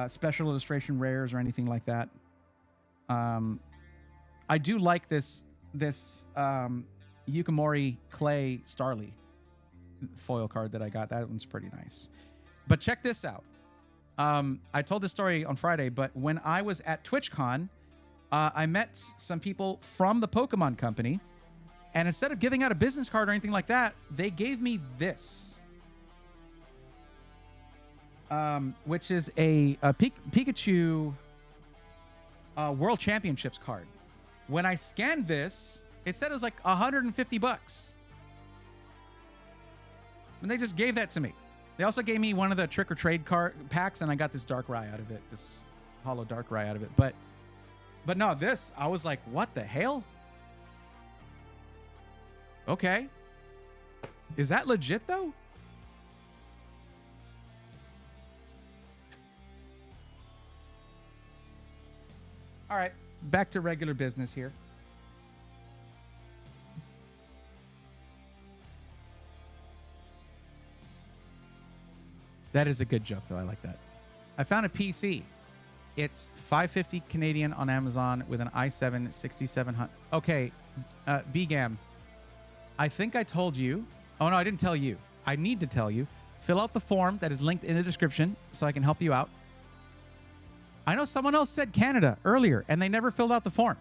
special illustration rares or anything like that. I do like this Yukimori Clay Starly foil card that I got. That one's pretty nice. But check this out. I told this story on Friday, but when I was at TwitchCon, I met some people from the Pokemon Company, and instead of giving out a business card or anything like that, they gave me this, which is a Pikachu World Championships card. When I scanned this, it said it was like $150. And they just gave that to me. They also gave me one of the Trick or Trade card packs, and I got this Darkrai out of it, this Hollow Darkrai out of it. But no, this, I was like, what the hell? Okay. Is that legit, though? All right, back to regular business here. That is a good joke, though. I like that. I found a PC. It's $550 Canadian on Amazon with an i7 6700. Okay, BGAM. I think I told you. Oh, no, I didn't tell you. I need to tell you. Fill out the form that is linked in the description so I can help you out. I know someone else said Canada earlier, and they never filled out the form.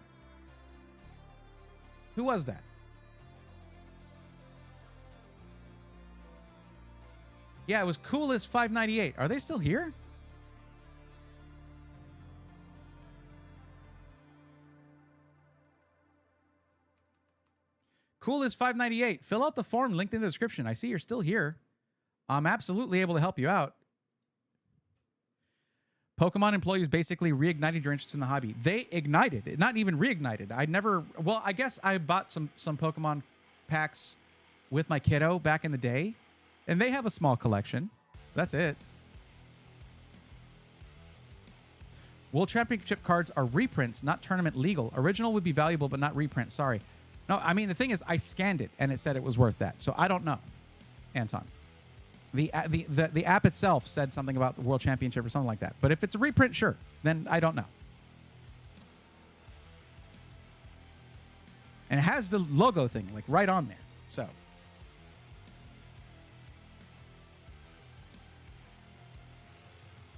Who was that? Yeah, it was Cool as 598. Are they still here? Cool as 598. Fill out the form linked in the description. I see you're still here. I'm absolutely able to help you out. Pokemon employees basically reignited your interest in the hobby. They ignited it, not even reignited. I never, well, I guess I bought some Pokemon packs with my kiddo back in the day, and they have a small collection. That's it. World Championship cards are reprints, not tournament legal. Original would be valuable, but not reprint. Sorry. No, I mean, the thing is, I scanned it, and it said it was worth that. So I don't know, Anton. The app itself said something about the World Championship or something like that. But if it's a reprint, sure. Then I don't know. And it has the logo thing, like, right on there. So.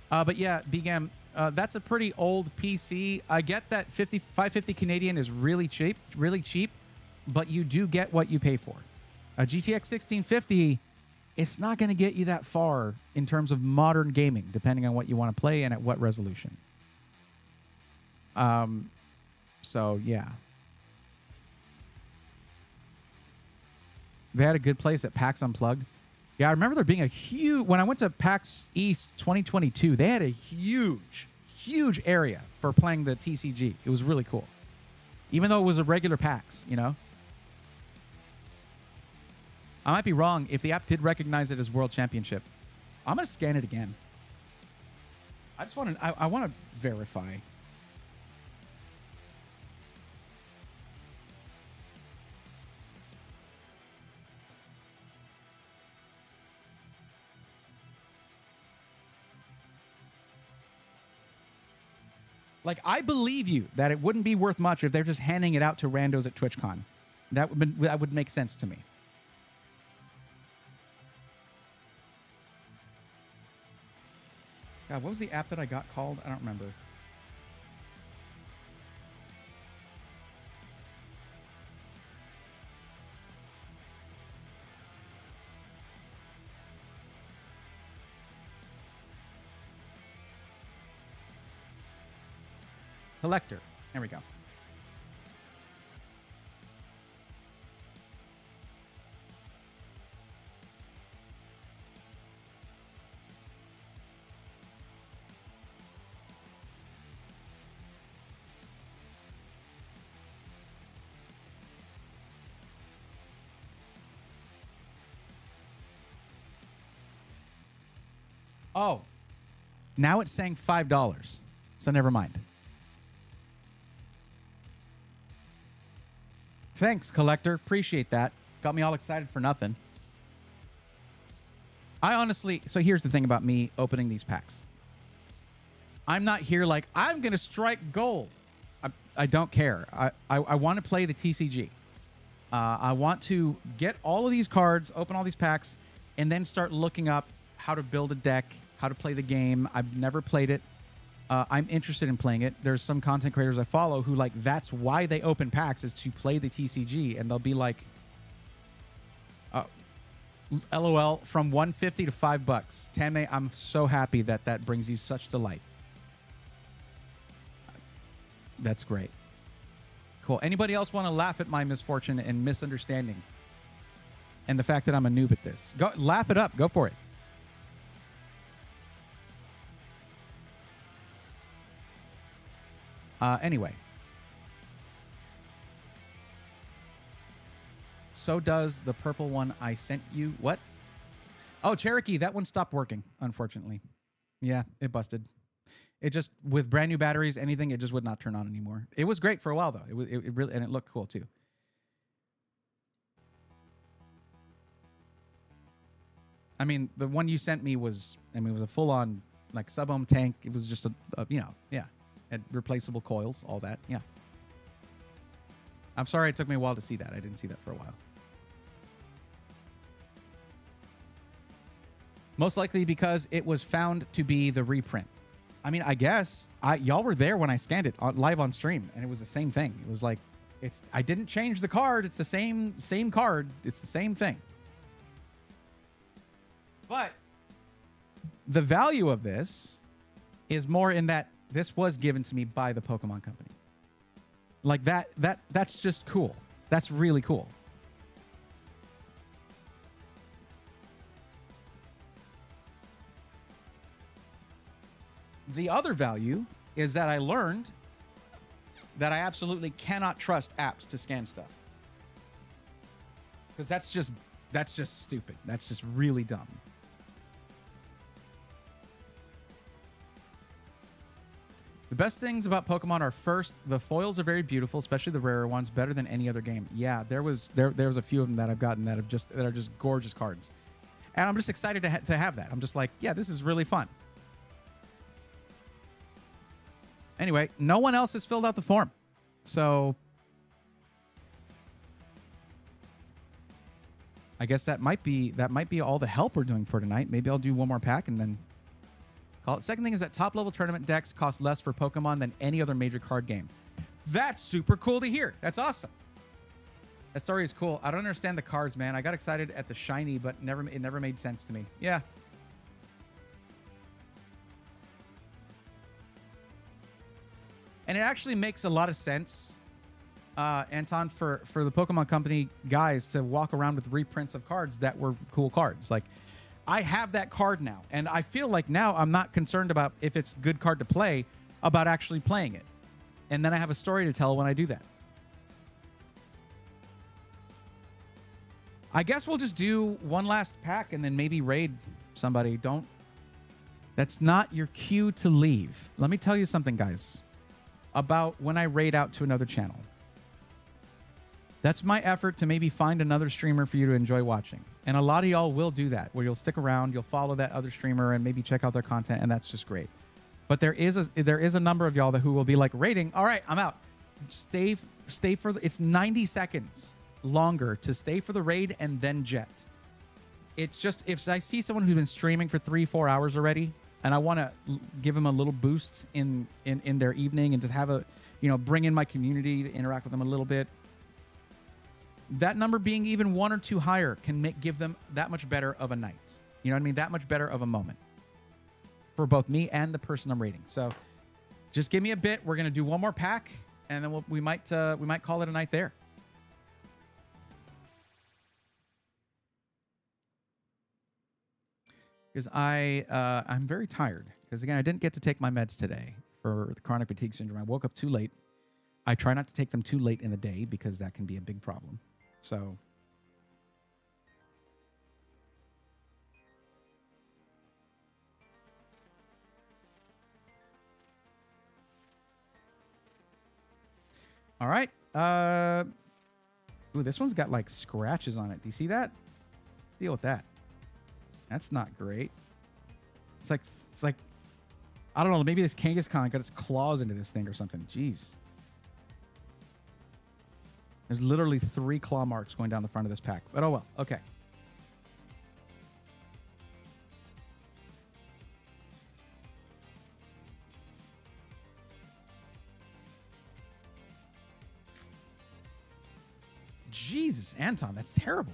But yeah, BGAM, that's a pretty old PC. I get that $550 Canadian is really cheap, but you do get what you pay for. A GTX 1650, it's not going to get you that far in terms of modern gaming, depending on what you want to play and at what resolution. So yeah. They had a good place at PAX Unplugged. Yeah, I remember there being a huge... When I went to PAX East 2022, they had a huge area for playing the TCG. It was really cool. Even though it was a regular PAX, you know? I might be wrong. If the app did recognize it as World Championship, I'm going to scan it again. I just want to... I want to verify. Like, I believe you that it wouldn't be worth much if they're just handing it out to randos at TwitchCon. That would make sense to me. God, what was the app that I got called? I don't remember. Collector. There we go. Oh, now it's saying $5. So never mind. Thanks, Collector. Appreciate that. Got me all excited for nothing. I honestly, so here's the thing about me opening these packs. I'm not here like, I'm going to strike gold. I don't care. I want to play the TCG. I want to get all of these cards, open all these packs, and then start looking up how to build a deck, how to play the game. I've never played it. I'm interested in playing it. There's some content creators I follow who, like, that's why they open packs, is to play the TCG, and they'll be like, LOL, from $150 to $5. Tame, I'm so happy that that brings you such delight. That's great. Cool. Anybody else want to laugh at my misfortune and misunderstanding and the fact that I'm a noob at this? Go laugh it up. Go for it. Anyway. So does the purple one I sent you. What? Oh, Cherokee. That one stopped working, unfortunately. Yeah, it busted. It just, with brand new batteries, anything, it just would not turn on anymore. It was great for a while, though. It really, and it looked cool, too. I mean, the one you sent me was, I mean, it was a full-on, like, sub-ohm tank. It was just a, you know, yeah. And replaceable coils, all that, yeah. I'm sorry it took me a while to see that. I didn't see that for a while. Most likely because it was found to be the reprint. I mean, I guess y'all were there when I scanned it live on stream, and it was the same thing. It was like, I didn't change the card. It's the same card. It's the same thing. But the value of this is more in that this was given to me by the Pokemon Company. Like that's just cool. That's really cool. The other value is that I learned that I absolutely cannot trust apps to scan stuff. Because that's just stupid. That's just really dumb. The best things about Pokemon are, first, the foils are very beautiful, especially the rarer ones, better than any other game. Yeah, there was a few of them that I've gotten that are just gorgeous cards. And I'm just excited to have that. I'm just like, yeah, this is really fun. Anyway, no one else has filled out the form. So I guess that might be all the help we're doing for tonight. Maybe I'll do one more pack and then call it. Second thing is that top-level tournament decks cost less for Pokemon than any other major card game. That's super cool to hear. That's awesome. That story is cool. I don't understand the cards, man. I got excited at the shiny, but it never made sense to me. Yeah. And it actually makes a lot of sense, Anton, for the Pokemon Company guys to walk around with reprints of cards that were cool cards. Like, I have that card now, and I feel like now I'm not concerned about if it's a good card to play, about actually playing it. And then I have a story to tell when I do that. I guess we'll just do one last pack and then maybe raid somebody. That's not your cue to leave. Let me tell you something, guys, about when I raid out to another channel. That's my effort to maybe find another streamer for you to enjoy watching. And a lot of y'all will do that, where you'll stick around, you'll follow that other streamer and maybe check out their content, and that's just great. But there is a number of y'all who will be like, raiding, all right, I'm out. Stay for it's 90 seconds longer to stay for the raid and then jet. It's just, if I see someone who's been streaming for 3-4 hours already, and I want to give them a little boost in their evening and to have a, bring in my community to interact with them a little bit, that number being even 1 or 2 higher can give them that much better of a night. You know what I mean? That much better of a moment for both me and the person I'm rating. So Just give me a bit. We're gonna do one more pack, and then we might call it a night there. Because I'm very tired. Because again, I didn't get to take my meds today for the chronic fatigue syndrome. I woke up too late. I try not to take them too late in the day because that can be a big problem. So. All right. Ooh, this one's got like scratches on it. Do you see that? Deal with that. That's not great. It's like, I don't know. Maybe this Kangaskhan got its claws into this thing or something. Jeez. There's literally 3 claw marks going down the front of this pack. But oh well. Okay. Jesus, Anton, that's terrible.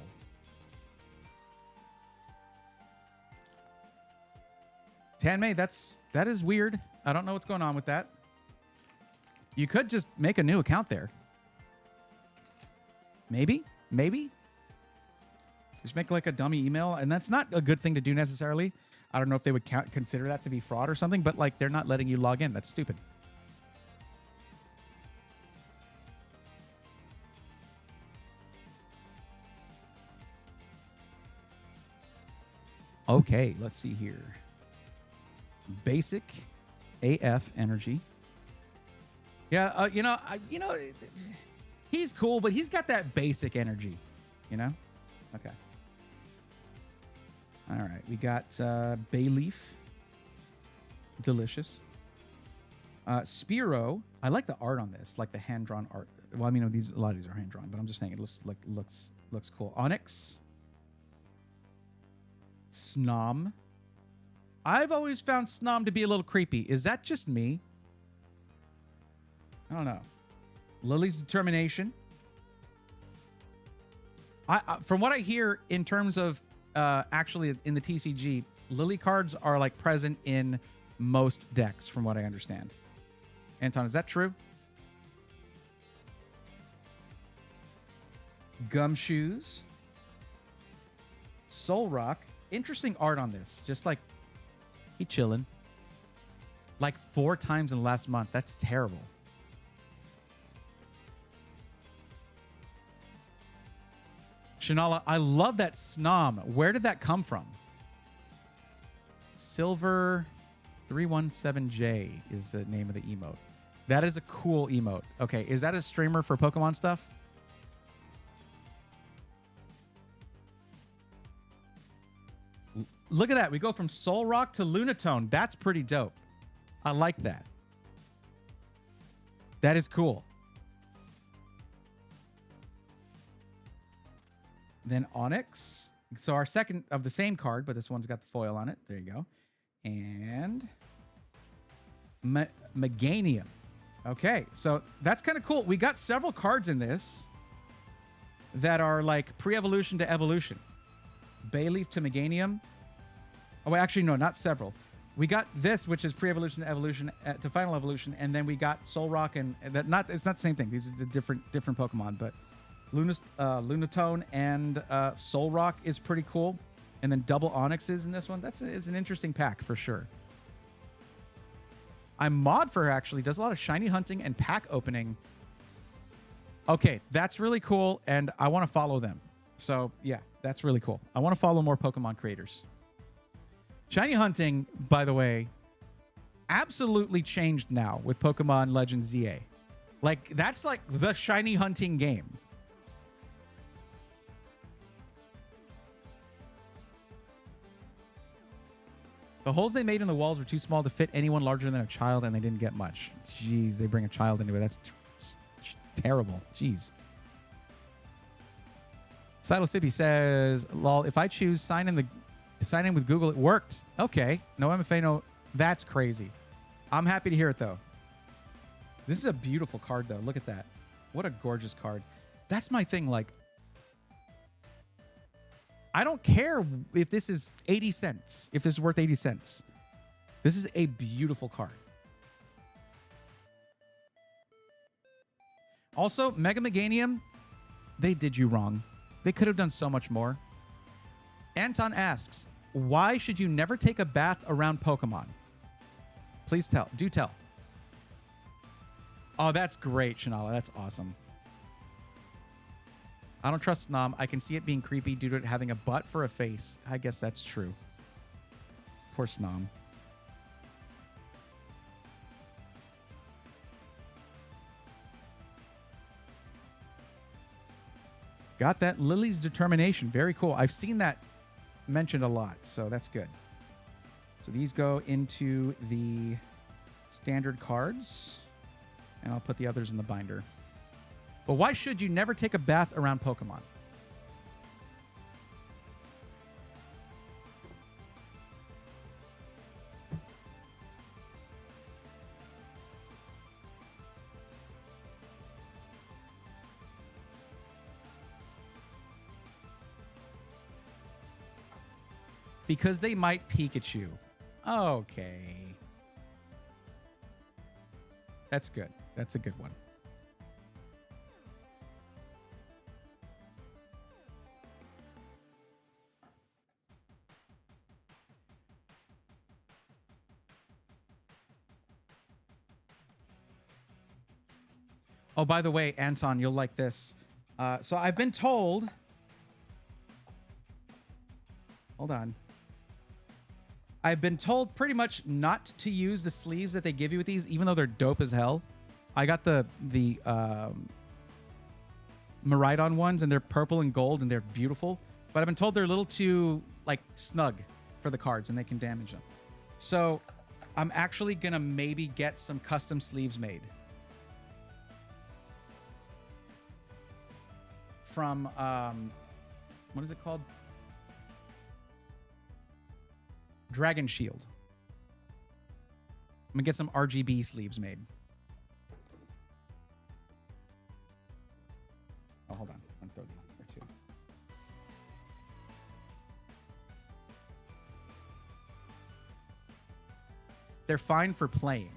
Tanmay, that is weird. I don't know what's going on with that. You could just make a new account there. Maybe. Just make like a dummy email, and that's not a good thing to do necessarily. I don't know if they would consider that to be fraud or something, but like they're not letting you log in. That's stupid. Okay, let's see here. Basic AF energy. Yeah, he's cool, but he's got that basic energy, you know? Okay. All right, we got bay leaf. Delicious. Spiro. I like the art on this, like the hand-drawn art. Well, I mean, a lot of these are hand-drawn, but I'm just saying it looks cool. Onyx. Snom. I've always found Snom to be a little creepy. Is that just me? I don't know. Lily's Determination. From what I hear in terms of actually in the TCG, Lily cards are like present in most decks from what I understand. Anton, is that true? Gumshoes. Soul Rock. Interesting art on this. Just like he chilling. Like 4 times in the last month. That's terrible. Shanala, I love that Snom. Where did that come from? Silver 317J is the name of the emote. That is a cool emote. Okay, is that a streamer for Pokemon stuff? Look at that. We go from Soul Rock to Lunatone. That's pretty dope. I like that. That is cool. Then Onyx. So our second of the same card, but this one's got the foil on it. There you go. And Meganium. Okay, so that's kind of cool. We got several cards in this that are like pre-evolution to evolution. Bayleaf to Meganium. Oh, wait, actually, no, not several. We got this, which is pre-evolution to evolution to final evolution, and then we got Soul Rock and that. It's not the same thing. These are the different Pokemon, but Lunatone and Soul Rock is pretty cool, and then double Onyxes in this one. It's an interesting pack for sure. I'm mod for her actually. Does a lot of shiny hunting and pack opening. Okay, that's really cool, and I want to follow them. So yeah, that's really cool. I want to follow more Pokemon creators. Shiny hunting, by the way, absolutely changed now with Pokemon Legends ZA. Like, that's like the shiny hunting game. The holes they made in the walls were too small to fit anyone larger than a child, and they didn't get much. Jeez, they bring a child into it. That's terrible. Jeez. Sidle Sippy says, lol, if I choose sign in with Google, it worked. Okay. No MFA, no. That's crazy. I'm happy to hear it, though. This is a beautiful card, though. Look at that. What a gorgeous card. That's my thing. Like, I don't care if this is 80 cents, if this is worth 80 cents. This is a beautiful card. Also, Mega Meganium, they did you wrong. They could have done so much more. Anton asks, why should you never take a bath around Pokemon? Please tell. Do tell. Oh, that's great, Shanala. That's awesome. I don't trust Snom. I can see it being creepy due to it having a butt for a face. I guess that's true. Poor Snom. Got that Lily's determination. Very cool. I've seen that mentioned a lot, so that's good. So these go into the standard cards, and I'll put the others in the binder. But why should you never take a bath around Pokemon? Because they might Pikachu. Okay. That's good. That's a good one. Oh, by the way, Anton, you'll like this. So I've been told... Hold on. I've been told pretty much not to use the sleeves that they give you with these, even though they're dope as hell. I got the Miraidon ones, and they're purple and gold, and they're beautiful. But I've been told they're a little too, like, snug for the cards, and they can damage them. So I'm actually going to maybe get some custom sleeves made. From, what is it called? Dragon Shield. I'm gonna get some RGB sleeves made. Oh, hold on. I'm gonna throw these in there too. They're fine for playing.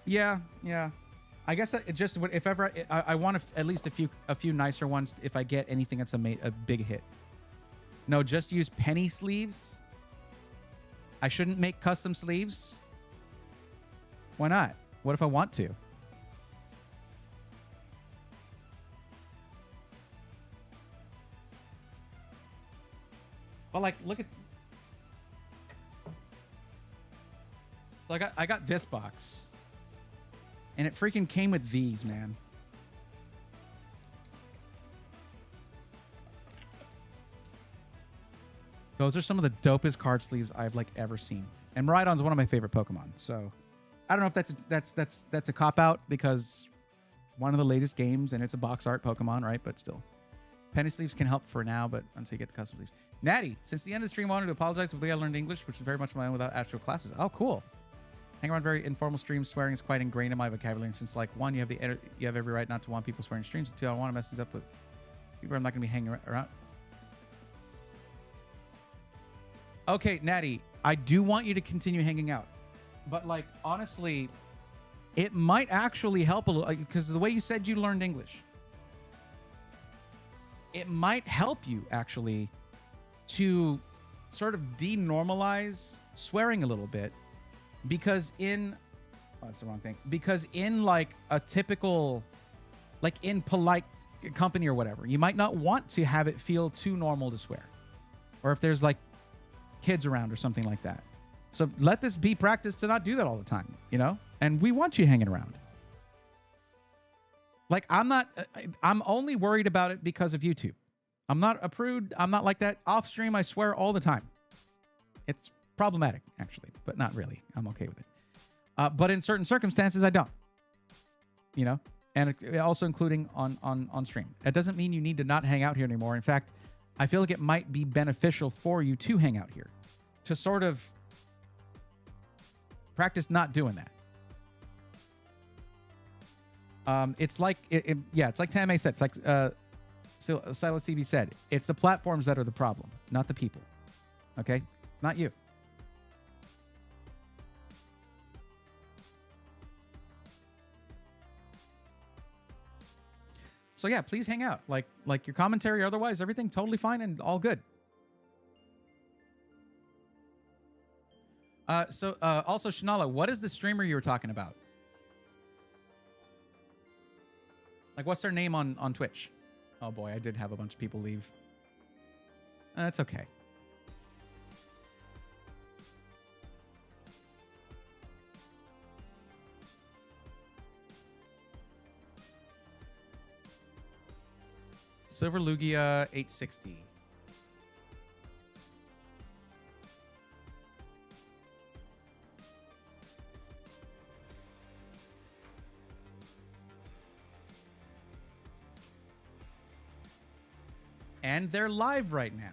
Yeah. I guess it just would, if ever I want at least a few nicer ones if I get anything that's a big hit. No, just use penny sleeves. I shouldn't make custom sleeves. Why not? What if I want to? Well, like, look at. So I got this box, and it freaking came with these, man. Those are some of the dopest card sleeves I've like ever seen. And Miraidon's one of my favorite Pokemon. So I don't know if that's a cop out because one of the latest games and it's a box art Pokemon, right? But still, penny sleeves can help for now. But until you get the custom sleeves, Natty, since the end of the stream, I wanted to apologize if I learned English, which is very much my own without actual classes. Oh, cool. Hang around very informal streams. Swearing is quite ingrained in my vocabulary. Since like one, you have every right not to want people swearing in streams. Two, I don't want to mess things up with people I'm not going to be hanging around. Okay, Natty, I do want you to continue hanging out. But, like, honestly, it might actually help a little, because the way you said you learned English, it might help you, actually, to sort of denormalize swearing a little bit. Because in... Oh, that's the wrong thing. Because in, like, a typical... Like, in polite company or whatever, you might not want to have it feel too normal to swear. Or if there's, like, kids around or something like that. So let this be practice to not do that all the time, you know? And we want you hanging around. Like, I'm only worried about it because of YouTube. I'm not a prude. I'm not like that. Off stream, I swear all the time. It's problematic, actually, but not really. I'm okay with it. But in certain circumstances, I don't. You know? And also including on stream. That doesn't mean you need to not hang out here anymore. In fact, I feel like it might be beneficial for you to hang out here. To sort of practice not doing that. It's like, it's like Tame said. It's like Silent CB said. It's the platforms that are the problem, not the people. Okay? Not you. So yeah, please hang out. Like your commentary, otherwise everything totally fine and all good. Also Shanala, what is the streamer you were talking about? Like, what's their name on Twitch? Oh boy, I did have a bunch of people leave. That's okay. Silver Lugia 860. And they're live right now.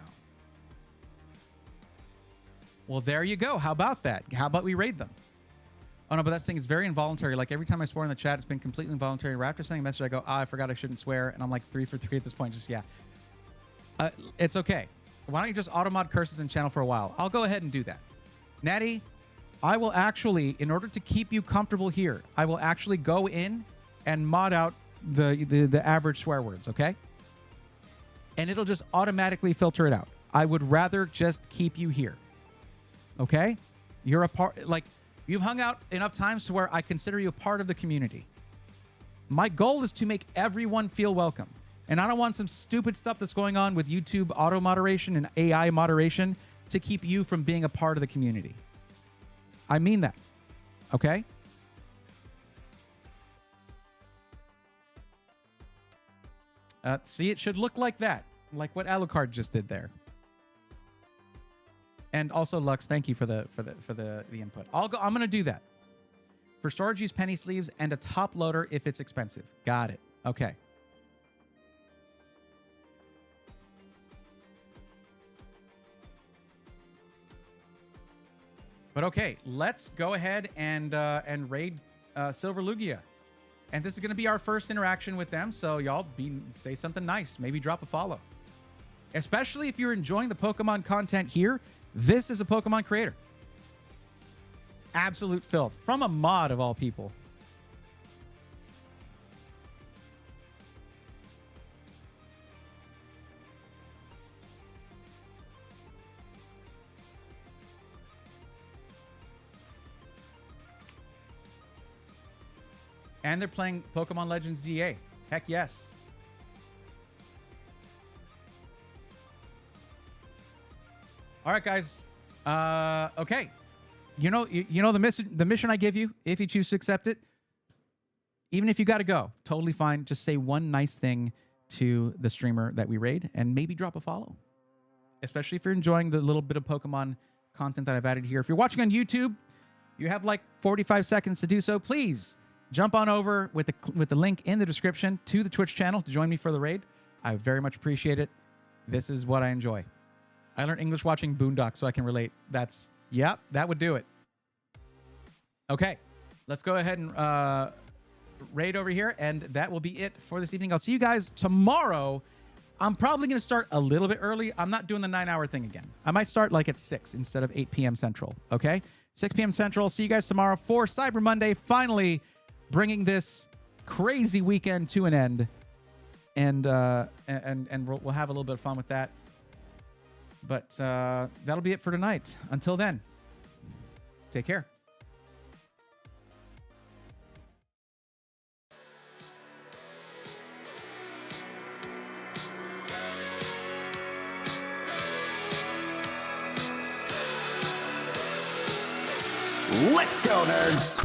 Well, there you go. How about that? How about we raid them? Oh, no, but that thing is very involuntary. Like, every time I swear in the chat, it's been completely involuntary. Right after sending a message, I go, I forgot I shouldn't swear. And I'm like 3 for 3 at this point. Just, yeah. It's okay. Why don't you just auto-mod curses in channel for a while? I'll go ahead and do that. Natty, I will actually, in order to keep you comfortable here, I will actually go in and mod out the average swear words, okay? And it'll just automatically filter it out. I would rather just keep you here. Okay? You're a part, like, you've hung out enough times to where I consider you a part of the community. My goal is to make everyone feel welcome. And I don't want some stupid stuff that's going on with YouTube auto moderation and AI moderation to keep you from being a part of the community. I mean that. Okay? See, it should look like that, like what Alucard just did there. And also, Lux, thank you for the input. I'm gonna do that. For storage, use penny sleeves and a top loader if it's expensive. Got it. Okay. But okay, let's go ahead and raid Silver Lugia. And this is going to be our first interaction with them, so y'all say something nice. Maybe drop a follow. Especially if you're enjoying the Pokemon content here, this is a Pokemon creator. Absolute filth. From a mod of all people. And they're playing Pokemon Legends ZA. Heck yes. All right, guys. Okay. You know the mission I give you, if you choose to accept it, even if you got to go, totally fine. Just say one nice thing to the streamer that we raid and maybe drop a follow. Especially if you're enjoying the little bit of Pokemon content that I've added here. If you're watching on YouTube, you have like 45 seconds to do so. Please jump on over with the link in the description to the Twitch channel to join me for the raid. I very much appreciate it. This is what I enjoy. I learned English watching Boondocks, so I can relate. Yep, that would do it. Okay, let's go ahead and raid over here, and that will be it for this evening. I'll see you guys tomorrow. I'm probably going to start a little bit early. I'm not doing the 9-hour thing again. I might start like at 6 instead of 8 p.m. Central, okay? 6 p.m. Central. See you guys tomorrow for Cyber Monday, finally bringing this crazy weekend to an end, and we'll have a little bit of fun with that. But that'll be it for tonight. Until then, take care. Let's go, nerds!